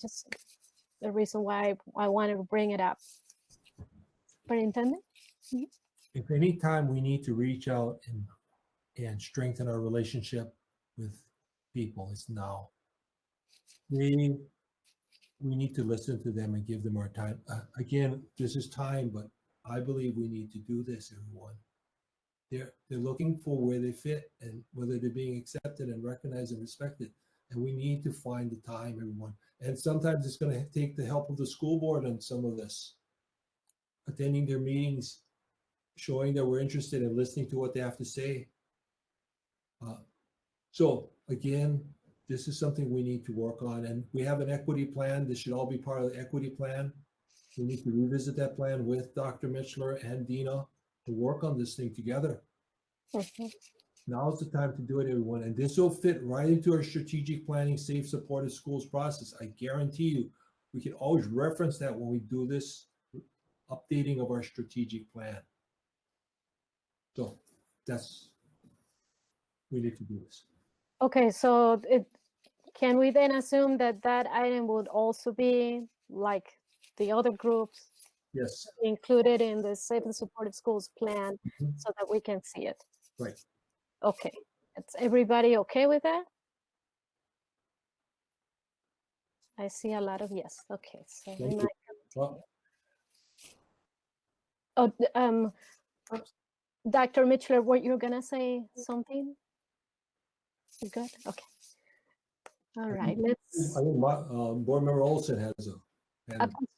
Speaker 1: the reason why I wanted to bring it up. Superintendent?
Speaker 13: If any time we need to reach out and strengthen our relationship with people, it's now. We need to listen to them and give them our time. Again, this is time, but I believe we need to do this, everyone. They're looking for where they fit and whether they're being accepted and recognized and respected. And we need to find the time, everyone. And sometimes it's going to take the help of the school board on some of this. Attending their meetings, showing that we're interested in listening to what they have to say. So again, this is something we need to work on. And we have an equity plan. This should all be part of the equity plan. We need to revisit that plan with Dr. Mitchler and Dina to work on this thing together.
Speaker 1: Okay.
Speaker 13: Now's the time to do it, everyone. And this will fit right into our strategic planning, safe, supportive schools process. I guarantee you, we can always reference that when we do this updating of our strategic plan. So we need to do this.
Speaker 1: Okay, so can we then assume that that item would also be like the other groups?
Speaker 13: Yes.
Speaker 1: Included in the Safe and Supportive Schools plan so that we can see it?
Speaker 13: Right.
Speaker 1: Okay. Is everybody okay with that? I see a lot of yes. Okay. So we might continue. Oh, Dr. Mitchler, what you're gonna say something? You good? Okay. All right. Let's.
Speaker 13: I think Board Member Olson has
Speaker 1: a question?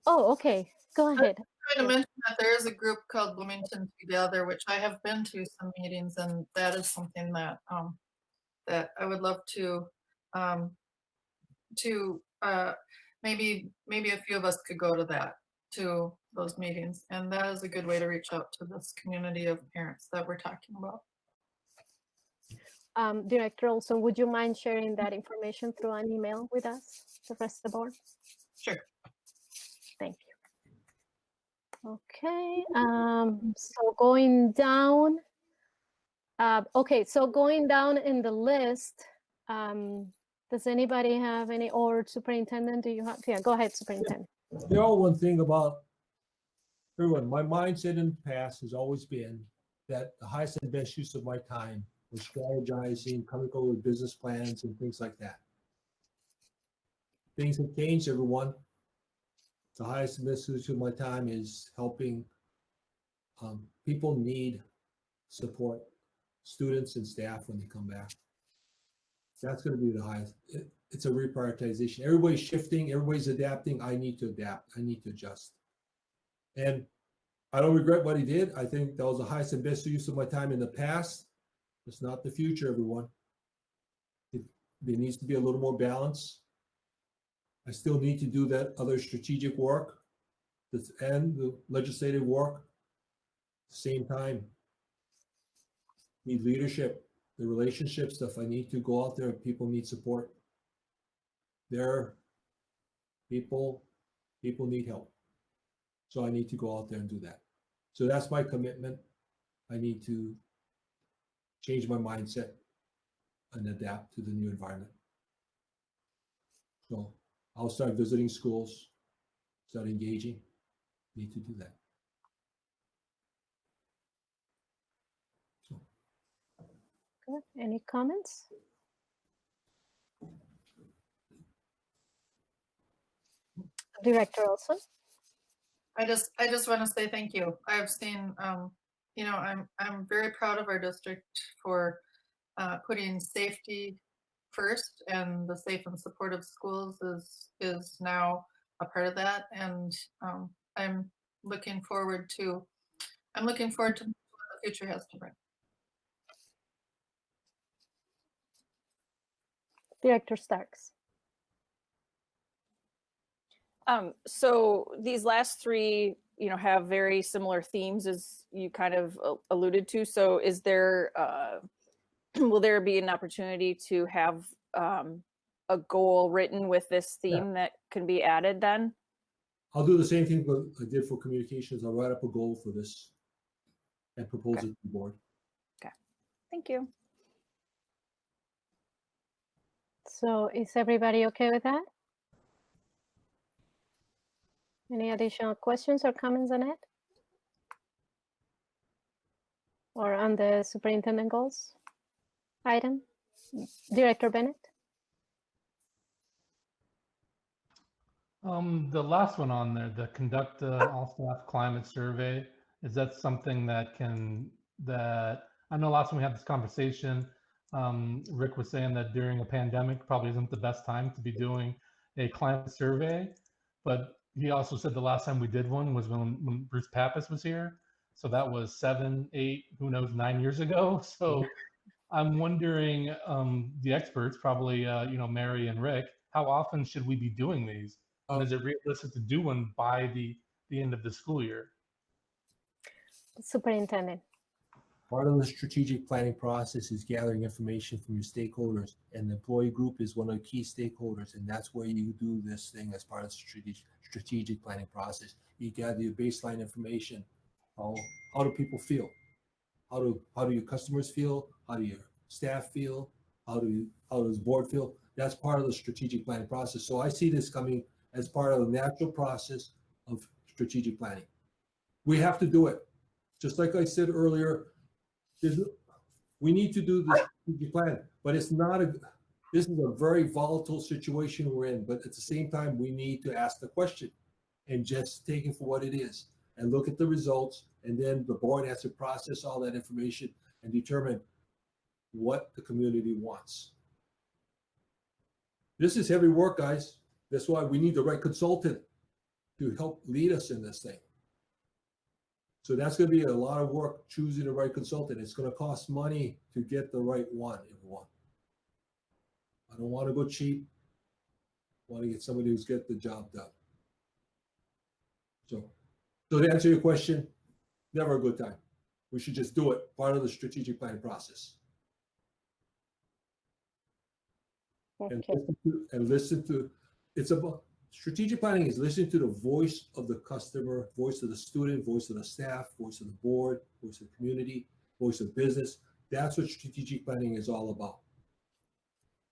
Speaker 1: Oh, okay. Go ahead.
Speaker 9: I'm trying to mention that there is a group called Bloomington Together, which I have been to some meetings, and that is something that that I would love to maybe a few of us could go to those meetings, and that is a good way to reach out to this community of parents that we're talking about.
Speaker 1: Director Olson, would you mind sharing that information through an email with us, the rest of the board?
Speaker 9: Sure.
Speaker 1: Thank you. Okay, so going down, so going down in the list, does anybody have any, or Superintendent, do you have, yeah, go ahead, Superintendent.
Speaker 13: One thing about everyone, my mindset in the past has always been that the highest and best use of my time was strategizing, coming up with business plans and things like that. Things have changed, everyone. The highest and best use of my time is helping people need support, students and staff when they come back. That's going to be the highest. It's a reprioritization. Everybody's shifting, everybody's adapting. I need to adapt, I need to adjust. And I don't regret what he did. I think that was the highest and best use of my time in the past. It's not the future, everyone. There needs to be a little more balance. I still need to do that other strategic work and the legislative work at the same time. Need leadership, the relationship stuff. I need to go out there. People need support. People need help. So I need to go out there and do that. So that's my commitment. I need to change my mindset and adapt to the new environment. So I'll start visiting schools, start engaging. Need to do that. So.
Speaker 1: Good. Any comments? Director Olson?
Speaker 9: I just want to say thank you. I've seen, you know, I'm very proud of our district for putting safety first, and the safe and supportive schools is now a part of that. And I'm looking forward to what the future has to bring.
Speaker 1: Director Starks.
Speaker 14: So these last three, have very similar themes as you kind of alluded to. So is there, will there be an opportunity to have a goal written with this theme that can be added then?
Speaker 13: I'll do the same thing what I did for communications. I'll write up a goal for this and propose it to the board.
Speaker 14: Okay, thank you.
Speaker 1: So is everybody okay with that? Any additional questions or comments on it? Or on the superintendent goals item? Director Bennett?
Speaker 12: The last one on there, the conduct an all-staff climate survey, is that something that I know last time we had this conversation, Rick was saying that during a pandemic probably isn't the best time to be doing a climate survey, but he also said the last time we did one was when Bruce Pappas was here. So that was 7, 8, who knows, 9 years ago. So I'm wondering, the experts, probably, Mary and Rick, how often should we be doing these? And is it realistic to do one by the end of the school year?
Speaker 1: Superintendent.
Speaker 13: Part of the strategic planning process is gathering information from your stakeholders, and the employee group is one of the key stakeholders, and that's where you do this thing as part of the strategic planning process. You gather your baseline information. How do people feel? How do your customers feel? How do your staff feel? How does the board feel? That's part of the strategic planning process. So I see this coming as part of the natural process of strategic planning. We have to do it. Just like I said earlier, we need to do the strategic plan, but this is a very volatile situation we're in, but at the same time, we need to ask the question and just take it for what it is and look at the results. And then the board has to process all that information and determine what the community wants. This is heavy work, guys. That's why we need the right consultant to help lead us in this thing. So that's going to be a lot of work choosing the right consultant. It's going to cost money to get the right one, everyone. I don't want to go cheap. I want to get somebody who's get the job done. So to answer your question, never a good time. We should just do it, part of the strategic planning process.
Speaker 1: Okay.
Speaker 13: And listen to, it's about, strategic planning is listening to the voice of the customer, voice of the student, voice of the staff, voice of the board, voice of the community, voice of business. That's what strategic planning is all about.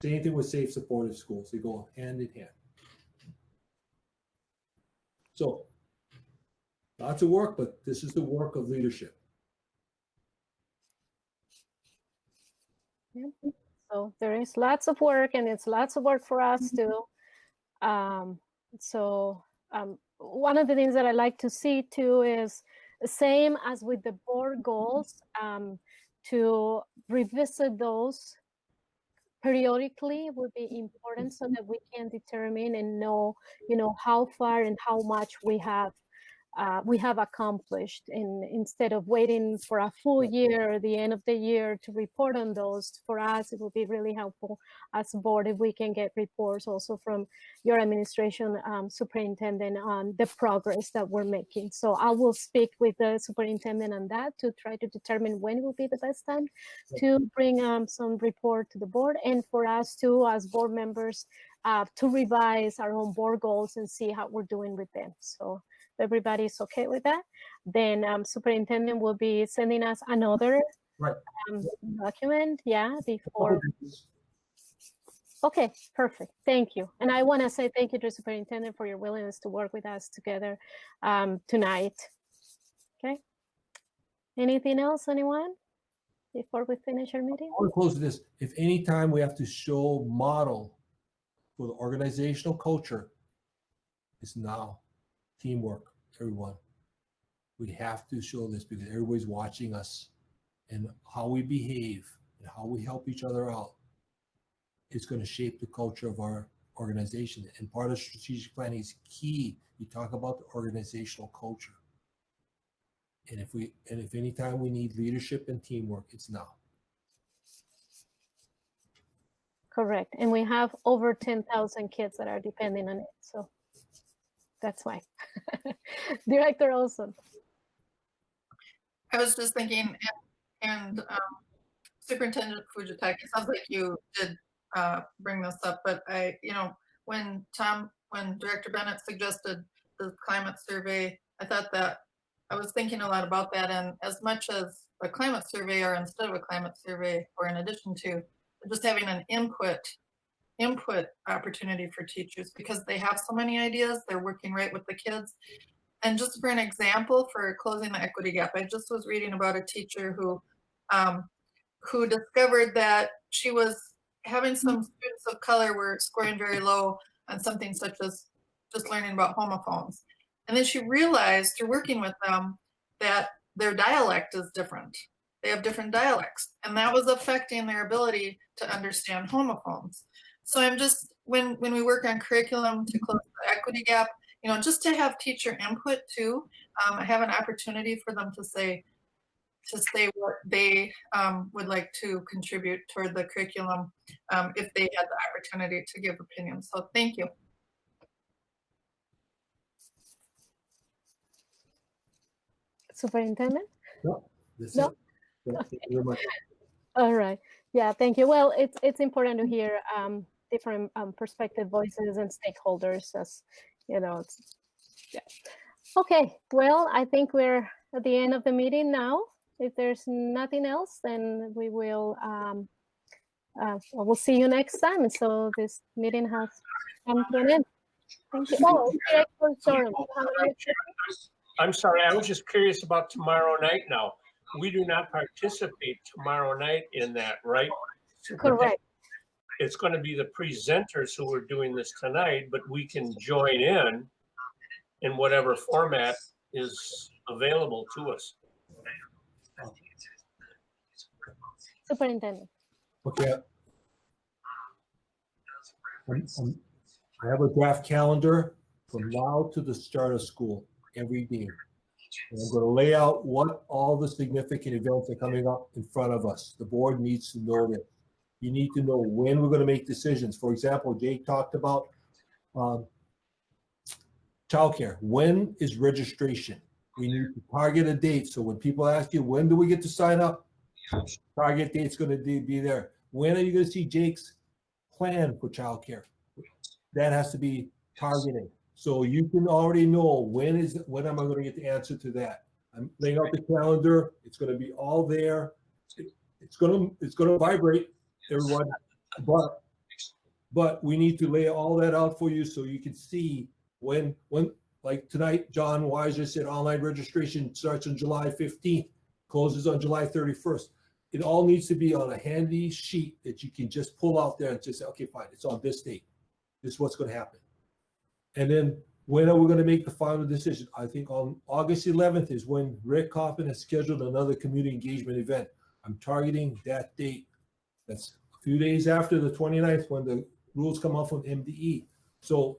Speaker 13: Same thing with safe, supportive schools. They go hand in hand. So lots of work, but this is the work of leadership.
Speaker 1: Yeah. So there is lots of work, and it's lots of work for us too. One of the things that I like to see too is the same as with the board goals, to revisit those periodically would be important so that we can determine and know, how far and how much we have accomplished, and instead of waiting for a full year or the end of the year to report on those. For us, it will be really helpful as a board if we can get reports also from your administration, superintendent, on the progress that we're making. So I will speak with the superintendent on that to try to determine when will be the best time to bring some report to the board, and for us too, as board members, to revise our own board goals and see how we're doing with them. So everybody's okay with that, then superintendent will be sending us another document, before. Okay, perfect. Thank you. And I want to say thank you to the superintendent for your willingness to work with us together tonight. Okay. Anything else, anyone, before we finish our meeting?
Speaker 13: I want to close with this. If any time we have to show model for the organizational culture, it's now. Teamwork, everyone. We have to show this because everybody's watching us and how we behave and how we help each other out. is going to shape the culture of our organization. And part of strategic planning is key. You talk about the organizational culture. And if anytime we need leadership and teamwork, it's now.
Speaker 1: Correct. And we have over 10,000 kids that are depending on it. So that's why. Director Olson.
Speaker 9: I was just thinking, and Superintendent Fujitaki, it sounds like you did bring this up, but when Director Bennett suggested the climate survey, I thought that I was thinking a lot about that. And as much as a climate survey, or instead of a climate survey, or in addition to just having an input opportunity for teachers, because they have so many ideas, they're working right with the kids. And just for an example, for closing the equity gap, I just was reading about a teacher who discovered that she was having some students of color were scoring very low on something such as just learning about homophones. And then she realized through working with them that their dialect is different. They have different dialects, and that was affecting their ability to understand homophones. So I'm just, when we work on curriculum to close the equity gap, just to have teacher input too. I have an opportunity for them to say what they would like to contribute toward the curriculum if they had the opportunity to give opinions. So thank you.
Speaker 1: Superintendent?
Speaker 13: No, that's
Speaker 1: No?
Speaker 13: it. Thank you very much.
Speaker 1: All right. Yeah, thank you. Well, it's important to hear different perspective, voices, and stakeholders, as yeah. Okay, well, I think we're at the end of the meeting now. If there's nothing else, then we will we'll see you next time. So this meeting has come to an end. Thank you. Oh, Director Sorum, you have another question?
Speaker 11: I'm sorry, I was just curious about tomorrow night now. We do not participate tomorrow night in that, right?
Speaker 1: Correct.
Speaker 11: It's going to be the presenters who are doing this tonight, but we can join in whatever format is available to us.
Speaker 1: Superintendent.
Speaker 13: Okay. I have a draft calendar from now to the start of school every day. And I'm going to lay out what all the significant events are coming up in front of us. The board needs to know that. You need to know when we're going to make decisions. For example, Jake talked about childcare. When is registration? We need to target a date. So when people ask you, when do we get to sign up? Target date's going to be there. When are you going to see Jake's plan for childcare? That has to be targeted. So you can already know when am I going to get the answer to that. I'm laying out the calendar. It's going to be all there. It's going to vibrate, everyone. But we need to lay all that out for you so you can see when like tonight, John Weiser said online registration starts on July 15th, closes on July 31st. It all needs to be on a handy sheet that you can just pull out there and just say, okay, fine, it's on this date. This is what's going to happen. And then when are we going to make the final decision? I think on August 11th is when Rick Coffin has scheduled another community engagement event. I'm targeting that date. That's a few days after the 29th when the rules come out from MDE. So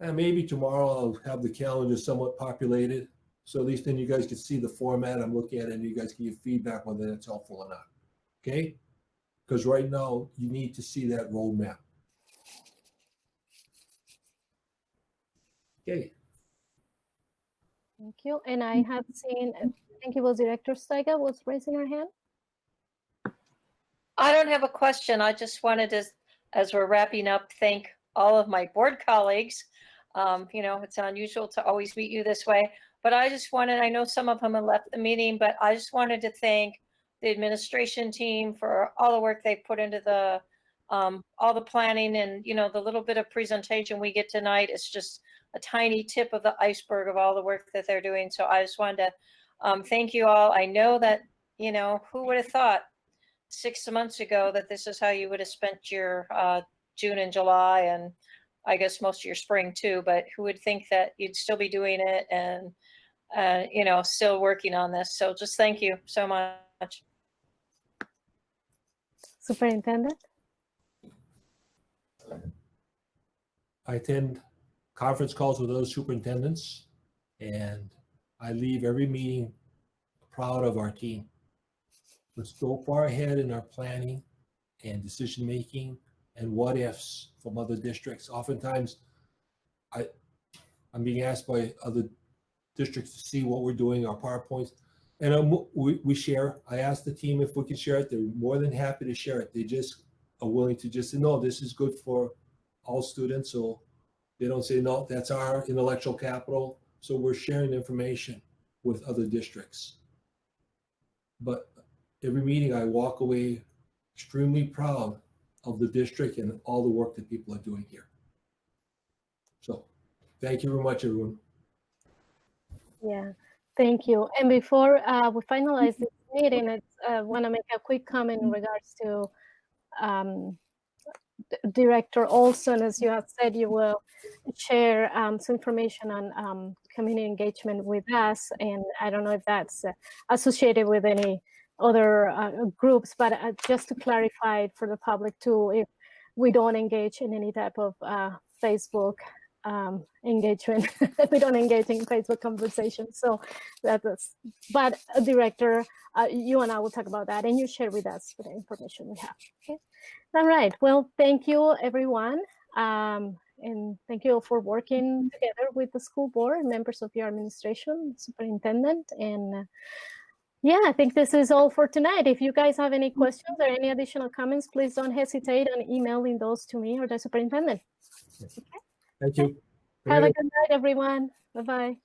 Speaker 13: maybe tomorrow I'll have the calendar somewhat populated. So at least then you guys can see the format I'm looking at and you guys can give feedback whether that's helpful or not. Okay? Because right now you need to see that roadmap. Okay.
Speaker 1: Thank you. And I have seen, I think it was Director Steiger was raising her hand.
Speaker 3: I don't have a question. I just wanted to, as we're wrapping up, thank all of my board colleagues. It's unusual to always meet you this way, but I just wanted, I know some of them have left the meeting, but I just wanted to thank the administration team for all the work they put into the, all the planning and, the little bit of presentation we get tonight is just a tiny tip of the iceberg of all the work that they're doing. So I just wanted to thank you all. I know that, who would have thought 6 months ago that this is how you would have spent your June and July and I guess most of your spring too, but who would think that you'd still be doing it and, still working on this. So just thank you so much.
Speaker 1: Superintendent?
Speaker 13: I attend conference calls with other superintendents, and I leave every meeting proud of our team. We're so far ahead in our planning and decision making and what ifs from other districts. Oftentimes, I'm being asked by other districts to see what we're doing, our PowerPoints, and we share. I asked the team if we could share it. They're more than happy to share it. They just are willing to just say, no, this is good for all students. So they don't say, no, that's our intellectual capital. So we're sharing information with other districts. But every meeting I walk away extremely proud of the district and all the work that people are doing here. So thank you very much, everyone.
Speaker 1: Yeah, thank you. And before we finalize this meeting, I want to make a quick comment in regards to Director Olson. As you have said, you will share some information on community engagement with us, and I don't know if that's associated with any other groups, but just to clarify for the public too, if we don't engage in any type of Facebook engagement, we don't engage in Facebook conversations. So that's, but Director, you and I will talk about that, and you share with us the information we have. Okay. All right. Well, thank you, everyone. And thank you for working together with the school board, members of your administration, superintendent. And yeah, I think this is all for tonight. If you guys have any questions or any additional comments, please don't hesitate on emailing those to me or the superintendent. Okay.
Speaker 13: Thank you.
Speaker 1: Have a good night, everyone. Bye-bye.